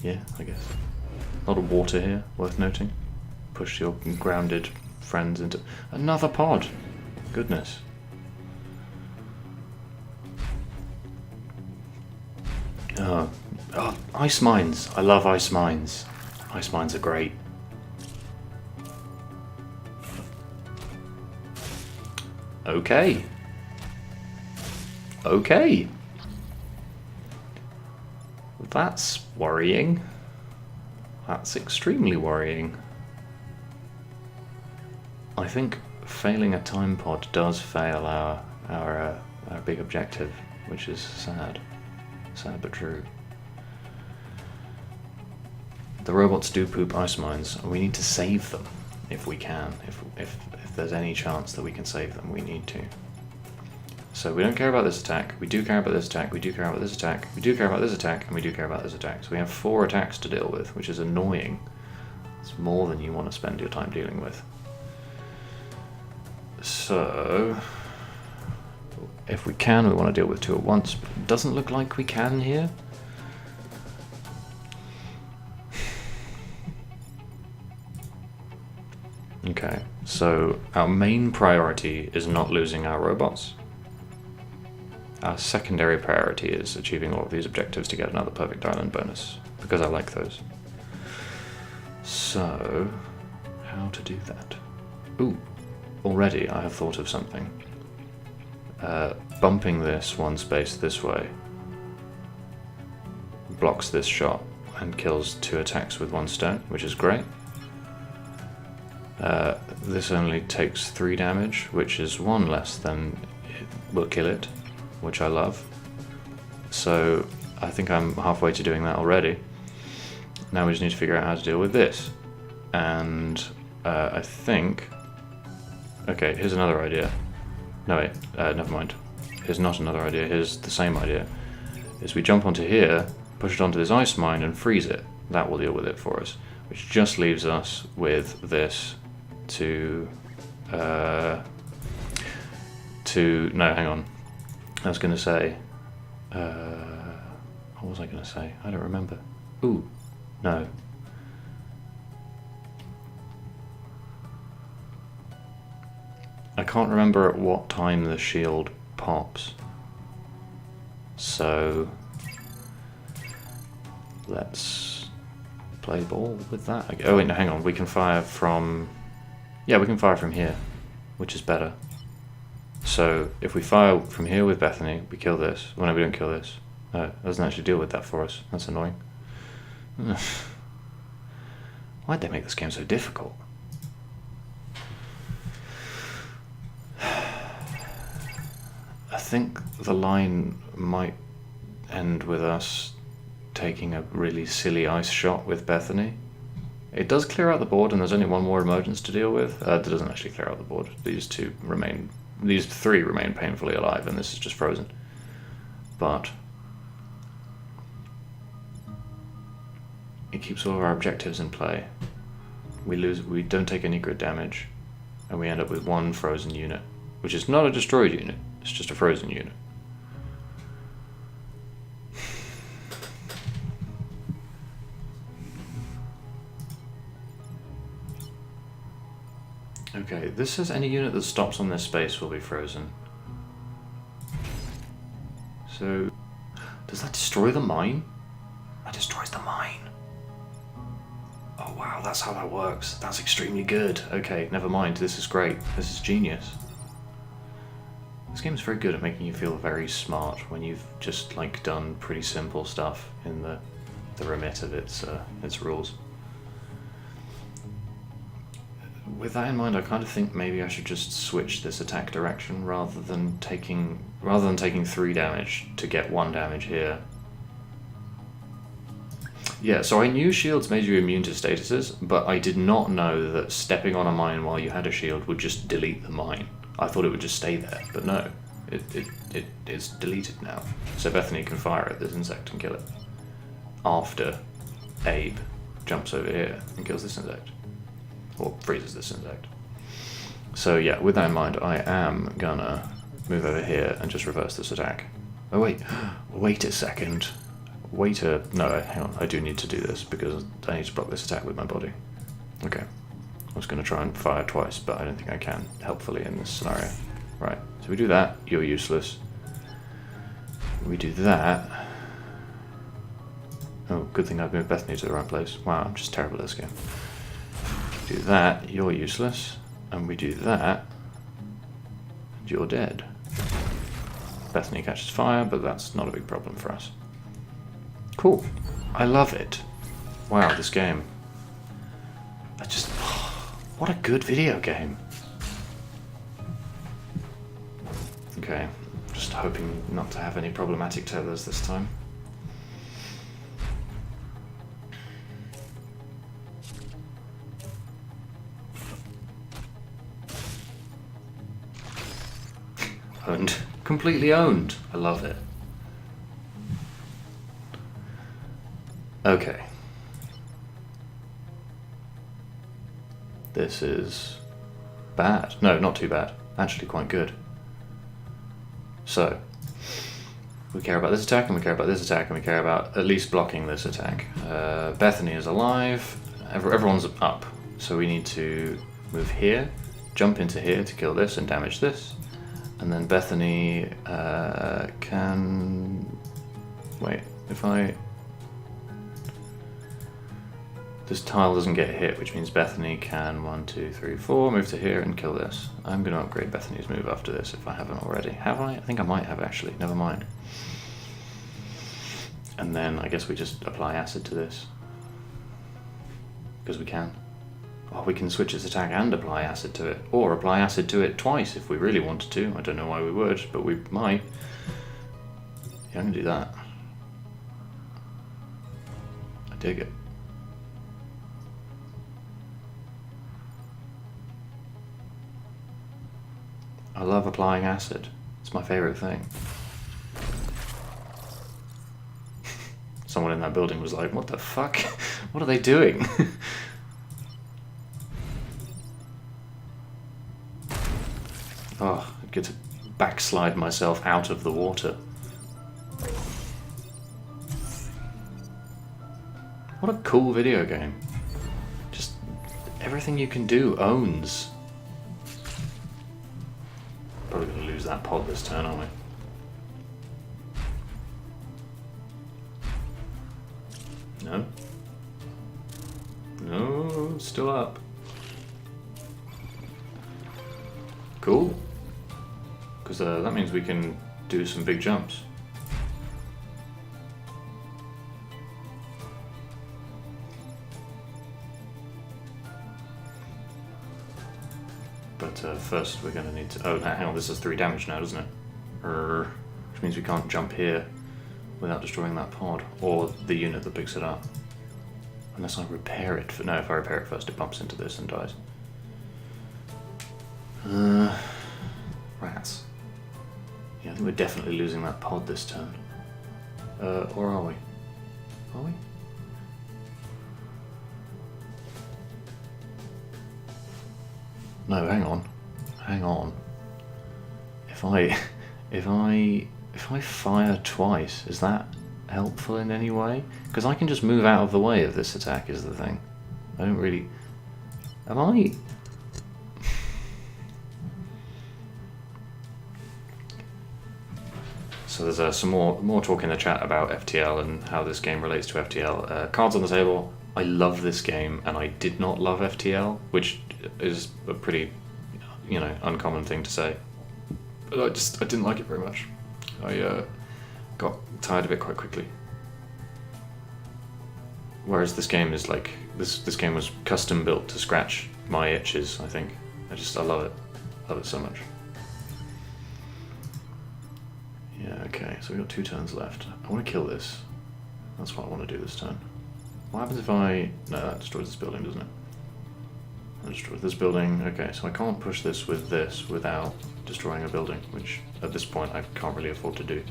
Yeah, I guess. A lot of water here, worth noting. Push your grounded friends into... Another pod! Goodness. Oh, ice mines! I love ice mines. Ice mines are great. Okay. Okay. That's worrying. That's extremely worrying. I think failing a time pod does fail our big objective, which is sad. Sad but true. The robots do poop ice mines, and we need to save them if we can. If there's any chance that we can save them, we need to. So we don't care about this attack, we do care about this attack, we do care about this attack, we do care about this attack, and we do care about this attack. So we have 4 attacks to deal with, which is annoying. It's more than you want to spend your time dealing with. So, if we can, we want to deal with 2 at once, but it doesn't look like we can here. Okay, so our main priority is not losing our robots. Our secondary priority is achieving all of these objectives to get another Perfect Island bonus, because I like those. So, how to do that? Ooh, already I have thought of something. Bumping this 1 space this way blocks this shot and kills 2 attacks with 1 stone, which is great. This only takes 3 damage, which is 1 less than it will kill it, which I love. So I think I'm halfway to doing that already. Now we just need to figure out how to deal with this. And I think... Okay, here's another idea. No wait, never mind. Here's not another idea, here's the same idea. Is we jump onto here, push it onto this ice mine and freeze it. That will deal with it for us. Which just leaves us with this to no, hang on. I was going to say, what was I going to say? I don't remember. Ooh, no. I can't remember at what time the shield pops. So let's play ball with that. Oh wait, no, hang on. We can fire from... Yeah, we can fire from here, which is better. So if we fire from here with Bethany, we kill this. Well, no, we don't kill this. No, it doesn't actually deal with that for us. That's annoying. Why'd they make this game so difficult? I think the line might end with us taking a really silly ice shot with Bethany. It does clear out the board, and there's only one more emergence to deal with. That doesn't actually clear out the board. These three remain painfully alive, and this is just frozen. But it keeps all of our objectives in play. We don't take any grid damage, and we end up with one frozen unit, which is not a destroyed unit. It's just a frozen unit. Okay, this says any unit that stops on this space will be frozen. So, does that destroy the mine? That destroys the mine. Oh wow, that's how that works. That's extremely good. Okay, never mind. This is great. This is genius. This game is very good at making you feel very smart when you've just like done pretty simple stuff in the remit of its rules. With that in mind, I kind of think maybe I should just switch this attack direction rather than taking 3 damage to get 1 damage here. Yeah, so I knew shields made you immune to statuses, but I did not know that stepping on a mine while you had a shield would just delete the mine. I thought it would just stay there, but no, it's deleted now. So Bethany can fire at this insect and kill it after Abe jumps over here and kills this insect. Or freezes this insect. So yeah, with that in mind, I am gonna move over here and just reverse this attack. Oh wait, wait a second. No, hang on, I do need to do this because I need to block this attack with my body. Okay, I was gonna try and fire twice, but I don't think I can helpfully in this scenario. Right, so we do that, you're useless. We do that. Oh, good thing I've moved Bethany to the right place. Wow, I'm just terrible at this game. Do that, you're useless, and we do that, and you're dead. Bethany catches fire, but that's not a big problem for us. Cool. I love it. Wow, this game. What a good video game. Okay, just hoping not to have any problematic tethers this time. Owned. Completely owned. I love it. Okay. This is bad. No, not too bad. Actually quite good. So, we care about this attack, and we care about this attack, and we care about at least blocking this attack. Bethany is alive. Everyone's up. So we need to move here, jump into here to kill this and damage this. And then Bethany can... Wait, if I... This tile doesn't get hit, which means Bethany can 1, 2, 3, 4 move to here and kill this. I'm going to upgrade Bethany's move after this if I haven't already. Have I? I think I might have actually. Never mind. And then I guess we just apply acid to this. Because we can. Or we can switch its attack and apply acid to it. Or apply acid to it twice if we really wanted to. I don't know why we would, but we might. Yeah, I'm going to do that. I dig it. I love applying acid. It's my favourite thing. Someone in that building was like, what the fuck? What are they doing? get to backslide myself out of the water. What a cool video game. Just everything you can do owns. Probably going to lose that pod this turn, aren't we? No. No, still up. Cool. Because that means we can do some big jumps. But first we're going to need to... Oh, hang on, this is 3 damage now, doesn't it? Which means we can't jump here without destroying that pod, or the unit that picks it up. Unless I repair it. No, if I repair it first, it bumps into this and dies. Rats. Yeah, I think we're definitely losing that pod this turn. Or are we? Are we? No, hang on. Hang on. If I fire twice, is that helpful in any way? Because I can just move out of the way of this attack is the thing. I don't really... Am I... So there's some more talk in the chat about FTL and how this game relates to FTL. Cards on the table. I love this game, and I did not love FTL, which is a pretty, uncommon thing to say. But I didn't like it very much. I got tired of it quite quickly. Whereas this game is like this game was custom built to scratch my itches. I think I love it. Love it so much. Yeah, okay, so we've got 2 turns left. I want to kill this. That's what I want to do this turn. What happens if I... No, that destroys this building, doesn't it? That destroys this building. Okay, so I can't push this without destroying a building, which at this point I can't really afford to do.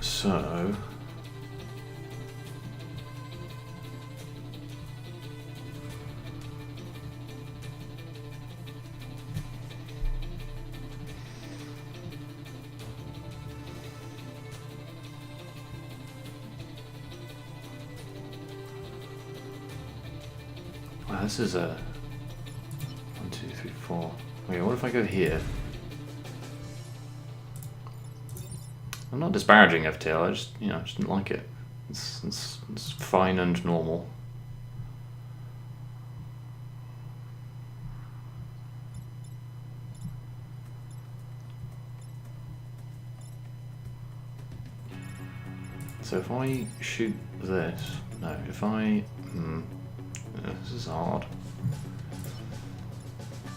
So... Wow, this is a 1, 2, 3, 4. Okay, what if I go here? I'm not disparaging FTL. I just didn't like it. It's fine and normal. So if I shoot this, no. If I this is hard.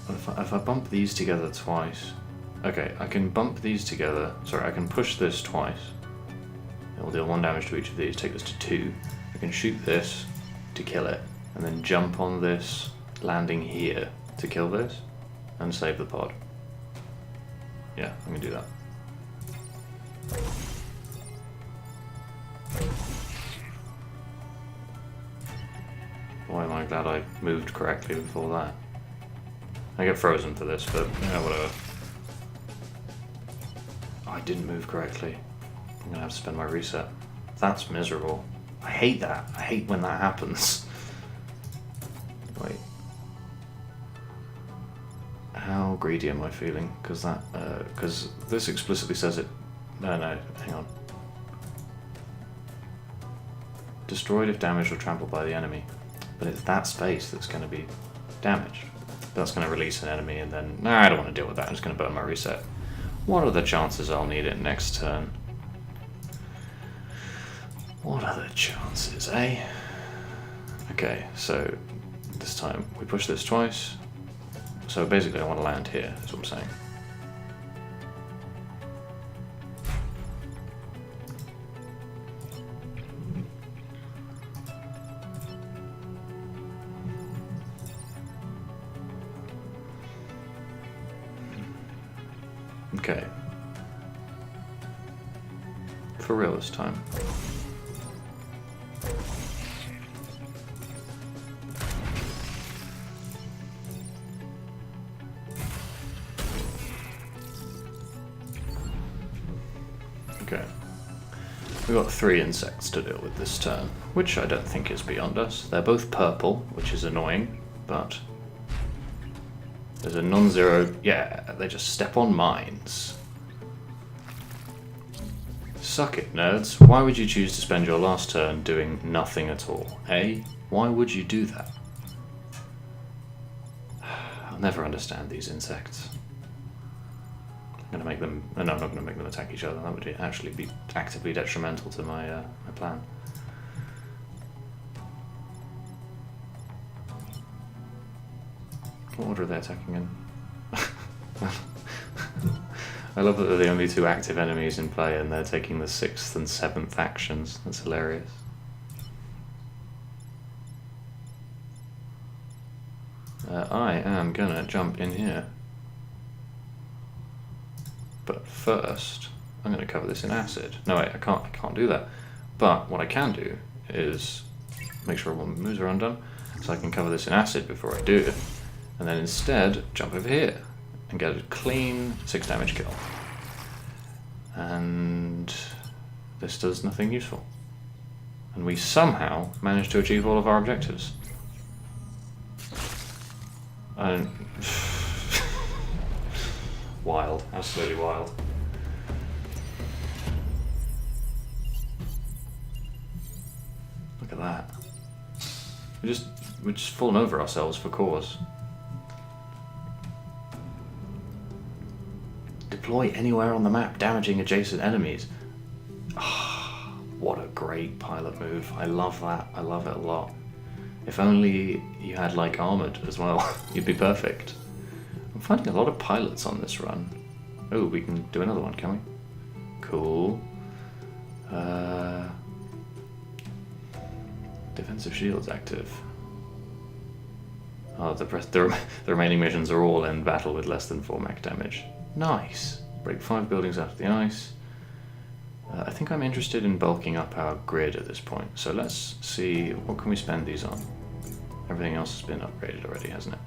If I bump these together twice... Okay, I can bump these together. Sorry, I can push this twice. It will deal 1 damage to each of these, take this to 2. I can shoot this to kill it, and then jump on this, landing here to kill this, and save the pod. Yeah, I'm gonna do that. Boy, am I glad I moved correctly before that. I get frozen for this, but yeah, whatever. Oh, I didn't move correctly. I'm gonna have to spend my reset. That's miserable. I hate that. I hate when that happens. Wait. How greedy am I feeling? Because this explicitly says it. No, hang on. Destroyed if damaged or trampled by the enemy. But it's that space that's going to be damaged. That's going to release an enemy, and then... Nah, I don't want to deal with that. I'm just going to burn my reset. What are the chances I'll need it next turn? What are the chances, eh? Okay, so this time we push this twice. So basically I want to land here, is what I'm saying. Okay. For real this time. Okay. We've got 3 insects to deal with this turn, which I don't think is beyond us. They're both purple, which is annoying, but there's a non-zero... Yeah, they just step on mines. Suck it, nerds. Why would you choose to spend your last turn doing nothing at all? Eh? Why would you do that? I'll never understand these insects. I'm gonna make them... No, I'm not gonna make them attack each other. That would actually be actively detrimental to my, my plan. What order are they attacking in? I love that they're the only 2 active enemies in play and they're taking the 6th and 7th actions. That's hilarious. I am gonna jump in here. But first, I'm gonna cover this in acid. No wait, I can't do that. But what I can do is make sure all my moves are undone, so I can cover this in acid before I do it. And then instead, jump over here and get a clean 6 damage kill. And this does nothing useful. And we somehow managed to achieve all of our objectives. Wild, absolutely wild. Look at that. We're just falling over ourselves for cause. Deploy anywhere on the map, damaging adjacent enemies. Oh, what a great pilot move. I love that. I love it a lot. If only you had like armored as well, you'd be perfect. I'm finding a lot of pilots on this run. Oh, we can do another one, can we? Cool. Defensive shields active. Oh, the remaining missions are all in battle with less than 4 mech damage. Nice. Break 5 buildings out of the ice. I think I'm interested in bulking up our grid at this point. So let's see, what can we spend these on? Everything else has been upgraded already, hasn't it?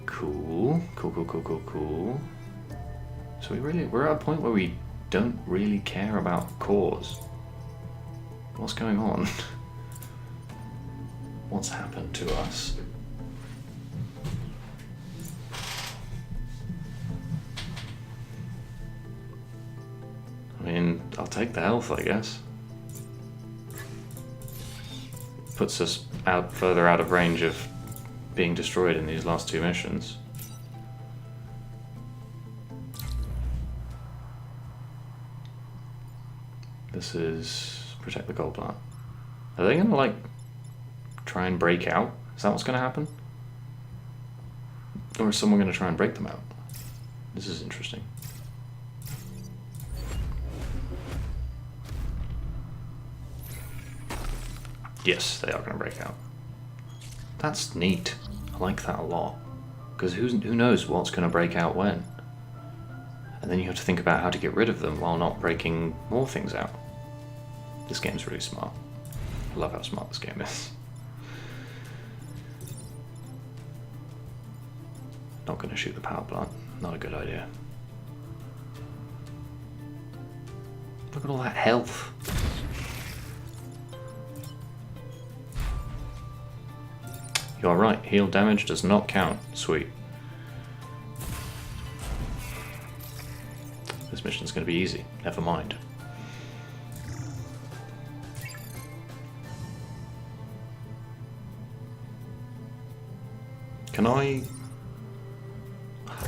Cool. Cool, cool, cool, cool, cool. So we're at a point where we don't really care about cores. What's going on? What's happened to us? I mean, I'll take the health, I guess. Puts us further out of range of being destroyed in these last 2 missions. This is protect the gold plant. Are they gonna like try and break out? Is that what's gonna happen? Or is someone gonna try and break them out? This is interesting. Yes, they are going to break out. That's neat. I like that a lot. Because who knows what's going to break out when? And then you have to think about how to get rid of them while not breaking more things out. This game's really smart. I love how smart this game is. Not going to shoot the power plant. Not a good idea. Look at all that health. You're right, heal damage does not count. Sweet. This mission's going to be easy. Never mind. Can I...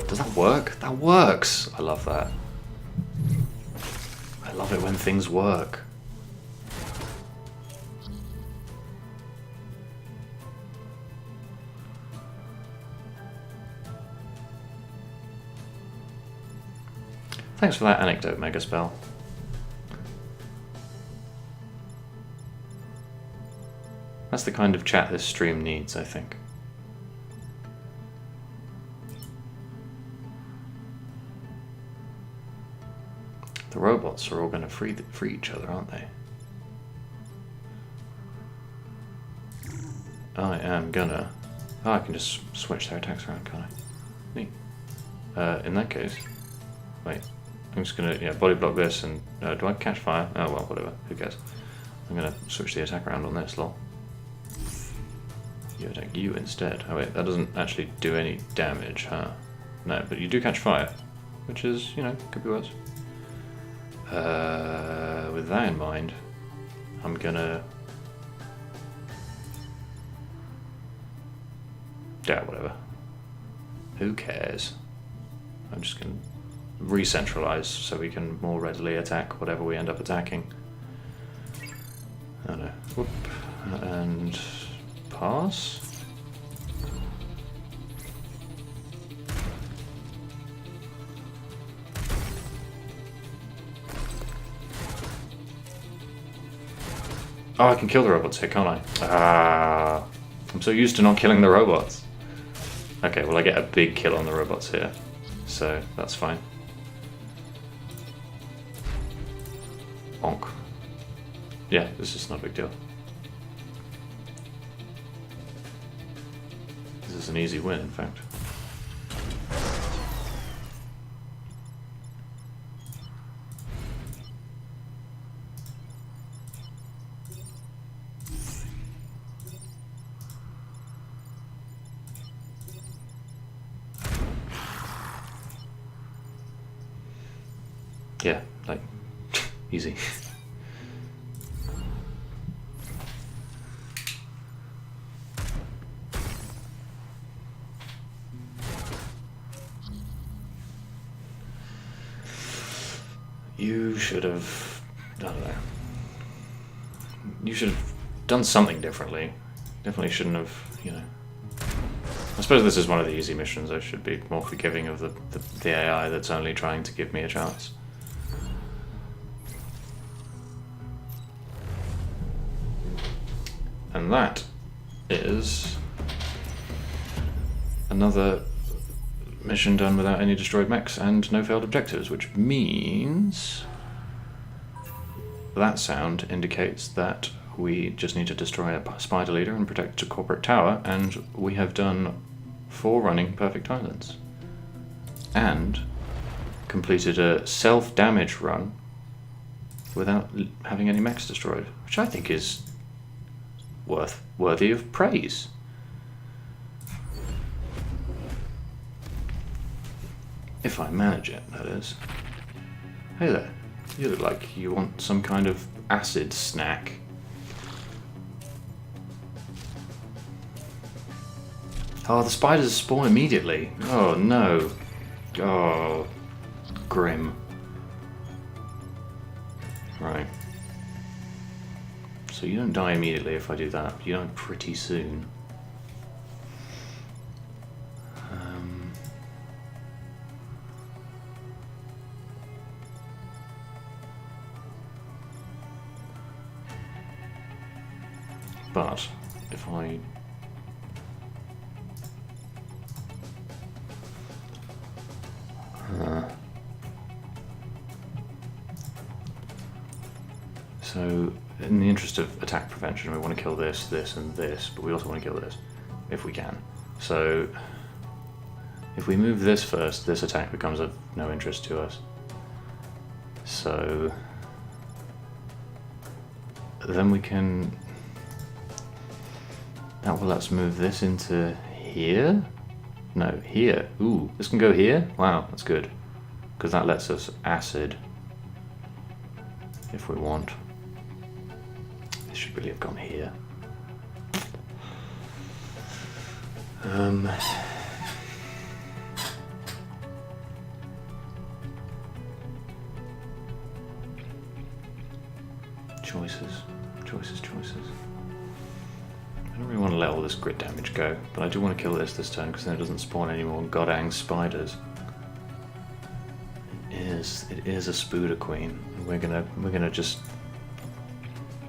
Does that work? That works! I love that. I love it when things work. Thanks for that anecdote, Megaspell. That's the kind of chat this stream needs, I think. The robots are all going to free each other, aren't they? I am gonna... Oh, I can just switch their attacks around, can't I? Neat. In that case... Wait. I'm just gonna body block this and do I catch fire? Oh well, whatever. Who cares? I'm gonna switch the attack around on this lol. You attack you instead. Oh wait, that doesn't actually do any damage, huh? No, but you do catch fire, which is could be worse. With that in mind, I'm gonna. Yeah, whatever. Who cares? I'm just gonna re-centralize so we can more readily attack whatever we end up attacking. Oh no. Whoop. And pass. Oh, I can kill the robots here, can't I? Ah, I'm so used to not killing the robots. Okay, well I get a big kill on the robots here, so that's fine. Bonk. Yeah, this is not a big deal. This is an easy win, in fact. Yeah, like, easy. You should have, I don't know. You should have done something differently. Definitely shouldn't have, I suppose this is one of the easy missions. I should be more forgiving of the AI that's only trying to give me a chance. And that is another mission done without any destroyed mechs and no failed objectives, which means that sound indicates that we just need to destroy a spider leader and protect a corporate tower, and we have done 4 running perfect islands. And completed a self-damage run without having any mechs destroyed, which I think is worthy of praise. If I manage it, that is. Hey there, you look like you want some kind of acid snack. Oh, the spiders spawn immediately. Oh no. Oh, grim. Right. So you don't die immediately if I do that. You die pretty soon. But if I so in the interest of attack prevention, we want to kill this, this, and this, but we also want to kill this, if we can. So if we move this first, this attack becomes of no interest to us. So then we can... That will let us move this into here? No, here. Ooh, this can go here? Wow, that's good. Because that lets us acid if we want. This should really have gone here. Choices. I don't really want to let all this grit damage go, but I do want to kill this turn because then it doesn't spawn any more goddamn spiders. It is a Spooder Queen, and we're gonna just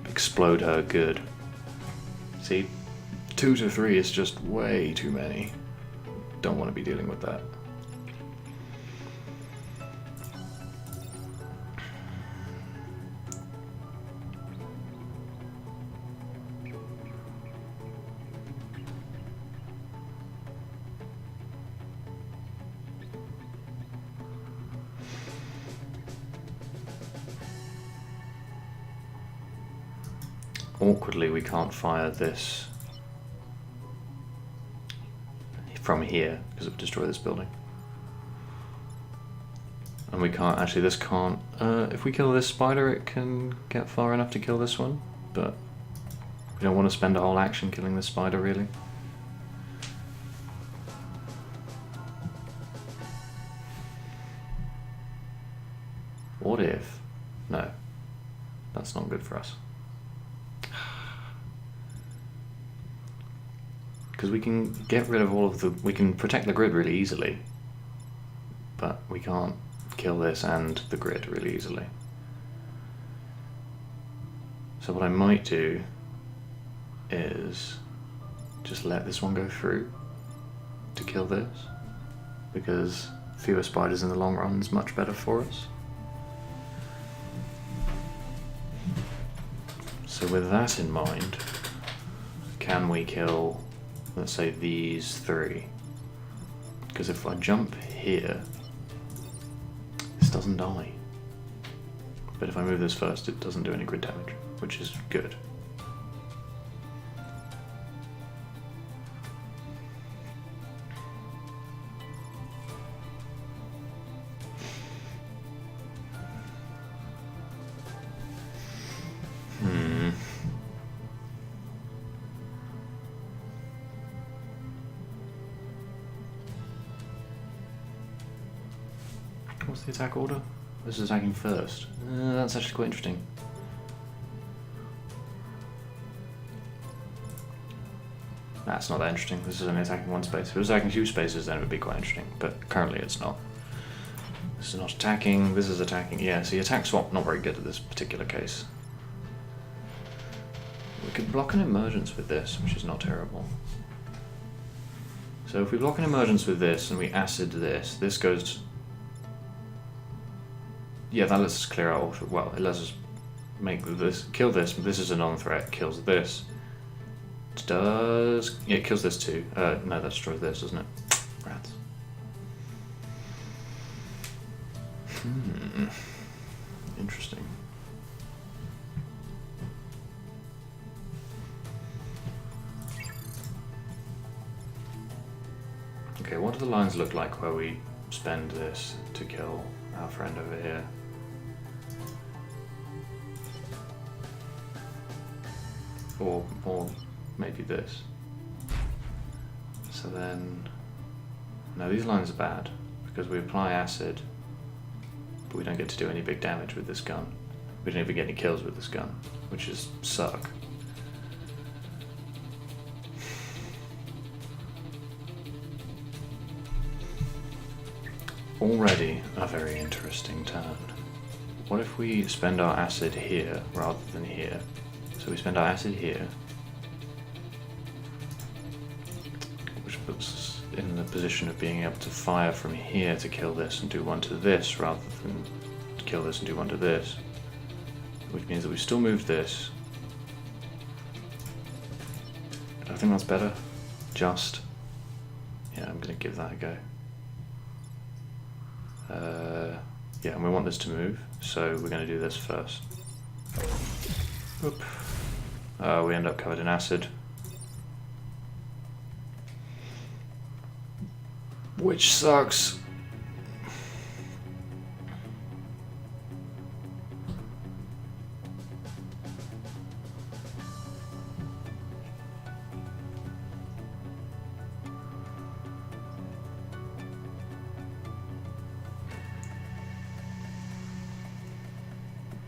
explode her good. See, 2 to 3 is just way too many. Don't want to be dealing with that. awkwardly we can't fire this from here because it would destroy this building. And we can't, actually this can't, if we kill this spider it can get far enough to kill this one, but we don't want to spend a whole action killing this spider really. What if? No, that's not good for us. Because we can get rid of all of the, we can protect the grid really easily, but we can't kill this and the grid really easily. So what I might do is just let this one go through to kill this, because fewer spiders in the long run is much better for us. So with that in mind, can we kill, let's say, these three? Because if I jump here, this doesn't die. But if I move this first, it doesn't do any grid damage, which is good. What's the attack order? This is attacking first. That's actually quite interesting. That's not that interesting. This is only attacking one space. If it was attacking two spaces, then it would be quite interesting. But currently it's not. This is not attacking. This is attacking. Yeah, see, attack swap not very good at this particular case. We could block an emergence with this, which is not terrible. So if we block an emergence with this and we acid this, this goes... Yeah, that lets us clear out, well, it lets us make this, kill this, but this is a non-threat, kills this. Does, yeah, it kills this too. No, that destroys this, doesn't it? Rats. Interesting. Okay, what do the lines look like where we spend this to kill our friend over here? Or maybe this. So then, no, these lines are bad because we apply acid, but we don't get to do any big damage with this gun. We don't even get any kills with this gun, which is suck. Already a very interesting turn. What if we spend our acid here rather than here? So we spend our acid here, which puts us in the position of being able to fire from here to kill this and do one to this rather than to kill this and do one to this, which means that we still moved this. I think that's better. Just, yeah, I'm going to give that a go. Yeah, and we want this to move, so we're going to do this first. Oop. We end up covered in acid, which sucks.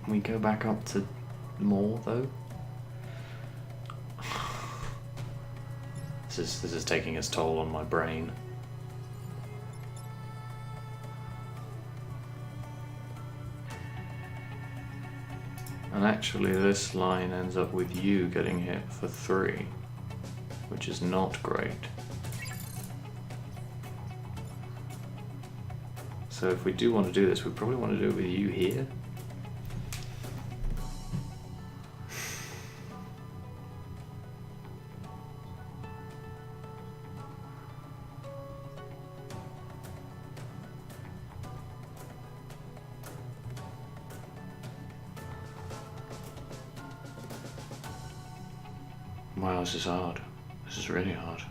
We go back up to more though. This is taking its toll on my brain. And actually this line ends up with you getting hit for 3, which is not great. So if we do want to do this, we probably want to do it with you here. Wow, this is hard. This is really hard.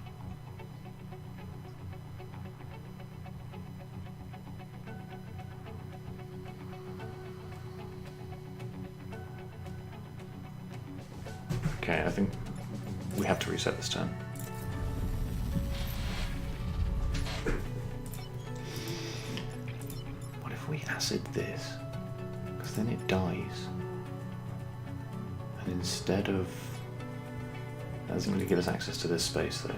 Okay, I think we have to reset this turn. What if we acid this? Because then it dies. And instead of... That doesn't really give us access to this space though.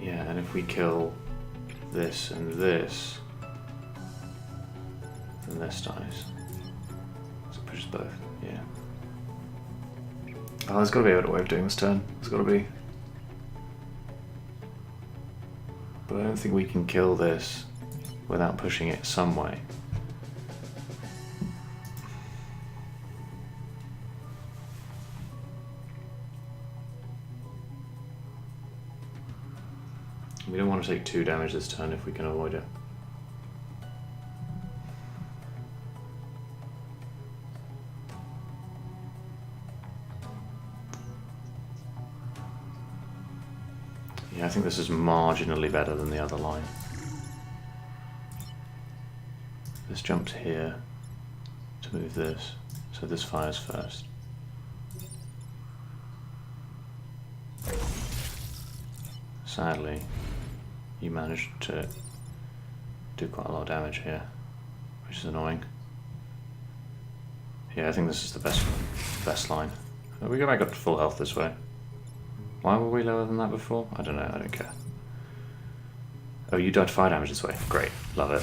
Yeah, and if we kill this and this, then this dies. So it pushes both, yeah. Oh, there's got to be a better way of doing this turn. There's got to be. But I don't think we can kill this without pushing it some way. We don't want to take 2 damage this turn if we can avoid it. Yeah, I think this is marginally better than the other line. This jumps here to move this, so this fires first. Sadly, you managed to do quite a lot of damage here, which is annoying. Yeah, I think this is the best line. We go back up to full health this way. Why were we lower than that before? I don't know, I don't care. Oh, you died 5 damage this way. Great, love it.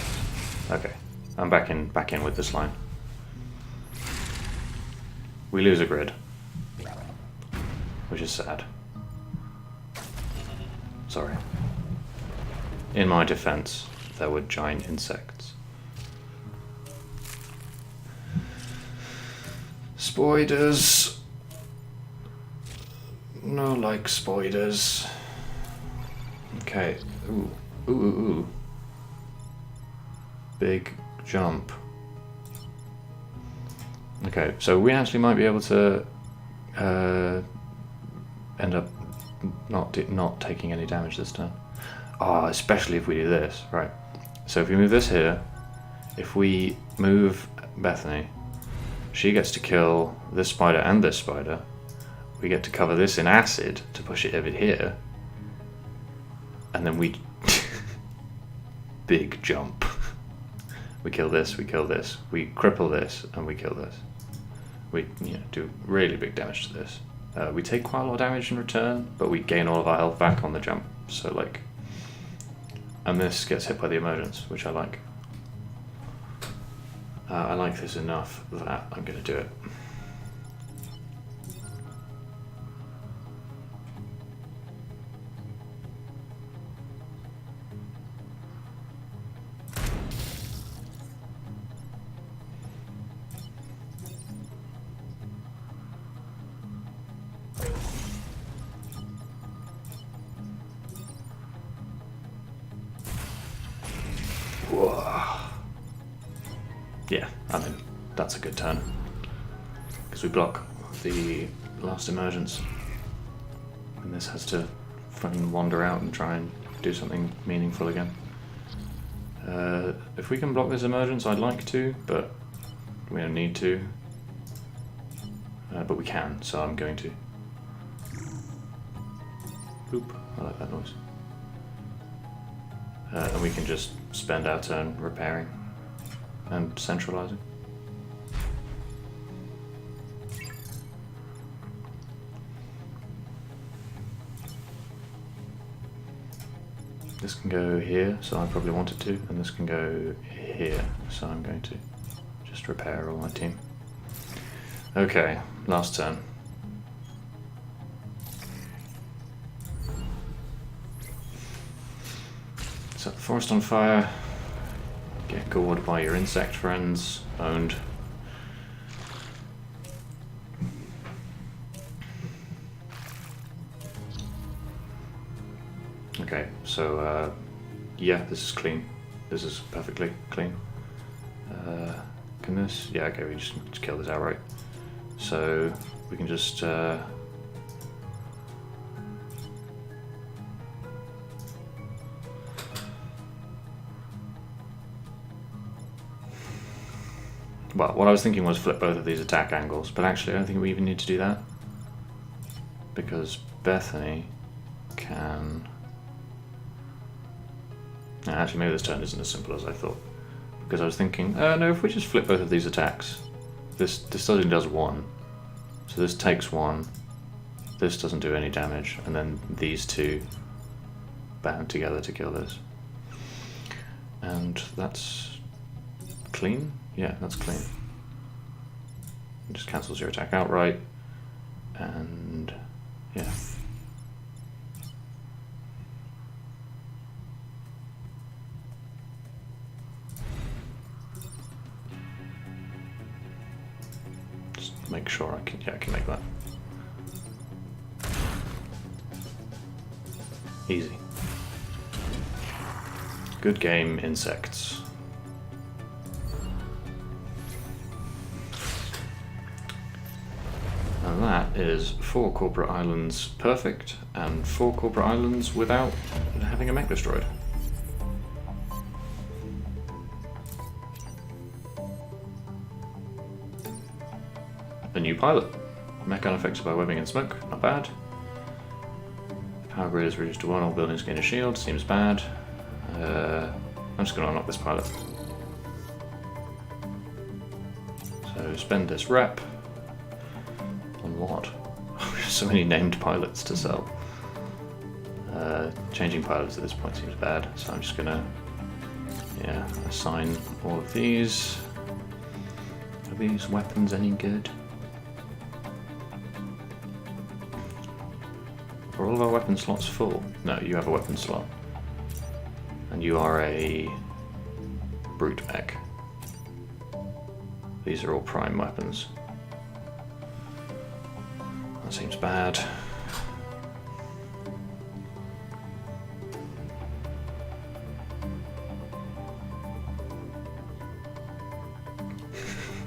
Okay, I'm back in with this line. We lose a grid, which is sad. Sorry. In my defense, there were giant insects. Spiders. No like spiders. Okay. Ooh. Ooh, ooh, ooh. Big jump. Okay, so we actually might be able to end up not taking any damage this turn. Ah, especially if we do this, right? So if we move this here, if we move Bethany, she gets to kill this spider and this spider. We get to cover this in acid to push it over here, and then we big jump. We kill this, we kill this, we cripple this, and we kill this. We do really big damage to this. We take quite a lot of damage in return, but we gain all of our health back on the jump. So like, and this gets hit by the emergence, which I like. I like this enough that I'm going to do it. Yeah, I mean, that's a good turn. Because we block the last emergence. And this has to fucking wander out and try and do something meaningful again. If we can block this emergence, I'd like to, but we don't need to. But we can, so I'm going to. Oop, I like that noise. And we can just spend our turn repairing and centralizing. This can go here, so I probably want it to, and this can go here, so I'm going to just repair all my team. Okay, last turn. Set the forest on fire. Get gored by your insect friends. Owned. Okay, so yeah, this is clean. This is perfectly clean. Can this? Yeah, okay, we just kill this outright. So we can just well, what I was thinking was flip both of these attack angles, but actually I don't think we even need to do that, because Bethany can... Actually, maybe this turn isn't as simple as I thought, because I was thinking, no, if we just flip both of these attacks, this only does one, so this takes one, this doesn't do any damage, and then these two band together to kill this. And that's clean? Yeah, that's clean. It just cancels your attack outright, and yeah. Just make sure I can make that. Easy. Good game, insects. And that is 4 corporate islands perfect, and 4 corporate islands without having a mech destroyed. A new pilot. Mech unaffected by webbing and smoke, not bad. Power grid is reduced to 1, all buildings gain a shield, seems bad. I'm just going to unlock this pilot. So spend this rep. On what? So many named pilots to sell. Changing pilots at this point seems bad, so I'm just going to assign all of these. Are these weapons any good? Are all of our weapon slots full? No, you have a weapon slot. And you are a brute mech. These are all prime weapons. That seems bad.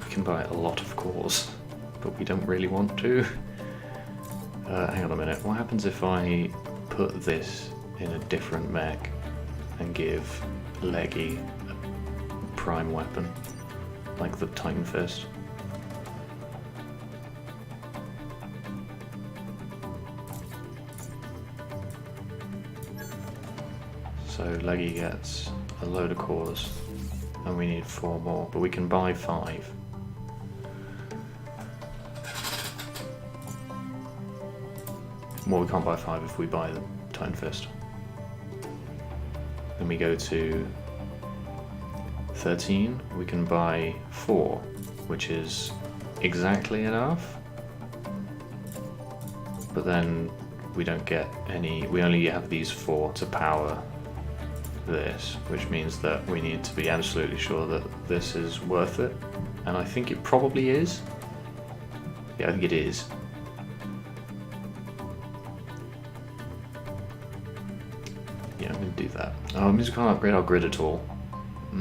We can buy a lot of cores, but we don't really want to. Hang on a minute, what happens if I put this in a different mech and give Leggy a prime weapon, like the Titan Fist? So Leggy gets a load of cores, and we need 4 more, but we can buy 5. Well, we can't buy 5 if we buy the Titan Fist. Then we go to 13, we can buy 4, which is exactly enough. But then we don't get any, we only have these 4 to power this, which means that we need to be absolutely sure that this is worth it. And I think it probably is. Yeah, I think it is. Yeah, I'm going to do that. Oh, it means we can't upgrade our grid at all. I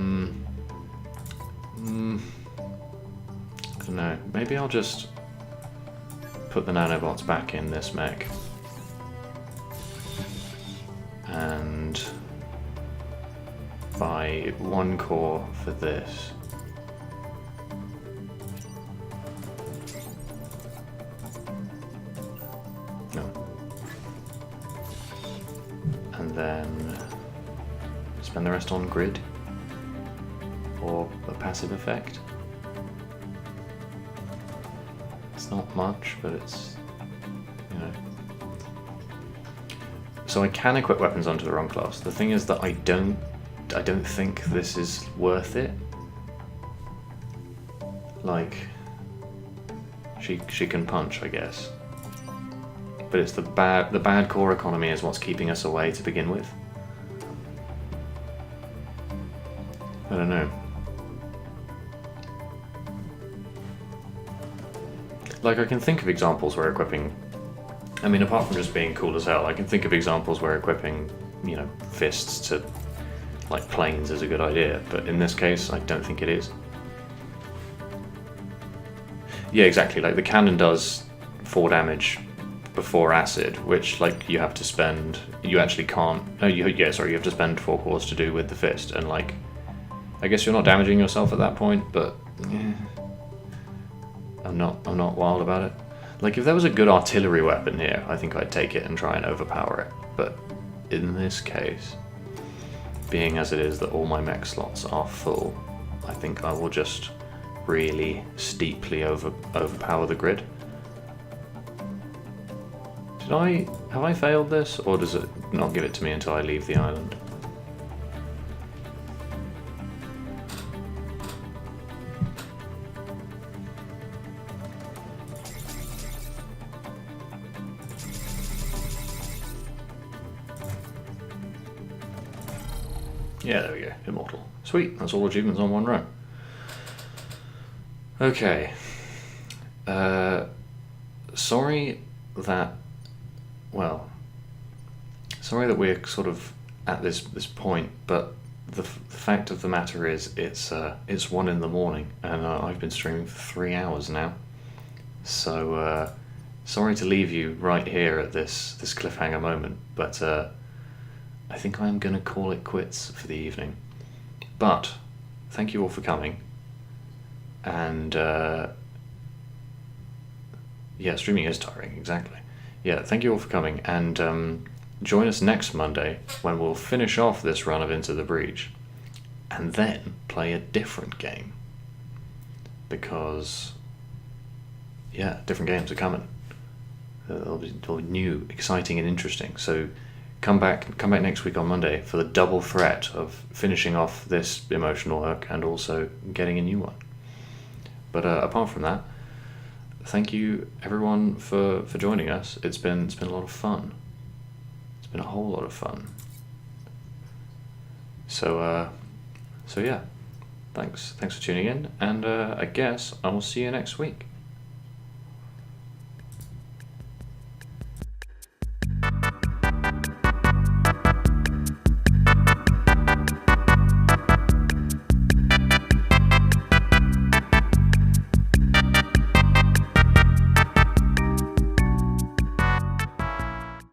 don't know. Maybe I'll just put the nanobots back in this mech. And buy 1 core for this. And then spend the rest on grid or a passive effect. It's not much, but it's, you know. So I can equip weapons onto the wrong class. The thing is that I don't think this is worth it. Like, she can punch, I guess. But it's the bad core economy is what's keeping us away to begin with. I don't know. Like, I can think of examples where equipping, I mean, apart from just being cool as hell, I can think of examples where equipping you know, fists to like planes is a good idea, but in this case I don't think it is. Yeah, exactly, like the cannon does 4 damage before acid, which like you have to spend, you actually can't, you have to spend 4 cores to do with the fist, and like I guess you're not damaging yourself at that point, but yeah, I'm not wild about it. Like if there was a good artillery weapon here, I think I'd take it and try and overpower it, but in this case, being as it is that all my mech slots are full, I think I will just really steeply overpower the grid. Have I failed this, or does it not give it to me until I leave the island? Yeah, there we go, immortal. Sweet, that's all achievements on 1 row. Okay. Sorry that we're sort of at this point, but the fact of the matter is it's 1 in the morning, and I've been streaming for 3 hours now. So sorry to leave you right here at this cliffhanger moment, but I think I'm going to call it quits for the evening. But thank you all for coming. And yeah, streaming is tiring, exactly. Yeah, thank you all for coming, and join us next Monday when we'll finish off this run of Into the Breach and then play a different game. Because, yeah, different games are coming. They'll be new, exciting and interesting. So come back next week on Monday for the double threat of finishing off this emotional hook and also getting a new one. But apart from that, thank you everyone for joining us. It's been a lot of fun. It's been a whole lot of fun. So yeah, thanks for tuning in, and I guess I will see you next week.